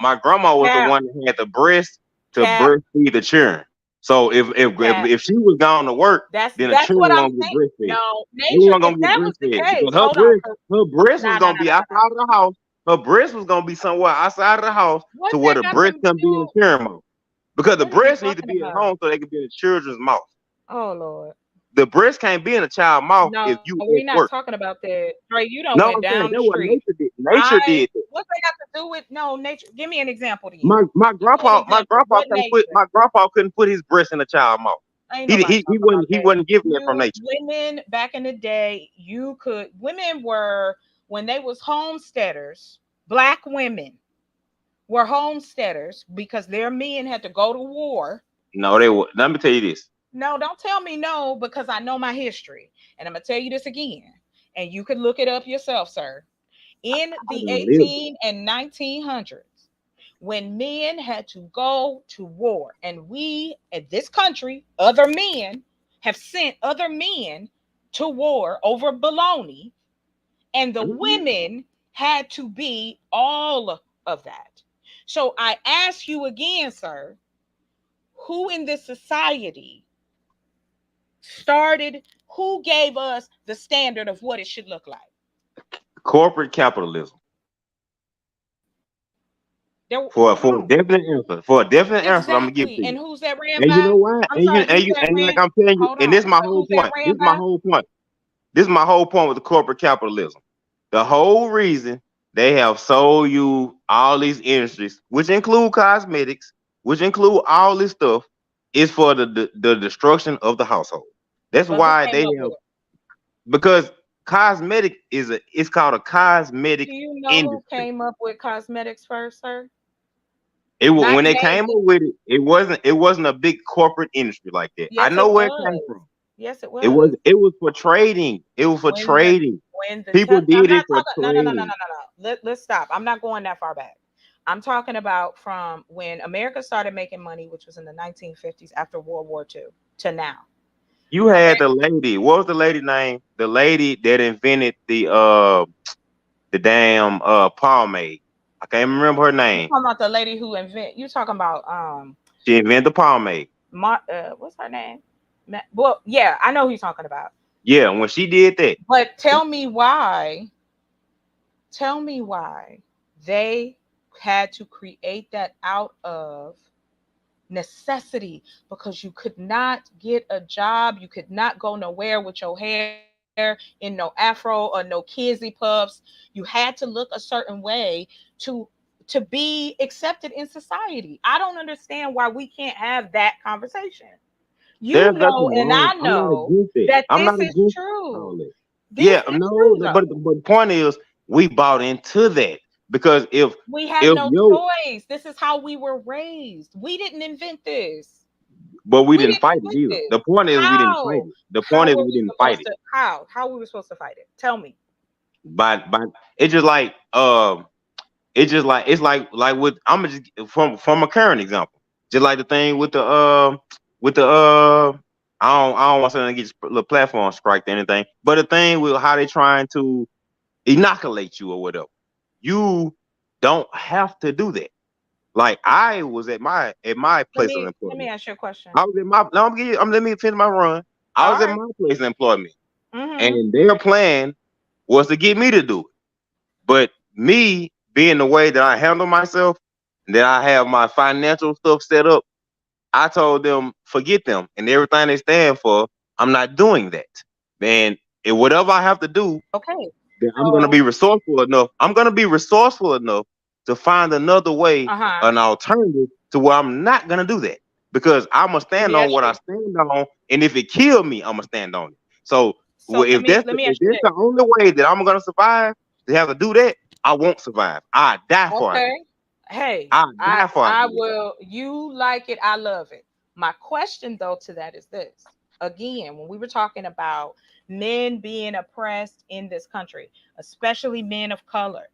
my grandma was the Cap. one that had the breast to Cap. breastfeed the children. So Cap. if she was gone to work, then the That's what children I'm won't get saying. breastfed. No, They nature. weren't If gonna get that was the breastfed case, because hold on. her breast was Nah, nah, gonna nah, be nah, nah. outside of the house. Her breast was gonna be somewhere outside of the house to What where that the got breast to couldn't be in do? the children mouth. Because the What are you breast need to talking be at about? home so they can be in the children's mouth. Oh Lord. The breast can't be in a child's mouth No, if we're you not at talking work. about that. Trey, you don't went No, down I'm the saying that what street. nature did. I Nature did that. What they got to do with no nature? Give me an example then. My Give me an grandpa example. What nature? my grandpa couldn't put his breast in a child's mouth. Ain't nobody talking about He that. wasn't giving it from You nature. women back in the day, you could women were when they was homesteaders, black women were homesteaders because their men had to go to war. No, they were. Let me tell you this. No, don't tell me no because I know my history. And I'm going to tell you this again. And you could look it up yourself, sir. In I the don't live. 18 and 1900s, when men had to go to war, and we, in this country, other men have sent other men to war over baloney, and the Mhm. women had to be all of that. So I ask you again, sir, who in this society started, who gave us the standard of what it should look like? Corporate capitalism. There, come For a on. definite answer. For a definite answer, I'm gonna give it Exactly. to And you. who's that ran And you by? know why? I'm sorry, who's that And like ran? I'm telling you, Hold and on. this is my But whole who's that point. This ran is my by? whole point. This is my whole point with the corporate capitalism. The whole reason they have sold you all these industries, which include cosmetics, which include all this stuff, is for the destruction of the household. That's But who why came they up have with it? because cosmetic it's called a Do cosmetic you know who industry. came up with cosmetics first, sir? When Not they came up Navy. with it, it wasn't a big corporate industry like that. I Yes, know it where it came was. from. Yes, it was. It was for trading. It was for When the trading. when the People I'm did it not for talking. No, no, no, no, no, trading. no, no. Let's stop. I'm not going that far back. I'm talking about from when America started making money, which was in the 1950s after World War II, to now. You had the lady. What was the lady name? The lady that invented the damn pomade. I can't remember her You name. talking about the lady who invent? You talking about She invented the pomade. what's her name? Well, yeah, I know who you're talking about. Yeah, when she did that, But tell me why. Tell me why they had to create that out of necessity because you could not get a job, you could not go nowhere with your hair in no afro or no kizzy puffs. You had to look a certain way to be accepted in society. I don't understand why we can't have that conversation. You there's know, nothing and wrong. I I'm not know against it. that I'm this not is against all true. that. This Yeah, is no, true though. but the point is we bought into that because We had if no yo choice. This is how we were raised. We didn't invent this. but we We didn't didn't fight it invent either. this. The point is we didn't fight How? it. The How point is were we we didn't fight supposed it. to? How? How were we supposed to fight it? Tell me. By it's just like it's just like it's like with I'm just from a current example. Just like the thing with the I don't want to get the platform striked or anything. But the thing with how they trying to inoculate you or whatever, you don't have to do that. Like I was at my Let place of me let me employment. ask you a question. I was in my no, let me finish my run. I All was in right. my place of employment, Mm-hmm. and their plan was to get me to do it. But me being the way that I handle myself, that I have my financial stuff set up, I told them forget them and everything they stand for. I'm not doing that, man. And whatever I have to do, Okay. then I'm gonna So, be resourceful enough. I'm gonna be resourceful enough to find another way, uh-huh. an alternative to where I'm not gonna do that because I'm gonna Let stand me on ask what I you. stand on, and if it kills me, I'm gonna stand on it. So So let if me that's let me if ask you that's the this. only way that I'm gonna survive, to have to do that, I won't survive. I die for I do. Okay. Hey, I I die for I I do. will you like it, I love it. My question though to that is this. Again, when we were talking about men being oppressed in this country, especially men of color,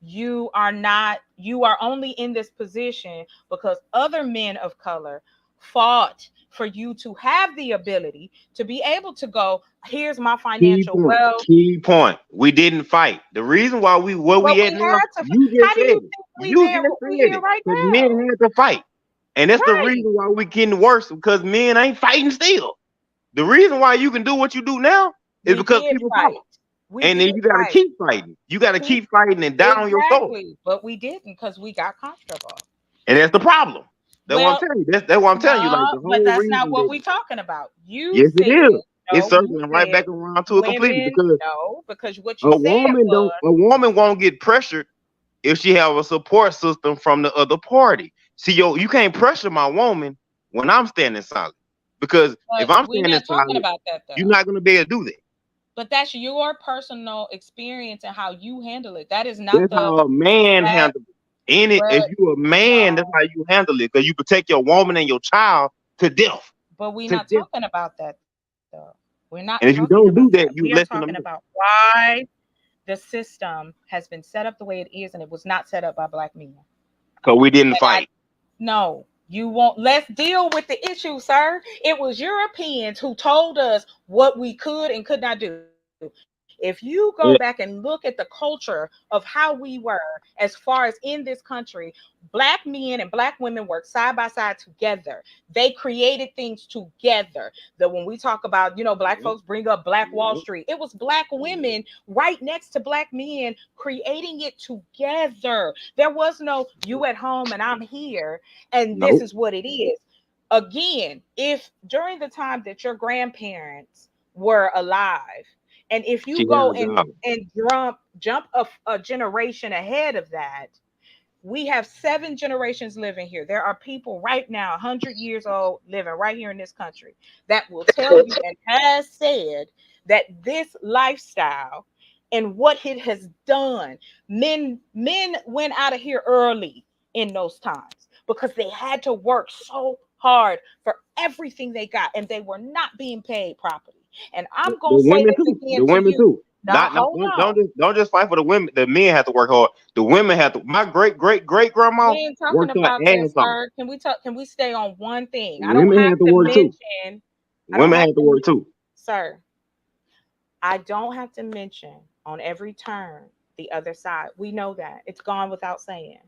you are only in this position because other men of color fought for you to have the ability to be able to go, here's my Key financial point. wealth. Key point. We didn't fight. The reason why we where But we we at now, had to. you How just do said you it. think we You there? just We said here it. right Because men now, had to fight. And that's the right? reason why we getting worse because men ain't fighting still. The reason why you can do what you do now is We because did people fought. fight. We And then did you gotta fight. keep fighting. You gotta Keep keep fighting and die on your sword. exactly, but we didn't because we got comfortable. And that's the problem. That's what I'm Well, telling you. That's what I'm telling you. Like no, the but whole that's not reason what that we talking about. You yes it said is. It's no. You circling right said back around to it completely women because no because what you a said woman don't was, a woman won't get pressured if she have a support system from the other party. See, you can't pressure my woman when I'm standing solid. Because if but I'm we're standing not talking solid, about that you're though. not gonna be able to do that. But that's your personal experience and how you handle it. That is not That's the how a man black. handles it. In it, if But you a man, that's no, how you handle it. Because you protect your woman and your child to death. but we're To not death. talking about that though. We're not And talking if you about don't that. do We that, are you talking lessen them. about why the system has been set up the way it is, and it was not set up by black men. Because we didn't And I fight. no, you won't. Let's deal with the issue, sir. It was Europeans who told us what we could and could not do. If you go back and Eh, look at the culture of how we were, as far as in this country, black men and black women work side by side together. They created things together. That when we talk about, black yeah, folks bring up Black Wall yeah. Street, it was black women right next to black men creating it together. There was no you at home and I'm here and this Nope. is what it is. Again, if during the time that your grandparents were alive, and if She you had go a job. and jump a generation ahead of that, we have 7 generations living here. There are people right now, 100 years old, living right here in this country that will tell you and has said that this lifestyle and what it has done, men went out of here early in those times because they had to work so hard for everything they got and they were not being paid properly. And The I'm going to say women this too. again The to women you. too. Now, Not, not hold on. don't just fight for the women. The men have to work hard. The women have to. My great We grandma ain't talking worked her about that, ass off. sir. Can we talk? Can we stay on one thing? I don't Women have have to to work too. mention. I don't Women have have to to, work too. sir. I don't have to mention on every turn the other side. We know that it's gone without saying.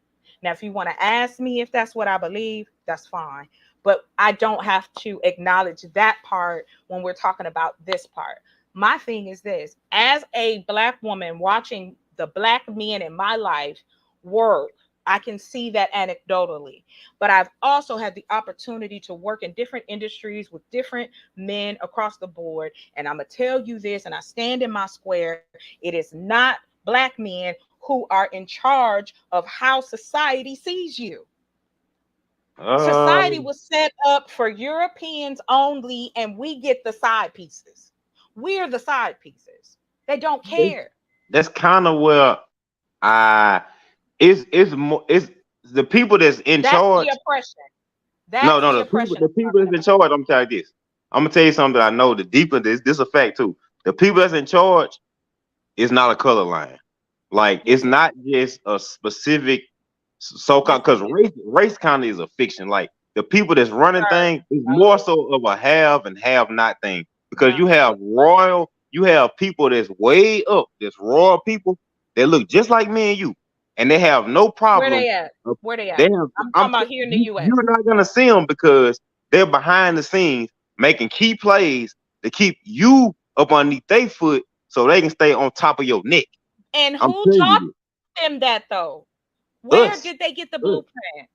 Now, if you want to ask me if that's what I believe, that's fine. But I don't have to acknowledge that part when we're talking about this part. My thing is this: as a black woman watching the black men in my life work, I can see that anecdotally. But I've also had the opportunity to work in different industries with different men across the board. And I'm going to tell you this, and I stand in my square: it is not black men who are in charge of how society sees you. Society Um, was set up for Europeans only, and we get the side pieces. We're the side pieces. They don't that's, care. that's kind of where I it's more it's the people that's in That's the charge. oppression. No, That's no, the oppression the I'm people talking that's in about. charge. I'm telling you this. I'm gonna tell you something that I know. The deeper this a fact too. The people that's in charge is not a color line. Like it's Yes, not just a specific so-called yes, it because is. race kind of is a fiction. Like the people that's running Sir, things is more no, so of a have and have not thing because no. you have people that's way up, that's royal people that look just like me and you, and they have no Where problem. they at? Of, Where they they at? have, I'm talking about here in the U.S. you're not gonna see them because they're behind the scenes making key plays to keep you up underneath their foot so they can stay on top of your neck. And I'm who telling taught you, them that though? Where us, did they get the us, blueprint?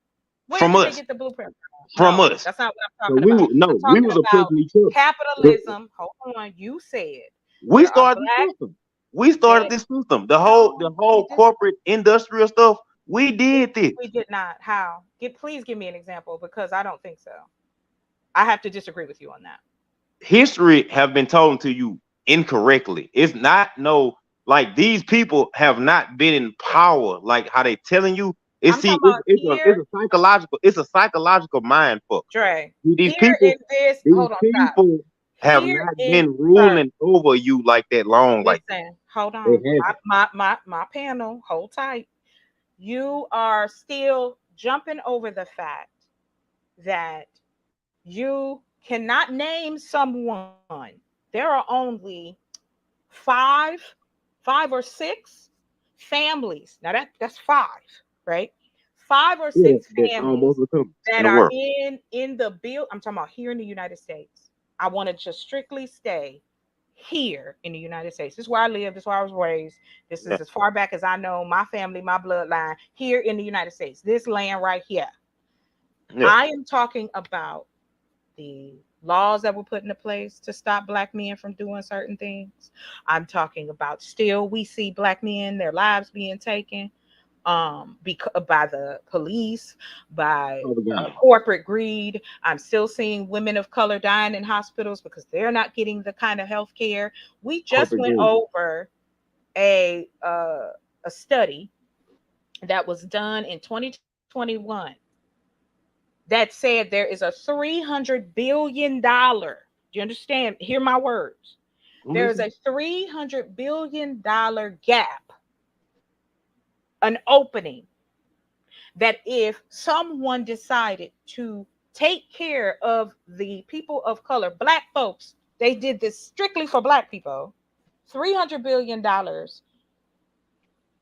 Where from did they us, get the blueprint from? from No, us. that's not what I'm So talking about. I'm we talking was about oppressing each other. capitalism. Hold on, you said We there are started black the system. We started men. this system. The No, we whole did. corporate industrial stuff. We We, did this. we did not. How? Please give me an example because I don't think so. I have to disagree with you on that. History have been told to you incorrectly. It's not no like these people have not been in power like how they telling you. It's I'm see, talking about it's here, a psychological mind fuck. Dre. These Here in people, this. these Hold on, stop. people have Here not in been sir. ruling over you like that long like that. Listen, hold They on. haven't. My panel, hold tight. You are still jumping over the fact that you cannot name someone. There are only five, 5 or 6 families. Now that's five, right? 5 or 6 Yeah, that families almost become that in the are world. in the bill. I'm talking about here in the United States. I want to just strictly stay here in the United States. This is where I live. This is where I was raised. This Yeah, is as far back as I know. My family, my bloodline here in the United States. This land right here. yeah. I am talking about the laws that were put into place to stop black men from doing certain things. I'm talking about still we see black men, their lives being taken by the police, by Propaganda. corporate greed. I'm still seeing women of color dying in hospitals because they're not getting the kind of health care. We just Corporate went greed. over a uh, a study that was done in 2021 that said there is a $300 billion. Do you understand? Hear my words. There is Listen. a $300 billion gap, an opening that if someone decided to take care of the people of color, black folks, they did this strictly for black people. $300 billion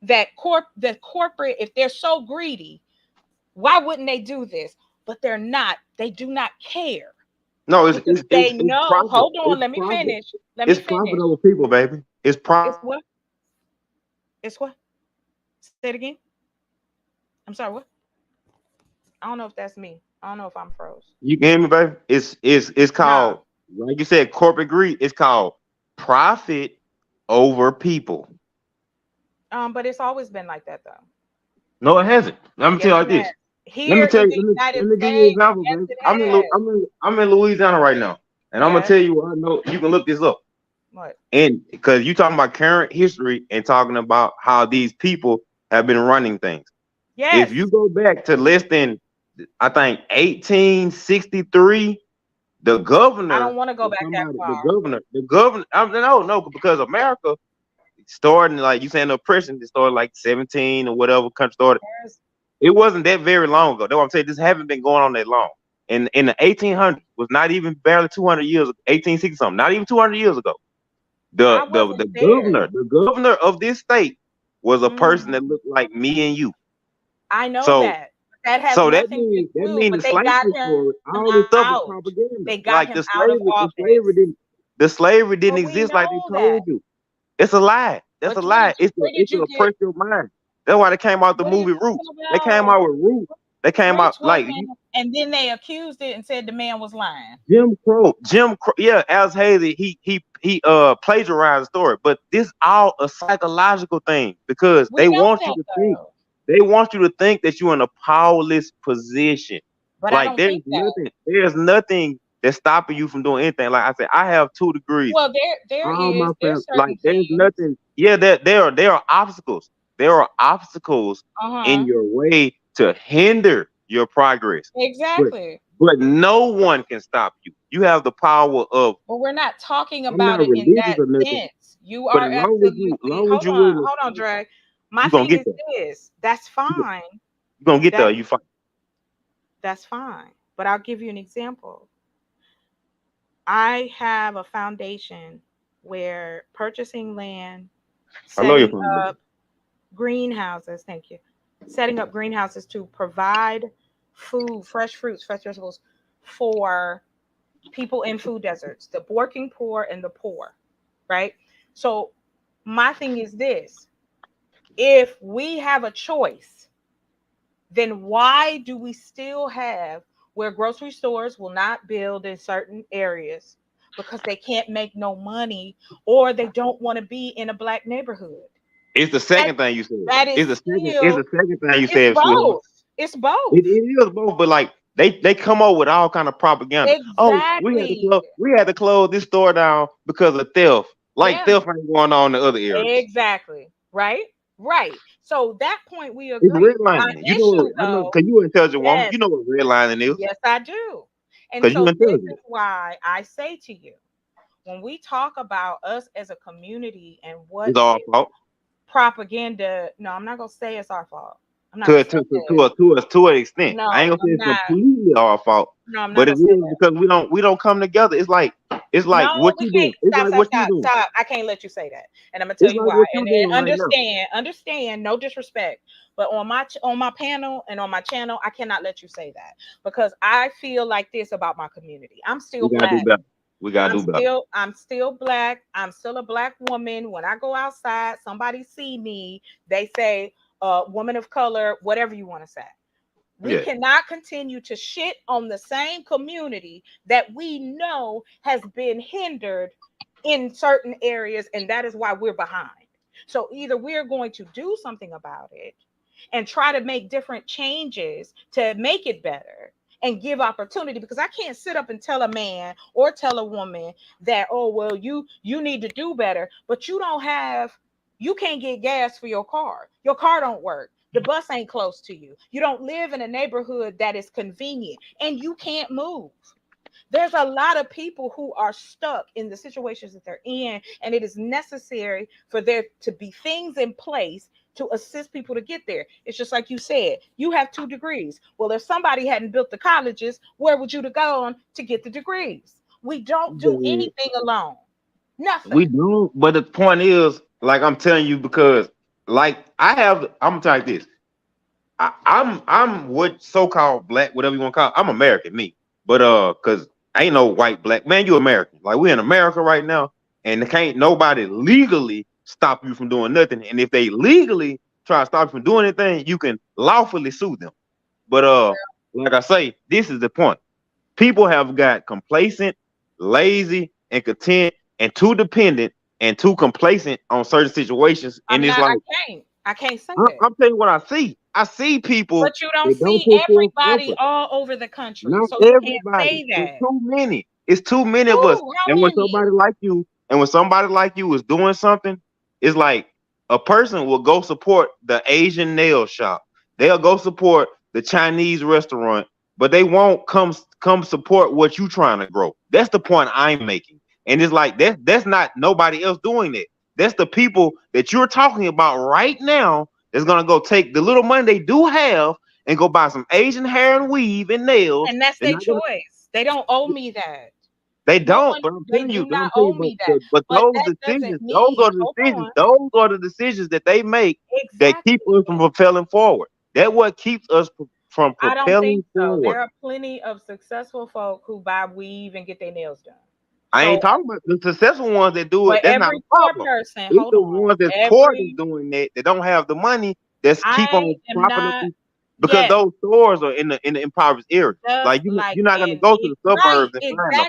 that corporate, if they're so greedy, why wouldn't they do this? But they're not. They do not care No, because they it's know. profit. Hold on, It's let me profit. finish. Let me It's profit finish. over people, baby. It's It's profit. what? It's what? Say it again. I'm sorry. What? I don't know if that's me. I don't know if I'm froze. You can hear me, baby? It's Nah. called, like you said, corporate greed. It's called profit over people. But it's always been like that though. No, it hasn't. Let me tell Yes, you it like has. this. Let me Here tell in you. the United Let me give you an States, example, yes, baby. it has. I'm in Louisiana right now, and I'm gonna Yes. tell you what I know. You can look this up, What? and because you talking about current history and talking about how these people have been running things. If you Yes. go back to less than, I think 1863, the I don't governor want to go was back that somebody. far. The governor. No, because America started like you saying the oppression. It started like 17 or whatever country started. Yes. It wasn't that very long ago. That's what I'm saying. This haven't been going on that long. In the 1800s was not even barely 200 years. 1860 something. Not even 200 years ago. I wasn't there. The governor of this state was a person Mm, that looked like me and you. I know So that. That has So nothing to that do, means but the they got slavery him story, all this stuff is out. propaganda. They got Like him out of office. the slavery didn't But we exist like they know that. told you. It's a lie. That's a But lie. where did It's to you get oppress your mind. That's why they came out the what are you movie Roots. talking They came about? out with Roots. They came out Roots like wasn't, and then they accused it and said the man was lying. Jim Crow. Yeah, Alice Haley. He plagiarized the story, but this all a psychological thing because We know that though. they want you to think that you're in a powerless position. But I Like don't think that. there's nothing that's stopping you from doing anything. Like I said, I have 2 degrees. Well, there All my is family, there's like certain there's things. nothing. Yeah, there are obstacles. There are obstacles in Uh-huh. your way to hinder your progress. But Exactly. no one can stop you. You have the power of. But we're not talking I'm about not it in religious that or nothing, sense. You but are absolutely long as you willing, hold on, Dre. My you gonna thing get is there. this. That's You fine. gonna get there. That You fight. that's fine. But I'll give you an example. I have a foundation where purchasing land, I love your setting family. up greenhouses, thank you, setting up greenhouses to provide food, fresh fruits, fresh vegetables for people in food deserts, the working poor and the poor, right? So my thing is this: if we have a choice, then why do we still have where grocery stores will not build in certain areas because they can't make no money or they don't want to be in a black neighborhood? It's the That second thing you said. that is It's the second. It's still, the second thing you it's said, sweetheart. both. It's both. It is both, but like they come up with all kind of propaganda. Oh, Exactly. we had to close this store down because of theft. Like Yeah, theft ain't going on in other areas. exactly. Right? Right. So that point we It's agree. My redlining. You know what? issue I know though, because you an intelligent woman. yes, You know what redlining is yes, I do. And because you so this intelligent. is why I say to you, when we talk about us as a community and what It's our is fault propaganda, no, I'm not gonna say it's our fault. I'm not to gonna a- say to to that. to, a, to us to an extent. I ain't No, gonna say I'm it's not. completely our fault, No, I'm not but it gonna say is that. because we don't come together. It's like No, what we you can't. doing. It's Stop, like stop, what you stop, doing. stop. I can't let you say that, and I'm gonna tell It's you like why. what you And then doing right now. understand. No disrespect, but on my panel and on my channel, I cannot let you say that because I feel like this about my community. I'm still We gotta do black. better. We gotta do better. I'm still black. I'm still a black woman. When I go outside, somebody see me, they say, woman of color, whatever you want to say. We Yeah. cannot continue to shit on the same community that we know has been hindered in certain areas, and that is why we're behind. So either we're going to do something about it and try to make different changes to make it better and give opportunity, because I can't sit up and tell a man or tell a woman that, oh well, you need to do better, but you can't get gas for your car. Your car don't work. The bus ain't close to you. You don't live in a neighborhood that is convenient and you can't move. There's a lot of people who are stuck in the situations that they're in, and it is necessary for there to be things in place to assist people to get there. It's just like you said, you have 2 degrees. Well, if somebody hadn't built the colleges, where would you have gone to get the degrees? We don't do anything alone. We Nothing. do, but the point is, like I'm telling you, because like I'm gonna tell you this. I'm what so-called black, whatever you want to call it. I'm American, me. But cause I ain't no white black man. You American. Like we in America right now, and can't nobody legally stop you from doing nothing. And if they legally try to stop you from doing anything, you can lawfully sue them. But like I say, this is the point. People have got complacent, lazy, and content, and too dependent and too complacent on certain situations. And I'm it's not, like I can't say I'm, that. I'm telling you what I see. I see people But you don't that don't see put forth everybody effort. all over the country. Not So you can't everybody. say It's that. too many. It's too many of us. Who? How And many? when somebody like you is doing something, it's like a person will go support the Asian nail shop. They'll go support the Chinese restaurant, but they won't come support what you trying to grow. That's the point I'm making. And it's like that's not nobody else doing it. That's the people that you're talking about right now that's gonna go take the little money they do have and go buy some Asian hair and weave and nails. And that's They're their not gonna. choice. They don't owe me that. They No don't. one, But I'm they telling you. do But not I'm telling owe you. me that. But But those that doesn't decisions. Those mean, are the hold decisions. on. Those are the decisions that they make that keep Exactly. us from propelling forward. That what keeps us from I don't think propelling so. forward. There are plenty of successful folk who buy weave and get their nails done. I ain't So, talking about the successful ones that do it. but That's not a every poor problem. person, It's hold the on. ones that's poor that's Every, doing that. That don't have the money. That's keep I on am propping up not, because yes, those stores are in the impoverished areas. just Like like you're not gonna in go to it, the right, suburbs and find them.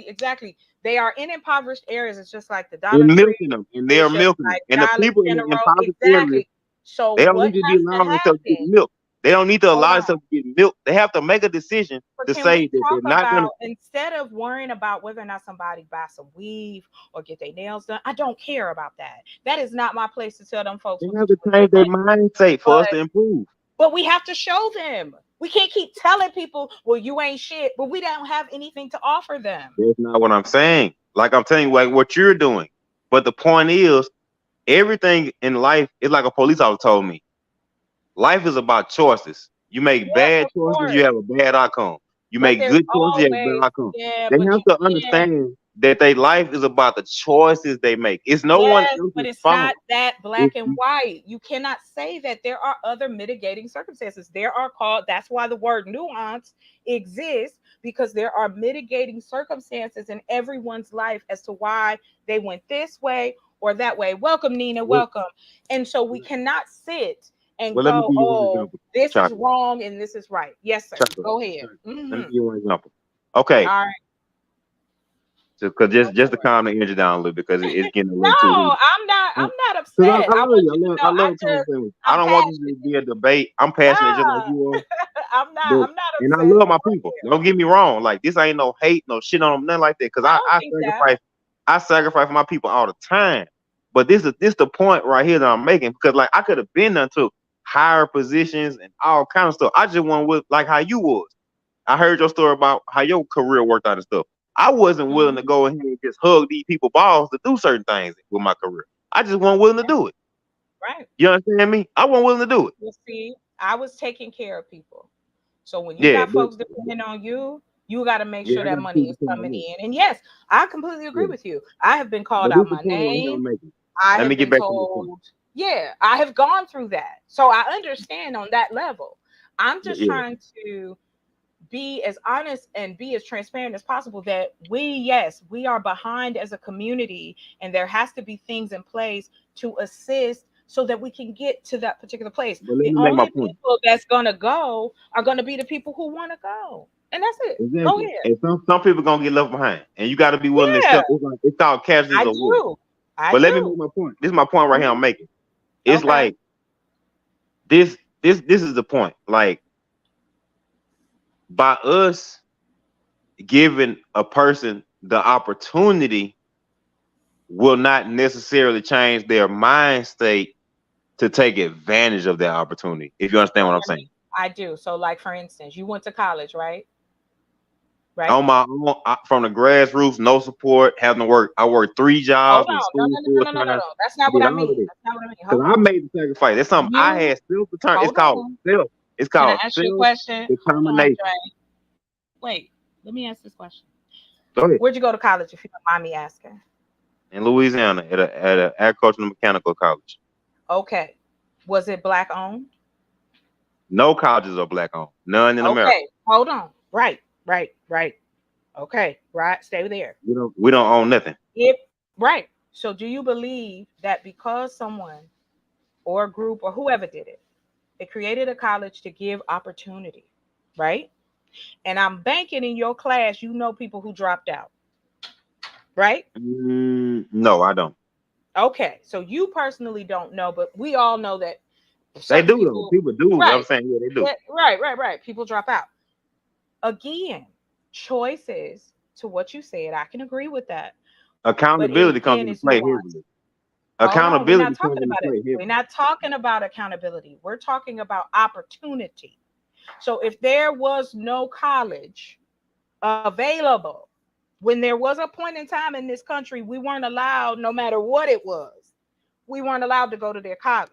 exactly. They are in impoverished areas. It's just like the They're Dollar Tree. milking them, and they're It's just milking them. like And the Dollar people in the General. impoverished areas, Exactly. So they don't what need to be has to allowing themselves to get happen? milked. They don't need to Hold allow on. themselves to get milked. They have to make a decision But to can we say that talk they're not gonna. about, instead of worrying about whether or not somebody buy some weave or get their nails done? I don't care about that. That is not my place to tell them folks They what to have do to with their change their money. mindset for us But to improve. we have to show them. We can't keep telling people, well, you ain't shit, but we don't have anything to offer them. That's not what I'm saying. Like I'm telling you, like what you're doing. But the point is, everything in life is like a police officer told me. Life is about choices. You make Yes, bad of choices, you course. have a bad outcome. You But make there's good choices, you have better always, outcomes. yeah, They but have you to can't. understand that their life is about the choices they make. It's no one Yes, but else's it's fault. not that It's, black and white. You cannot say that there are other mitigating circumstances. There are called, that's why the word nuance exists, because there are mitigating circumstances in everyone's life as to why they went this way or that way. Welcome, Nina, well, welcome. And so we cannot sit and well, let me go, give you an oh, example. this is Chocolate. wrong and this is right. Yes, sir. Chocolate. Go ahead. Chocolate. Let me Hmm. give you one example. Okay, All right, because go just to for it. calm the energy down a little because it's getting a No, little too heated. I'm not. I'm not Because upset. I I love want you. you to know. I I love talking just, to you. I I'm don't want this to passionate. be a debate. I'm passionate just like Nah, you are. I'm not. But I'm not and I upset. love my Go people. ahead. Don't get me wrong. Like this ain't no hate, no shit on them, nothing like that. Cause I I, don't I think that. sacrifice I sacrifice for my people all the time. But this the point right here that I'm making. Because like I could have been done to higher positions and all kind of stuff. I just went with like how you was. I heard your story about how your career worked out and stuff. I wasn't willing to Mhm. go ahead and just hug these people balls to do certain things with my career. I just wasn't willing to do it. Right. You understand me? I wasn't willing to do it. You see, I was taking care of people. So when you Yeah, got folks depending on you, you got to make yeah, sure I that got money people is depending on coming me. in. And yes, I completely agree Yeah. with you. I have been called But this out is the my point right here I'm name. making. I Let me have get been back to the point. told, yeah, I have gone through that. So I understand on that level. I'm Yeah, just yeah. trying to be as honest and be as transparent as possible that we, yes, we are behind as a community, and there has to be things in place to assist so that we can get to that particular place. But let The me make my only point. people that's going to go are going to be the people who want to go. And that's it. Go Exactly. ahead. And some people gonna get left behind, and you got to be willing to Yeah, accept. It's called casualties I of war. do. I But let me make do. my point. This is my point right here. I'm Mhm. making. It's Okay. like this is the point. Like by us giving a person the opportunity will not necessarily change their mind state to take advantage of that opportunity. If you understand So what I'm let saying. me, I do. So, like, for instance, you went to college, right? Right? On my own, from the grassroots, no support, having to work. I worked 3 jobs Hold in on. No, school no, no, full no, no, no, no, time. no. That's not what Did I all of mean. it That's not what I mean. because Hold I on. made the sacrifice. That's something I You had self determined. It's hold called on. self. It's Can I called ask you a self question? Hold on, determination. Dre. Wait, let me ask this question. Go ahead. Where'd you go to college, if you don't mind me asking? In Louisiana, at a agricultural and mechanical college. Okay. Was it black owned? No colleges are black owned. None in America. Okay. Hold on. Right, right, right. Okay. Right. Stay there. We don't own nothing. If right. So do you believe that because someone or a group or whoever did it, they created a college to give opportunity, right? And I'm banking in your class, you know people who dropped out, right? No, I don't. Okay, so you personally don't know, but we all know that They certain do though. people, People do. I'm right, saying yeah, they do. yeah, right, right, right, people drop out. Again, choices to what you said, I can agree with that. But Accountability comes again, into it's play nuance. heavily. Hold on, we're not Accountability comes talking into about it. play We're heavily. not talking about accountability. We're talking about opportunity. So if there was no college available, when there was a point in time in this country, we weren't allowed, no matter what it was, we weren't allowed to go to their college.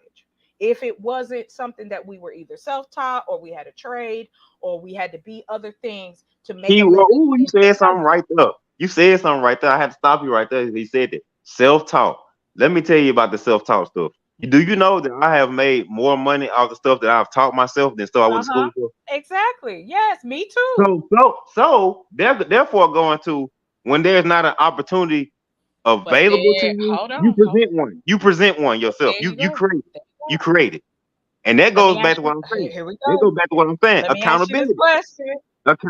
If it wasn't something that we were either self taught or we had a trade or we had to be other things to make a living Ooh, you in this said something country. right there. You said something right there. I had to stop you right there. He said that self-taught. Let me tell you about the self-taught stuff. Do you know that I have made more money off the stuff that I've taught myself than stuff I went Uh to huh. school for? Exactly. Yes, me too. So therefore going to when there's not an opportunity But available to there, you, hold you on, hold present one. You present one on. yourself. There You you you go. create it. There you You go. create it. And that Let goes me back ask to you. what I'm saying. Here we That go. goes back to what I'm saying. Let me ask you this Accountability. question.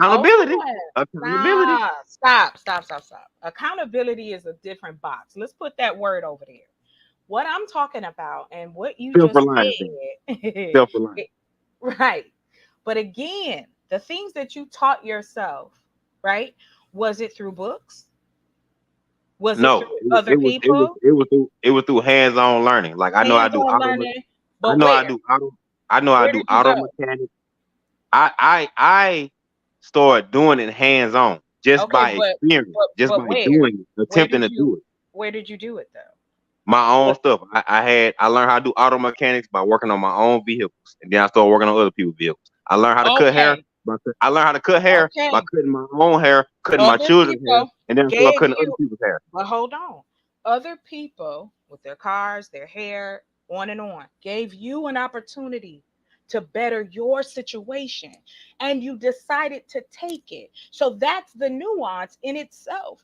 Hold Accountability. on. Accountability. Nah, stop, stop, stop, stop. Accountability is a different box. Let's put that word over there. What I'm talking about and what you just Self-reliance then. said, Self-reliance. right. But again, the things that you taught yourself, right? Was it through books? Was it No, through other people? it was through hands-on learning. Like Hands-on learning. I But know I where? do auto I know I Where do did you auto go? mechanics. I started doing it hands-on just Okay, by experience, just but by where? doing it, Where attempting did to you do it. where did you do it though? My own What stuff. I learned how to do auto mechanics by working on my own vehicles, and then I started working on other people's vehicles. I learned how to cut hair. okay. I learned how to cut hair by Okay. cutting my own hair, cutting my Other children's hair, people and then I started gave cutting other you, people's hair. but hold on. Other people with their cars, their hair, on and on, gave you an opportunity to better your situation and you decided to take it. So that's the nuance in itself.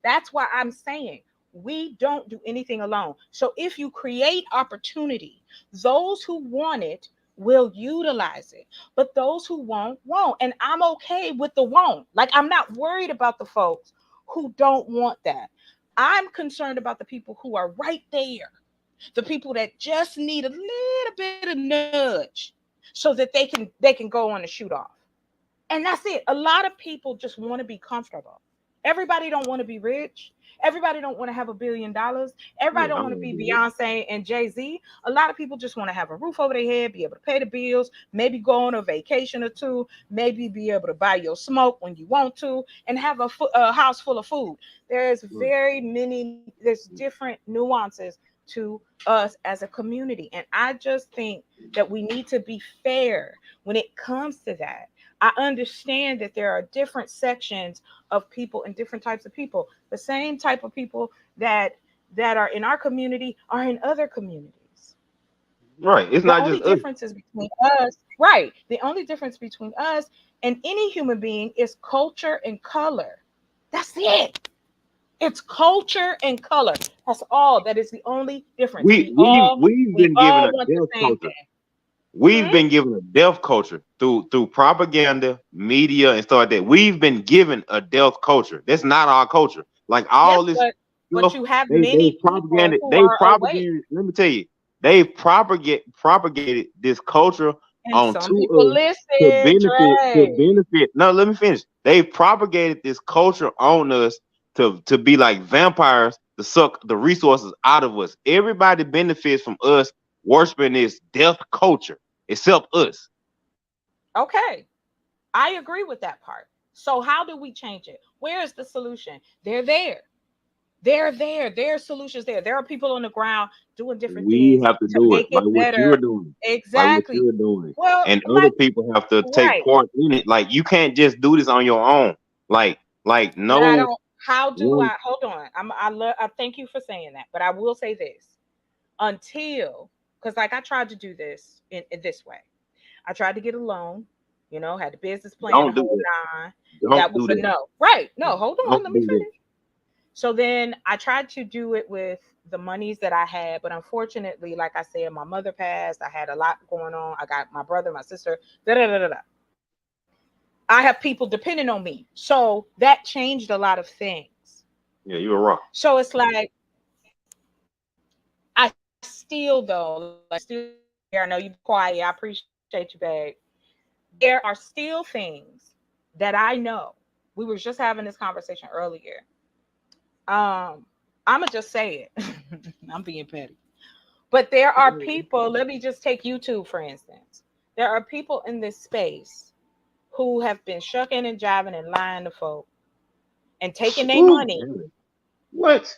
That's why I'm saying we don't do anything alone. So if you create opportunity, those who want it will utilize it, but those who won't. And I'm okay with the won't. Like, I'm not worried about the folks who don't want that. I'm concerned about the people who are right there, the people that just need a little bit of nudge so that they can go on and shoot off. And that's it. A lot of people just want to be comfortable. Everybody don't want to be rich. Everybody don't want to have $1 billion. Everybody Yeah, don't I want to want to be do it. Beyonce and Jay-Z. A lot of people just want to have a roof over their head, be able to pay the bills, maybe go on a vacation or two, maybe be able to buy your smoke when you want to, and have a house full of food. There's Right. there's different nuances to us as a community. And I just think that we need to be fair when it comes to that. I understand that there are different sections of people and different types of people. The same type of people that are in our community are in other communities. Right. It's The not only just us. difference is between us, right? The only difference between us and any human being is culture and color. That's it. It's culture and color. That's all. That is the only difference. We we we've We been given all a want the death same culture. thing. We've Hmm? been given a death culture through propaganda, media, and stuff like that. We've been given a death culture. That's not our culture. Like Yes, all this but stuff, you have they many people propagated. who They are awake. propagated. Let me tell you, they propagated this culture And some onto people us to listen, benefit. Trey. No, let me finish. They propagated this culture on us to be like vampires to suck the resources out of us. Everybody benefits from us worshiping this death culture except us. Okay, I agree with that part. So how do we change it? Where is the solution? They're there. They're there. There are solutions there. There are people on the ground doing different We things have to to do it make like it what you're better. doing, like what Exactly. you're doing, Well, and other like, people have to take right. part in it. Like you can't just do this on your own. Like But I no don't, how do one. I, hold on. I thank you for saying that. But I will say this until, because like I tried to do this in this way. I tried to get a loan, had the business plan, the Don't do whole that. nine. That Don't was do a that. no. Right. No, hold on. Let Don't me do that. finish. So then I tried to do it with the monies that I had, but unfortunately, like I said, my mother passed. I had a lot going on. I got my brother, my sister, da da da da da. I have people depending on me. So that changed a lot of things. Yeah, you were wrong. So it's like, I still, though, like, I'm still here. I know you quiet. I appreciate you, babe. There are still things that I know. We were just having this conversation earlier. I'ma just say it. I'm being petty. But there are people, let me just take YouTube for instance. There are people in this space who have been shucking and jiving and lying to folk and taking their Ooh, money damn it. What?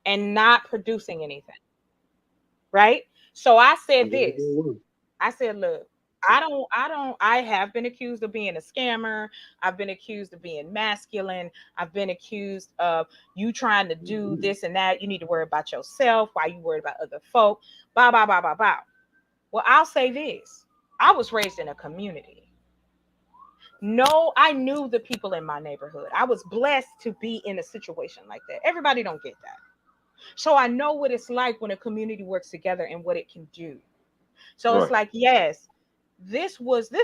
and not producing anything. Right? So I I'm said glad this. you won. I said, look, I have been accused of being a scammer. I've been accused of being masculine. I've been accused of you trying to do this and that. You need to worry about yourself. Why you worried about other folk? Blah, blah, blah, blah, blah. Well, I'll say this. I was raised in a community. No, I knew the people in my neighborhood. I was blessed to be in a situation like that. Everybody don't get that. So I know what it's like when a community works together and what it can do. So it's Right. like, yes, this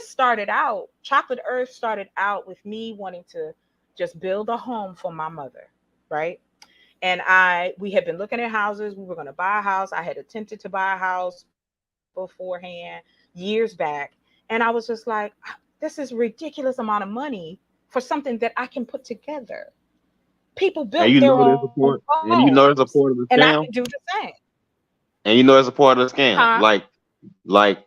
started out, Chocolate Earth started out with me wanting to just build a home for my mother, right? And we had been looking at houses. We were going to buy a house. I had attempted to buy a house beforehand years back. And I was just like, this is ridiculous amount of money for something that I can put together. People built And you their know own there's a part, and homes, you know there's a part of and the I can scam, do the same. and you know there's a part of the scam. Huh? Like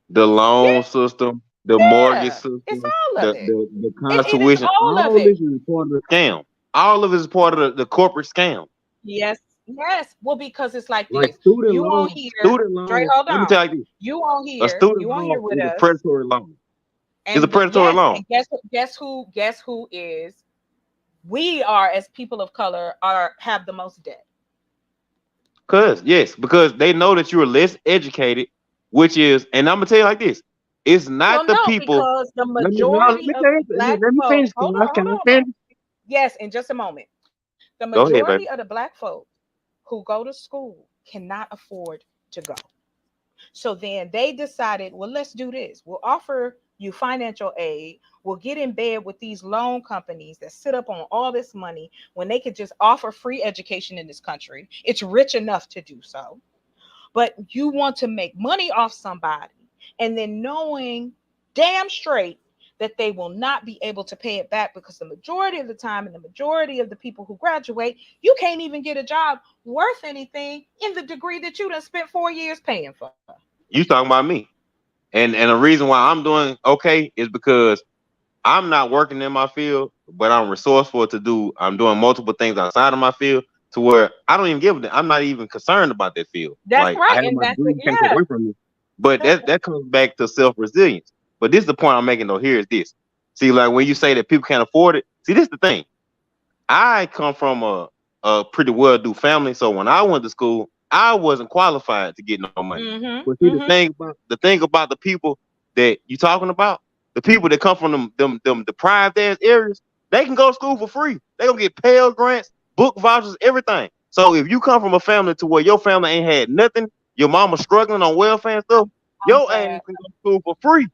the loan system, the mortgage Yeah, it's system, all of the it. the, the It is constitution, all of all it. this is part of the scam. All of it is part of the corporate scam. Yes, yes. Well, because it's like Like this. You on here, student Dre, loan. hold Let me on. tell you this: You on a here. student You on here loan with is a us. predatory loan. It's a predatory Yes, loan. and guess who is we are as people of color are have the most debt. Because they know that you're less educated, which is, and I'm gonna tell you like this: it's Well, not the no, people. because the Let me no, let majority me of tell the you, black let me folk, finish. Can I, hold can on, I hold on. finish? Yes, in just a moment. The Go ahead, majority baby. of the black folk who go to school cannot afford to go. So then they decided, well, let's do this. We'll offer you financial aid. We'll get in bed with these loan companies that sit up on all this money when they could just offer free education in this country. It's rich enough to do so. But you want to make money off somebody and then knowing damn straight that they will not be able to pay it back because the majority of the time and the majority of the people who graduate, you can't even get a job worth anything in the degree that you done spent 4 years paying for. You talking about me? And the reason why I'm doing okay is because I'm not working in my field, but I'm resourceful to do. I'm doing multiple things outside of my field to where I don't even give them. I'm not even concerned about that field. That's Like I right. have And my that's it. degree, you can't take Yeah. away from me. But that comes back to self resilience. But this is the point I'm making though. Here is this. See, like when you say that people can't afford it. See, this is the thing. I come from a pretty well do family, so when I went to school, I wasn't qualified to get no money. Mm-hmm. But see, Mm-hmm. the thing about the people that you talking about, the people that come from them deprived ass areas, they can go to school for free. They gonna get Pell grants, book vouchers, everything. So if you come from a family to where your family ain't had nothing, your mama struggling on welfare and stuff, I'm your ass glad. can go to school for free.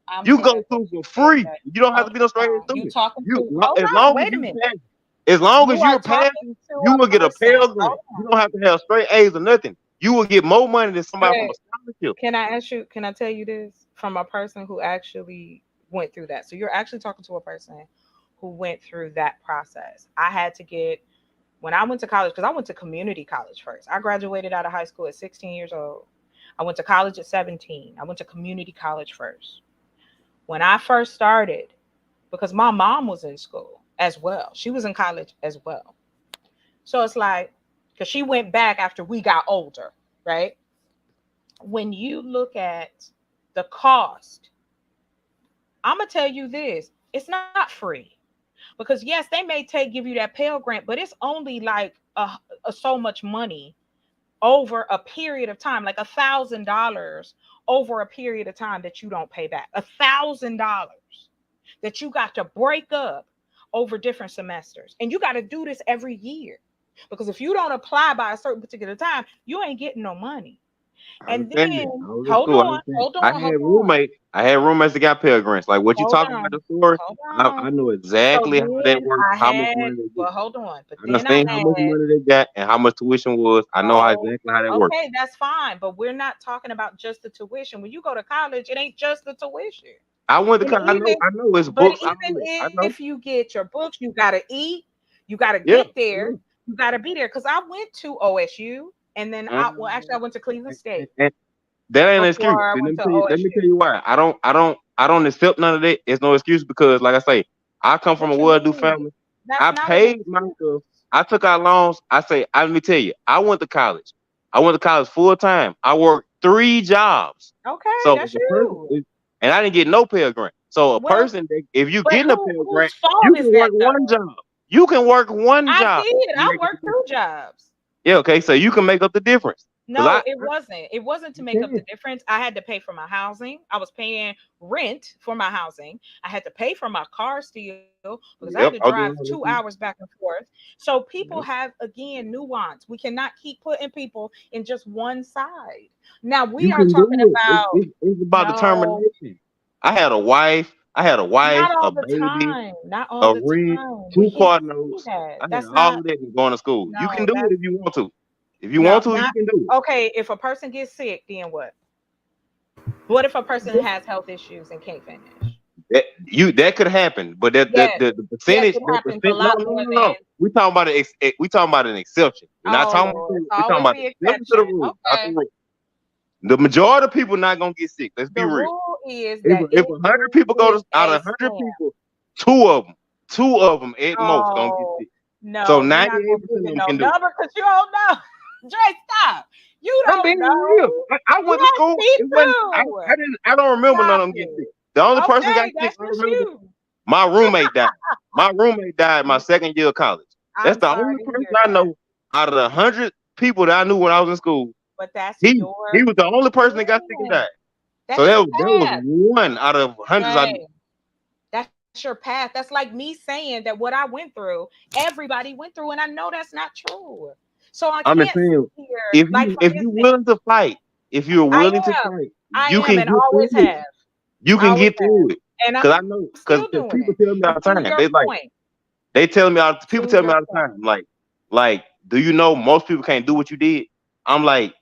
I'm You can go to glad that school you for said free. that. You don't have to Hold be no straight on. You student. talking You to hold as on, long as wait a you minute. pass, as long as You are you're talking passing, to you a will get a person. Pell Hold Grant. You on. don't have to have straight A's or nothing. You will get more money than somebody from a But scholarship. can I tell you this from a person who actually went through that? So you're actually talking to a person who went through that process. I had to get when I went to college, because I went to community college first. I graduated out of high school at 16 years old. I went to college at 17. I went to community college first. When I first started, because my mom was in school as well, she was in college as well. So it's like, because she went back after we got older, right? When you look at the cost, I'm gonna tell you this: it's not free. Because yes, they may give you that Pell Grant, but it's only like so much money over a period of time, like $1,000 over a period of time that you don't pay back. $1,000 that you got to break up over different semesters, and you got to do this every year. Because if you don't apply by a certain particular time, you ain't getting no money. I And understand that. then I was in hold school. I on, understand. hold on, hold on, I had roommates that got Pell Grants. Like what you hold talking about on, the story. hold I on. know So exactly how that then works, I how much had, money they get. well, hold on, but I then I understand how much had, money they got and how much tuition was. I know how oh, exactly how that works. okay, that's fine. But we're not talking about just the tuition. When you go to college, it ain't just the tuition. I went to And college. even, I know it's but books, all even that. I if know. you get your books, you gotta eat, you gotta Yeah, get I there, know. you gotta be there. Because I went to OSU, and then well, actually, I Mm, went to Cleveland State and that ain't an excuse. before I See, went to let me tell OSU. you why. I don't accept none of that. It's no excuse because, like I say, I come from a What you well-to-do mean? family. That's I not an paid my excuse. stuff. I took out loans. Let me tell you, I went to college. I went to college full time. I worked 3 jobs. Okay, So that's if a person, you. and I didn't get no Pell Grant. So a Well, person, that, if you but getting a Pell Grant, whose fault you is can that work one though? job. You can work one I job. did. I worked 2 jobs. Yeah, okay. So you can make up the difference. Cause No, it wasn't. It wasn't to you make up the can. difference. I had to pay for my housing. I was paying rent for my housing. I had to pay for my car still because I had to Yep, drive I'll do all two that too. hours back and forth. So people Yep. have again nuance. We cannot keep putting people in just one side. Now we You are can talking do it. about It's about no, determination. I had a wife. not A all the baby, time. Not all a the ring, time. We two can't car see notes. that. I had That's all not of that and going to school. You can no, do it that's if you want to. If you no, want to, you not can do okay. If a person gets sick, then what? What if a person it. has health issues and can't finish? That could happen, but Yes, the yes, percentage it the happens a percent lot more no. than We talking about an exception. We're not oh talking about the Lord, it's rule. We talking always about the the exception to the exception. rule, not the Okay. rule. The majority of people not gonna get sick. Let's be The real. rule is that If if 100 you people go get to out a of 100 scan, people, two of them at most gonna get oh sick. So no, you're not gonna 98% give of me them no can do it. number because you don't know. Dre, stop. You I'm being don't real. know. I went to Yes, school. me It wasn't. too. I don't remember none Stop of them getting sick. it. The only person got Okay, sick, that's I just remember, you. my roommate died. My roommate died my second year of college. That's I'm the sorry only to person hear I that, know out of the 100 people that I knew when I was in school. but that's He your was the only person that got sick and experience. died. So That's your that was path, one out of hundreds I knew. Dre. That's your path. That's like me saying that what I went through, everybody went through, and I know that's not true. So I I'm just can't sit saying, here like, for if you instance, willing to fight, if you're I willing to am, fight, I you am, can and get always through it. have, You can always get have, through it. and I'm Cause I still know, doing cause it. people To tell me your all the time. point, They like they tell me all to people your tell me all point. the time. Like, do you know most people can't do what you did? I'm like,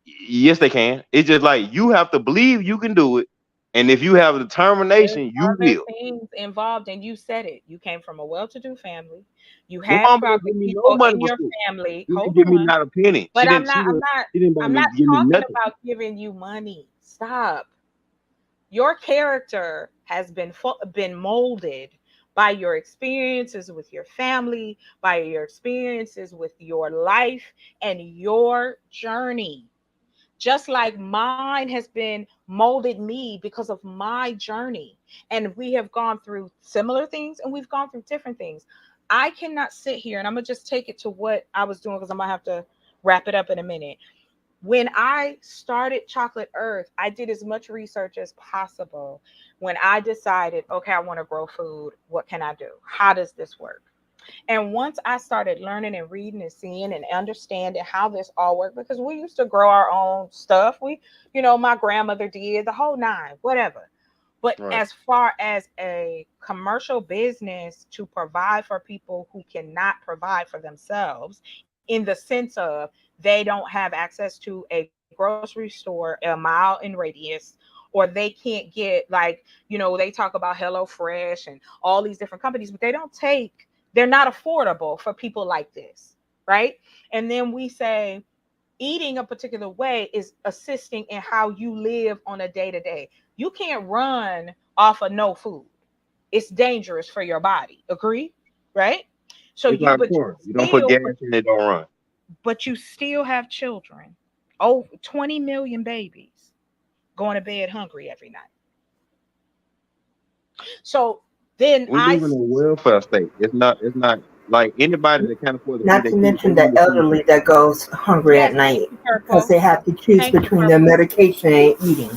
yes, they can. It's just like you have to believe you can do it, and if you have There's determination, you other will. things involved, and you said it. You came from a well-to-do family. You My had mom didn't probably give me no people money in for your school. family. She didn't Hold give me on. not a penny. But I'm not, I'm not, She didn't buy I'm me not give me talking nothing. about giving you money. Stop. Your character has been molded by your experiences with your family, by your experiences with your life and your journey. Just like mine has been molded me because of my journey. And we have gone through similar things and we've gone through different things. I cannot sit here, and I'm going to just take it to what I was doing because I'm going to have to wrap it up in a minute. When I started Chocolate Earth, I did as much research as possible. When I decided, okay, I want to grow food, what can I do? How does this work? And once I started learning and reading and seeing and understanding how this all worked, because we used to grow our own stuff. My grandmother did the whole nine, whatever. But Right. as far as a commercial business to provide for people who cannot provide for themselves, in the sense of they don't have access to a grocery store a mile in radius, or they can't get, like, they talk about Hello Fresh and all these different companies, but they're not affordable for people like this, right? And then we say eating a particular way is assisting in how you live on a day to day. You can't run off of no food. It's dangerous for your body. Agree? Right? So It's you like but you corn. You don't put still gas in it, don't run. but you still have children. Oh, 20 million babies going to bed hungry every night. So then We live in a welfare state. It's not like anybody that can't afford to feed Not their to kids, they mention need the to feed elderly that goes hungry at yes, thank night you, because Purple. they have to choose Thank you, between their Purple. medication and eating.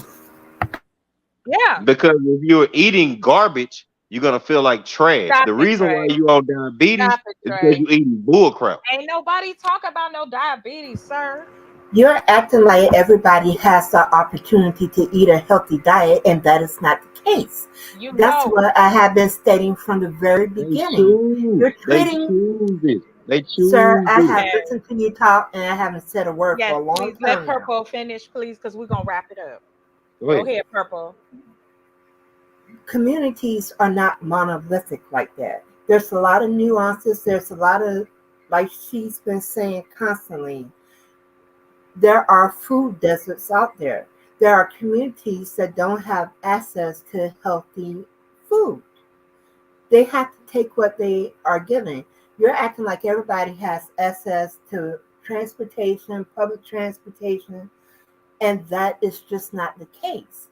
Yeah. because if you're eating garbage, you're gonna feel like trash. Stop The it, reason why Trey. you on diabetes Stop it, is because Trey. you're eating bull crap. Ain't nobody talk about no diabetes, sir. You're acting like everybody has the opportunity to eat a healthy diet, and that is not the case. You That's know, what I have been stating from the very They beginning. choose. You're They treating, choose it. They sir, choose I it. have yes, listened to you talk, and I haven't said a word yes, for a long please let time now. Purple finish, please, because we're gonna wrap it up. Go Go ahead. ahead, Purple. Communities are not monolithic like that. There's a lot of nuances. There's a lot of, like she's been saying constantly, there are food deserts out there. There are communities that don't have access to healthy food. They have to take what they are given. You're acting like everybody has access to transportation, public transportation, and that is just not the case.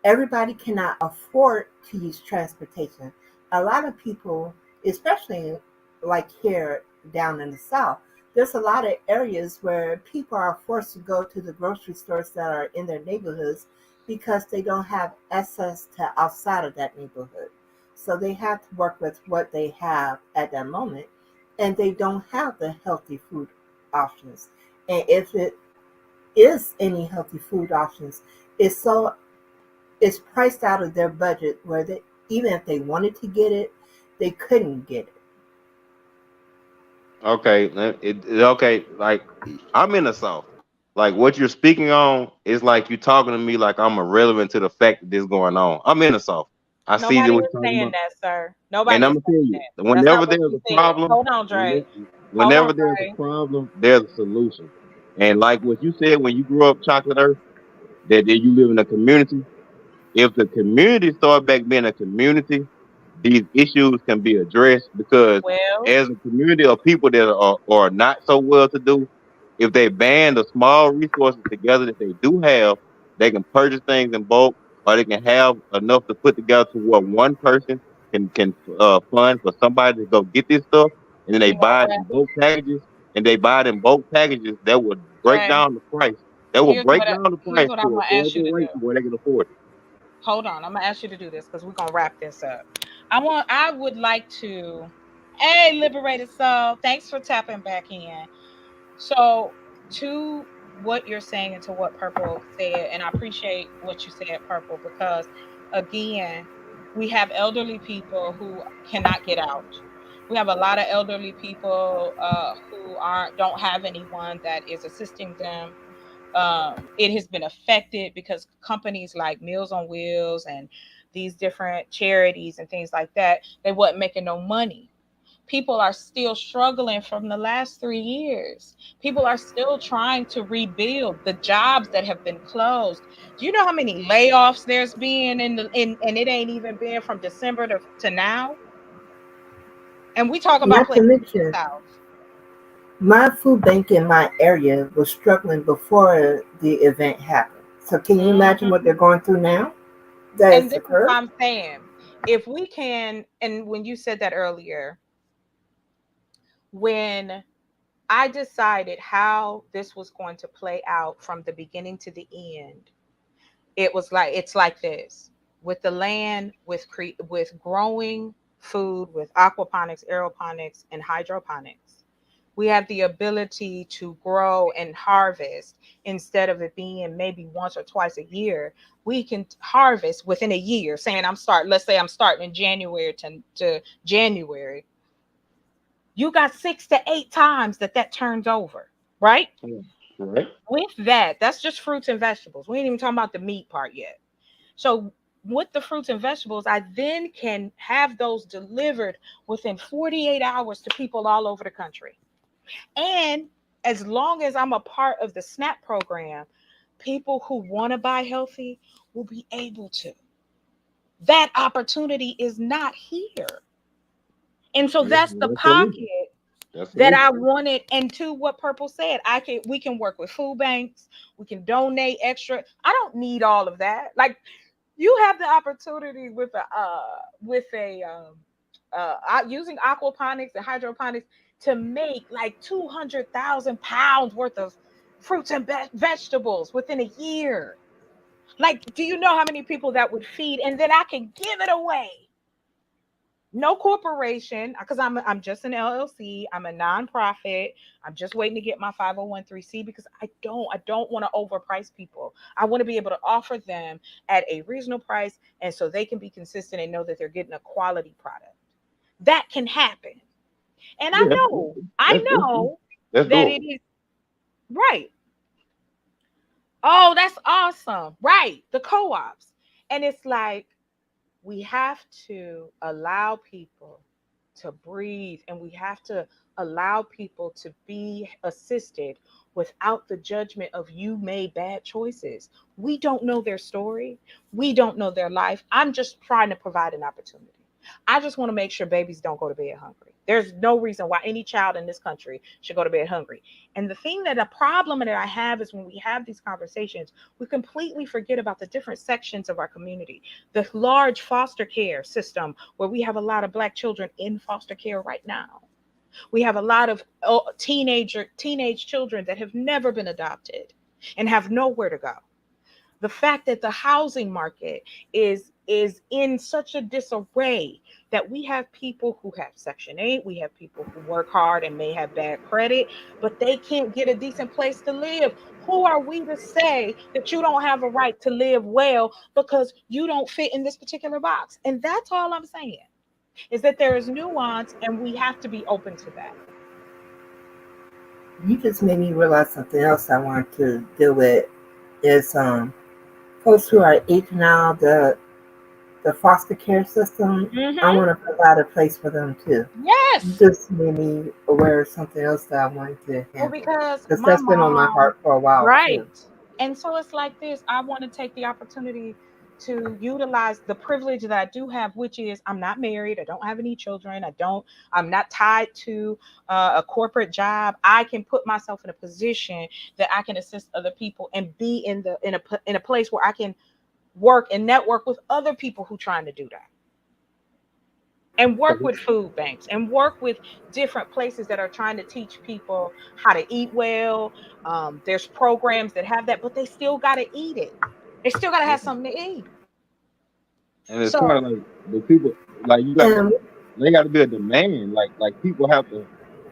Everybody cannot afford to use transportation. A lot of people, especially like here down in the South, there's a lot of areas where people are forced to go to the grocery stores that are in their neighborhoods because they don't have access to outside of that neighborhood. So they have to work with what they have at that moment, and they don't have the healthy food options. And if it is any healthy food options, it's so it's priced out of their budget where they, even if they wanted to get it, they couldn't get it. Okay. Okay. Like I'm in the South. Like what you're speaking on is like you talking to me like I'm irrelevant to the fact that this going on. I'm in the South. I see that Nobody what is you're talking saying about. that, sir. And Nobody I'm is gonna tell saying you, that. That's not whenever what there's you a said. problem, Hold on, Dre. Hold on, whenever there's a Dre. problem, there's a solution. And like what you said when you grew up, Chocolate Earth, that you live in a community. If the community start back being a community, these issues can be addressed because Well, as a community of people that are not so well to do, if they band the small resources together that they do have, they can purchase things in bulk. or they can have enough to put together to where one person can fund for somebody to go get this stuff, and then they You know buy it what, in bulk packages, and they buy it in bulk packages that would break Trey? down the price. That will break down the Here's price what I'm to gonna ask you to affordable do. rate to where they can afford it. Hold on, I'm gonna ask you to do this because we're gonna wrap this up. I would like to. Hey, liberated soul, thanks for tapping back in. So, to what you're saying and to what Purple said, and I appreciate what you said, Purple, because again, we have elderly people who cannot get out. We have a lot of elderly people who aren't don't have anyone that is assisting them. It has been affected because companies like Meals on Wheels and these different charities and things like that, they wasn't making no money. People are still struggling from the last 3 years. People are still trying to rebuild the jobs that have been closed. Do you know how many layoffs there's been and it ain't even been from December to now? And we talk about Not to places in the mention, South. my food bank in my area was struggling before the event happened. So can you imagine what Mhm. they're going through now that And it's this is occurred? what I'm saying. If we can, and when you said that earlier, when I decided how this was going to play out from the beginning to the end, it's like this with the land, with growing food, with aquaponics, aeroponics, and hydroponics. We have the ability to grow and harvest instead of it being maybe once or twice a year. We can harvest within a year. Saying let's say I'm starting in January to January. You got 6 to 8 times that turns over, right? Yeah. Right? With that, that's just fruits and vegetables. We ain't even talking about the meat part yet. So with the fruits and vegetables, I then can have those delivered within 48 hours to people all over the country. And as long as I'm a part of the SNAP program, people who want to buy healthy will be able to. That opportunity is not here. And so That's, that's the that's illegal. pocket That's that I illegal. wanted. And to what Purple said, we can work with food banks, we can donate extra. I don't need all of that. Like, you have the opportunity with a using aquaponics and hydroponics to make like 200,000 pounds worth of fruits and vegetables within a year. Like, do you know how many people that would feed? And then I can give it away. No corporation, because I'm just an LLC. I'm a nonprofit. I'm just waiting to get my 501(c) because I don't want to overprice people. I want to be able to offer them at a reasonable price, and so they can be consistent and know that they're getting a quality product. That can happen, and I Yeah, know, that's that's that's that it doable. is right. Oh, that's awesome, right? The co-ops, and it's like we have to allow people to breathe, and we have to allow people to be assisted without the judgment of you made bad choices. We don't know their story, we don't know their life. I'm just trying to provide an opportunity. I just want to make sure babies don't go to bed hungry. There's no reason why any child in this country should go to bed hungry. And the problem that I have is when we have these conversations, we completely forget about the different sections of our community. The large foster care system, where we have a lot of Black children in foster care right now. We have a lot of teenage children that have never been adopted and have nowhere to go. The fact that the housing market is in such a disarray, that we have people who have Section 8, we have people who work hard and may have bad credit, but they can't get a decent place to live. Who are we to say that you don't have a right to live well because you don't fit in this particular box? And that's all I'm saying, is that there is nuance and we have to be open to that. You just made me realize something else I wanted to deal with is folks who are aging out the foster care system. I Hmm. want to provide a place for them too. You Yes. just made me aware of something else that I wanted to Well, handle because because my that's been on my mom, heart for a while right. too. And so it's like this. I want to take the opportunity to utilize the privilege that I do have, which is I'm not married. I don't have any children. I'm not tied to a corporate job. I can put myself in a position that I can assist other people and be in a place where I can work and network with other people who trying to do that, and work with food banks and work with different places that are trying to teach people how to eat well. There's programs that have that, but they still got to eat it. They still got to have something to eat. And it's kind So of like the people, like you got to, And they got to be a demand. Like people have to,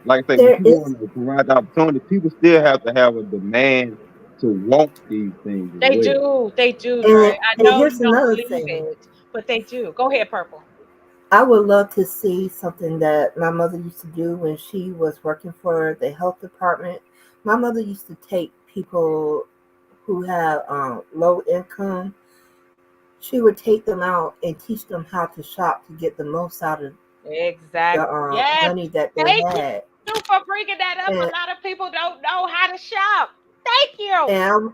like I say, when there people is want to provide the opportunity, people still have to have a demand to want these things as well. they do, Dre. and, I and know here's you don't another believe thing. it, but they do. Go ahead, Purple. I would love to see something that my mother used to do when she was working for the health department. My mother used to take people who have low income. She would take them out and teach them how to shop to get the most out of the Exactly. Yes. money that they Thank had. you for bringing that up. A And lot of people don't know how to shop. Thank you. and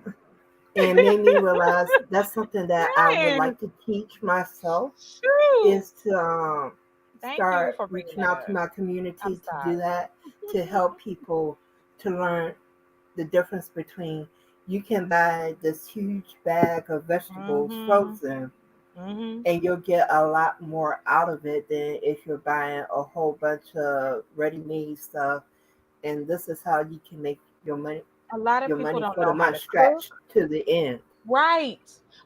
and made me realize that's something that I would Right. like to teach myself True. is to Thank you start for bringing reaching that out to up. my I'm community to do sorry. that to help people to learn the difference between you can buy this huge bag of vegetables Mhm. frozen Mhm. and you'll get a lot more out of it than if you're buying a whole bunch of ready-made stuff, and this is how you can make A lot of your people money don't for the know how month to stretch cook. to the end. Right.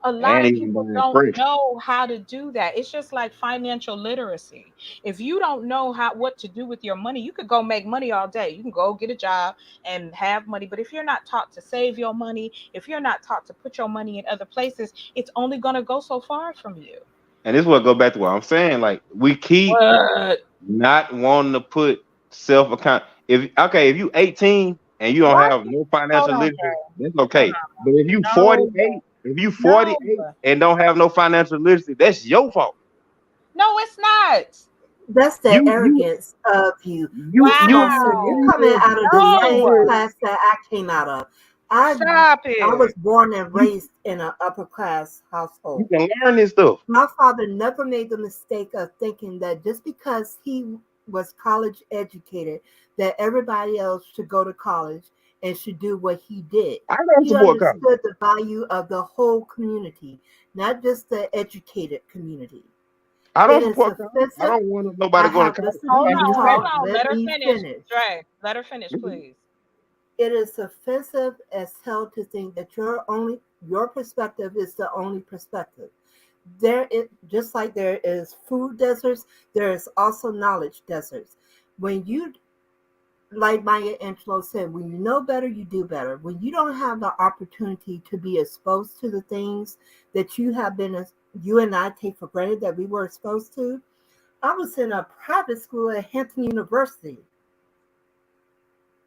A lot And of even people buying don't fresh. know how to do that. It's just like financial literacy. If you don't know how what to do with your money, you could go make money all day. You can go get a job and have money, but if you're not taught to save your money, if you're not taught to put your money in other places, it's only going to go so far from you. And this will go back to what I'm saying. Like we keep What? not wanting to put self account. If okay, if you 18 and you don't Why? have no Hold financial on, literacy, Dre. that's Hold okay. But if you on. 48, if you No. 48 and don't have no financial literacy, that's your fault. No, it's not. That's the You you arrogance of you. you Come on, you sir. you You Wow. coming live out of the No. same you class that I came out of. I Stop I was it. born and you raised in an upper class you household. can learn this stuff. My father never made the mistake of thinking that just because he was college educated, that everybody else should go to college and should do what he did. I don't He support college. understood the value of the whole community, not just the educated community. I It don't is support college. I offensive. don't want I nobody going to have college. listened I'm to Hold trying to you be on. Hold talk. happy. on. Let Let her me finish. finish. Dre, let her finish, please. It is offensive as hell to think that your perspective is the only perspective. There is just like there is food deserts, there is also knowledge deserts. When you, like Maya Angelou said, when you know better, you do better. When you don't have the opportunity to be exposed to the things that you and I take for granted that we were exposed to. I was in a private school at Hampton University.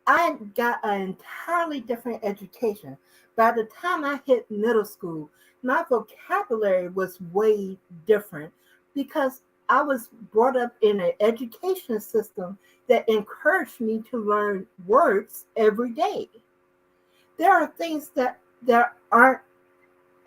I got an entirely different education. By the time I hit middle school, my vocabulary was way different because I was brought up in an education system that encouraged me to learn words every day. There are things that aren't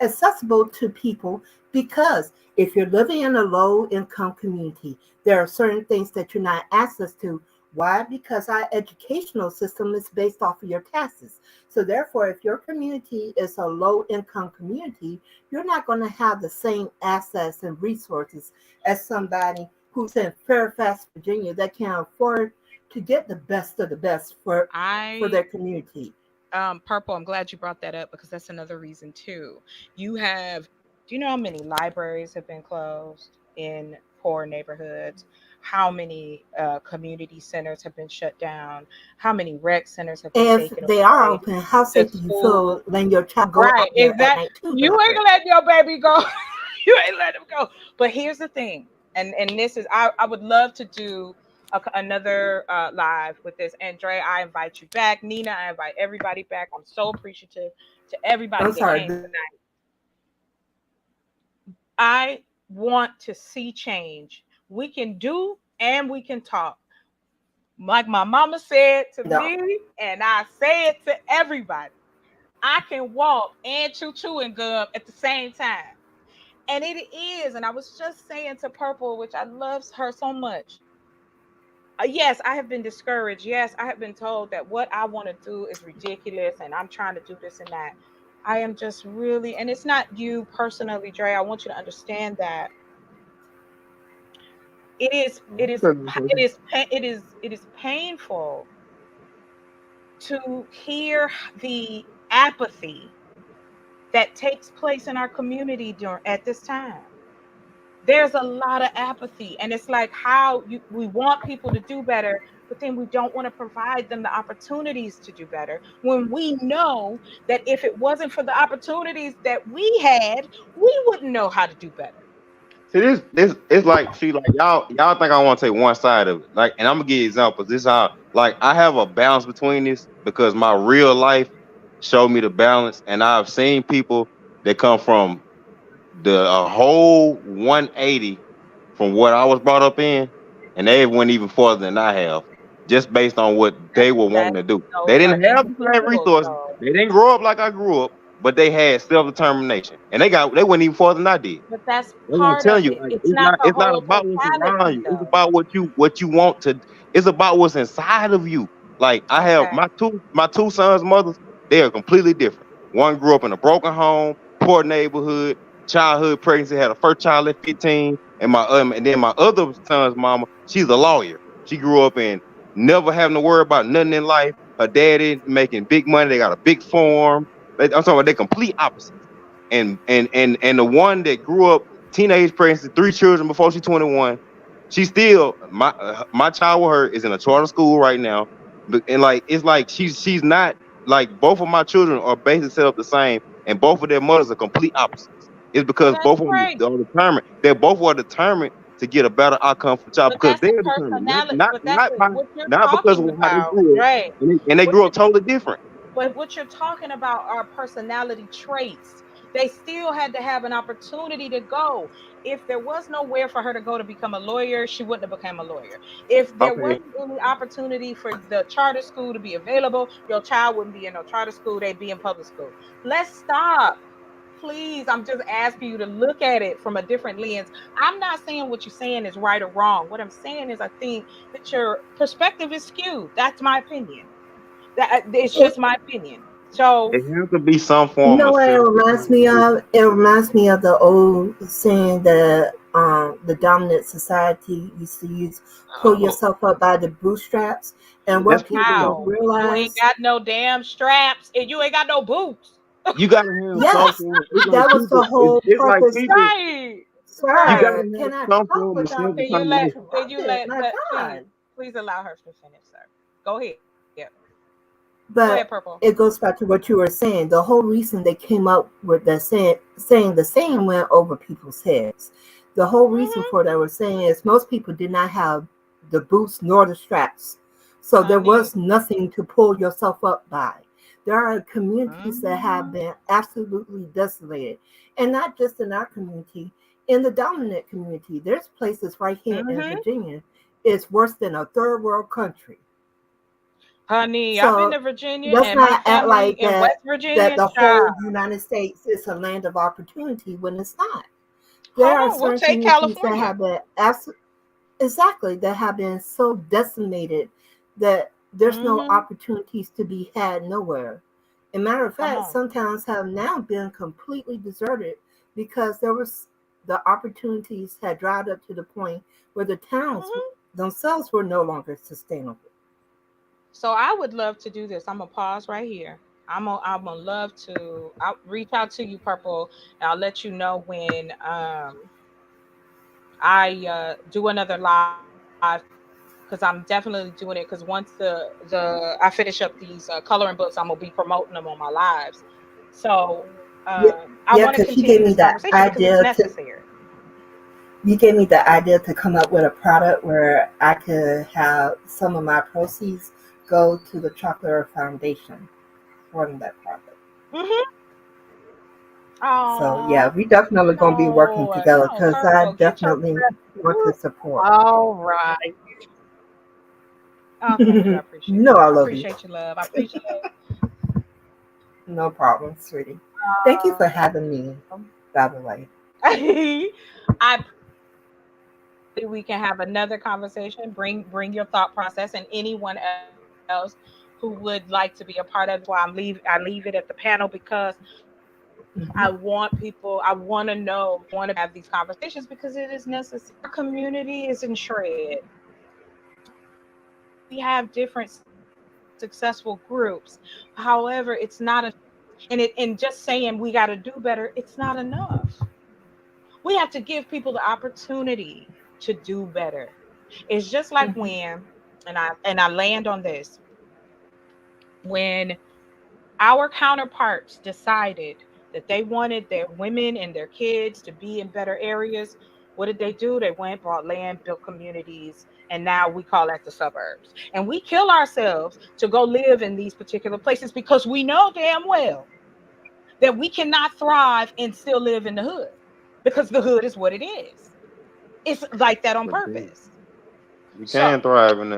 accessible to people because if you're living in a low income community, there are certain things that you're not access to. Why? Because our educational system is based off of your taxes. So therefore, if your community is a low income community, you're not going to have the same access and resources as somebody who's in Fairfax, Virginia that can afford to get the best of the best for I their community. Purple, I'm glad you brought that up because that's another reason too. You have, do you know how many libraries have been closed in poor neighborhoods? How many community centers have been shut down? How many rec centers have been If taken they are away? open, how The safe do you school, feel letting your child go right? out there at Exactly. night to the You ain't library? gonna let your baby go. You ain't let him go. But here's the thing, and this is I would love to do another live with this. Andre, I invite you back. Nina, I invite everybody back. I'm so appreciative to everybody I'm that sorry. came tonight. I want to see change. We can do and we can talk. Like my mama said to No. me, and I say it to everybody. I can walk and chew chewing gum at the same time. And it is. And I was just saying to Purple, which I love her so much. Yes, I have been discouraged. Yes, I have been told that what I want to do is ridiculous and I'm trying to do this and that. I am just really, and it's not you personally, Dre. I want you to understand that it is painful to hear the apathy that takes place in our community during at this time. There's a lot of apathy, and it's like how we want people to do better, but then we don't want to provide them the opportunities to do better when we know that if it wasn't for the opportunities that we had, we wouldn't know how to do better. See, this it's like, see, like y'all think I want to take one side of it. Like, and I'm gonna give you examples. This how, like, I have a balance between this because my real life showed me the balance, and I've seen people that come from the a whole 180 from what I was brought up in, and they went even further than I have, just based on what they were wanting That to do. They those are didn't have the same individuals resources. though. They didn't grow up like I grew up, but they had self determination, and they went even further than I did. But that's That's what I'm part of telling you. it. Like, It's not the it's not whole about what's around totality you. It's though. about what you want to. It's about what's inside of you. Like, I have Okay. my two sons' mothers. They are completely different. One grew up in a broken home, poor neighborhood, childhood pregnancy, had a first child at 15, and then my other son's mama, she's a lawyer. She grew up in never having to worry about nothing in life. Her daddy making big money. They got a big farm. I'm talking about they complete opposites. And the one that grew up teenage pregnancy, three children before she's 21. She still my child with her is in a charter school right now, and like it's like she's not like both of my children are basically set up the same, and both of their mothers are complete opposites. It's Well, because that's both of them great. are determined. They both are determined to get a better outcome for the child But because that's the they're determined, personality. But that's what you're not because of talking how they about, grew up, right? and they What grew you up totally different. But what you're talking about are personality traits. They still had to have an opportunity to go. If there was nowhere for her to go to become a lawyer, she wouldn't have become a lawyer. If there Okay, wasn't any opportunity for the charter school to be available, your child wouldn't be in no charter school, they'd be in public school. Let's stop. Please, I'm just asking you to look at it from a different lens. I'm not saying what you're saying is right or wrong. What I'm saying is I think that your perspective is skewed. That's my opinion. That it's It, just my opinion. So it has to be some you form know of what it self reminds me determination. of? It reminds me of the old saying that the dominant society used to use, pull oh, yourself up by the bootstraps. And That's what people crazy. don't how you ain't realize, got no damn straps and you ain't got no boots. You gotta have some yes, form. It's like that was the people. It's, whole it's like purpose. people. Right, You gotta right. Sir, have can I some talk form of without self Can being you let? determination. Can you interrupted? let? My Please, God. please allow her to finish, sir. Go ahead. Go ahead, But purple. it goes back to what you were saying. The whole reason they came up with the saying the same went over people's heads. The whole reason Hmm. for that was saying is most people did not have the boots nor the straps. So there Honey. was nothing to pull yourself up by. There are communities that have Hmm. been absolutely desolated. And not just in our community, in the dominant community. There's places right here in Hmm. Virginia. It's worse than a third world country. Honey, I've been So to Virginia let's and my not act family like in West that Virginia. the Child, whole United States is a land of opportunity when it's not. There hold are on. We'll certain take communities that California. have been exactly that have been so decimated that there's no Hmm. opportunities to be had nowhere. As a matter of Come fact, on. some towns have now been completely deserted because there was the opportunities had dried up to the point where the towns Hmm. themselves were no longer sustainable. So I would love to do this. I'm gonna pause right here. I'm gonna love to. I'll reach out to you, Purple, and I'll let you know when I do another live because I'm definitely doing it. Because once the I finish up these coloring books, I'm gonna be promoting them on my lives. So Yeah, I yeah, want to because continue this conversation because it's necessary. you gave me the idea to come up with a product where I could have some of my proceeds go to the Chocolate Foundation for that product. Mm-hmm. So yeah, Oh we definitely gonna be working no, together no, because I Purple, get your definitely breath. want to support. All right. Oh, thank you. I appreciate No, it. I I love you. appreciate your love. I appreciate No problem, sweetie. Thank you for having me. um, By the way, I pray we can have another conversation. Bring your thought process and anyone else who would like to be a part of it. Why I leave it at the panel because Mhm. I want people, I want to know, want to have these conversations because it is necessary. Our community is in shred. We have different successful groups. However, it's not a, and just saying we got to do better, it's not enough. We have to give people the opportunity to do better. It's just like Mhm. when, and I land on this, when our counterparts decided that they wanted their women and their kids to be in better areas, what did they do? They went, bought land, built communities, and now we call that the suburbs. And we kill ourselves to go live in these particular places because we know damn well that we cannot thrive and still live in the hood because the hood is what it is. It's like that on But dude, purpose. you So can thrive in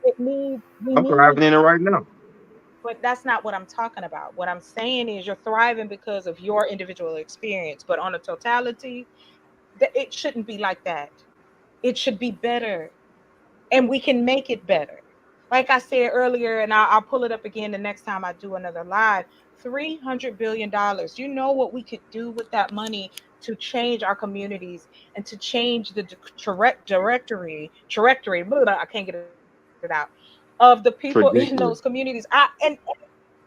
it needs, we I'm need, thriving in it right now. but that's not what I'm talking about. What I'm saying is you're thriving because of your individual experience, but on a totality, it shouldn't be like that. It should be better, and we can make it better. Like I said earlier, and I'll pull it up again the next time I do another live. $300 billion. You know what we could do with that money to change our communities and to change the trajectory. Blah, I can't get it out. Of the people in those Trajectory. communities. And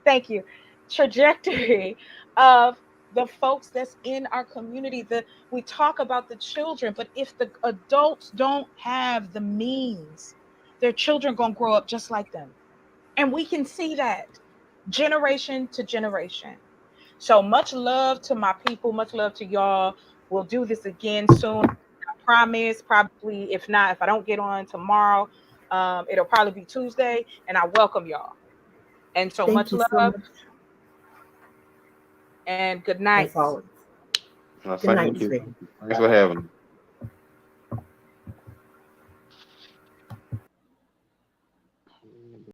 thank you. Trajectory of the folks that's in our community. We talk about the children, but if the adults don't have the means, their children gonna grow up just like them. And we can see that generation to generation. So much love to my people, much love to y'all. We'll do this again soon. I promise. Probably, if not, if I don't get on tomorrow, it'll probably be Tuesday. And I welcome y'all. And so Thank much you so love much, and good night. as always. Good night, Thank Miss you. Reagan. Thanks for having me.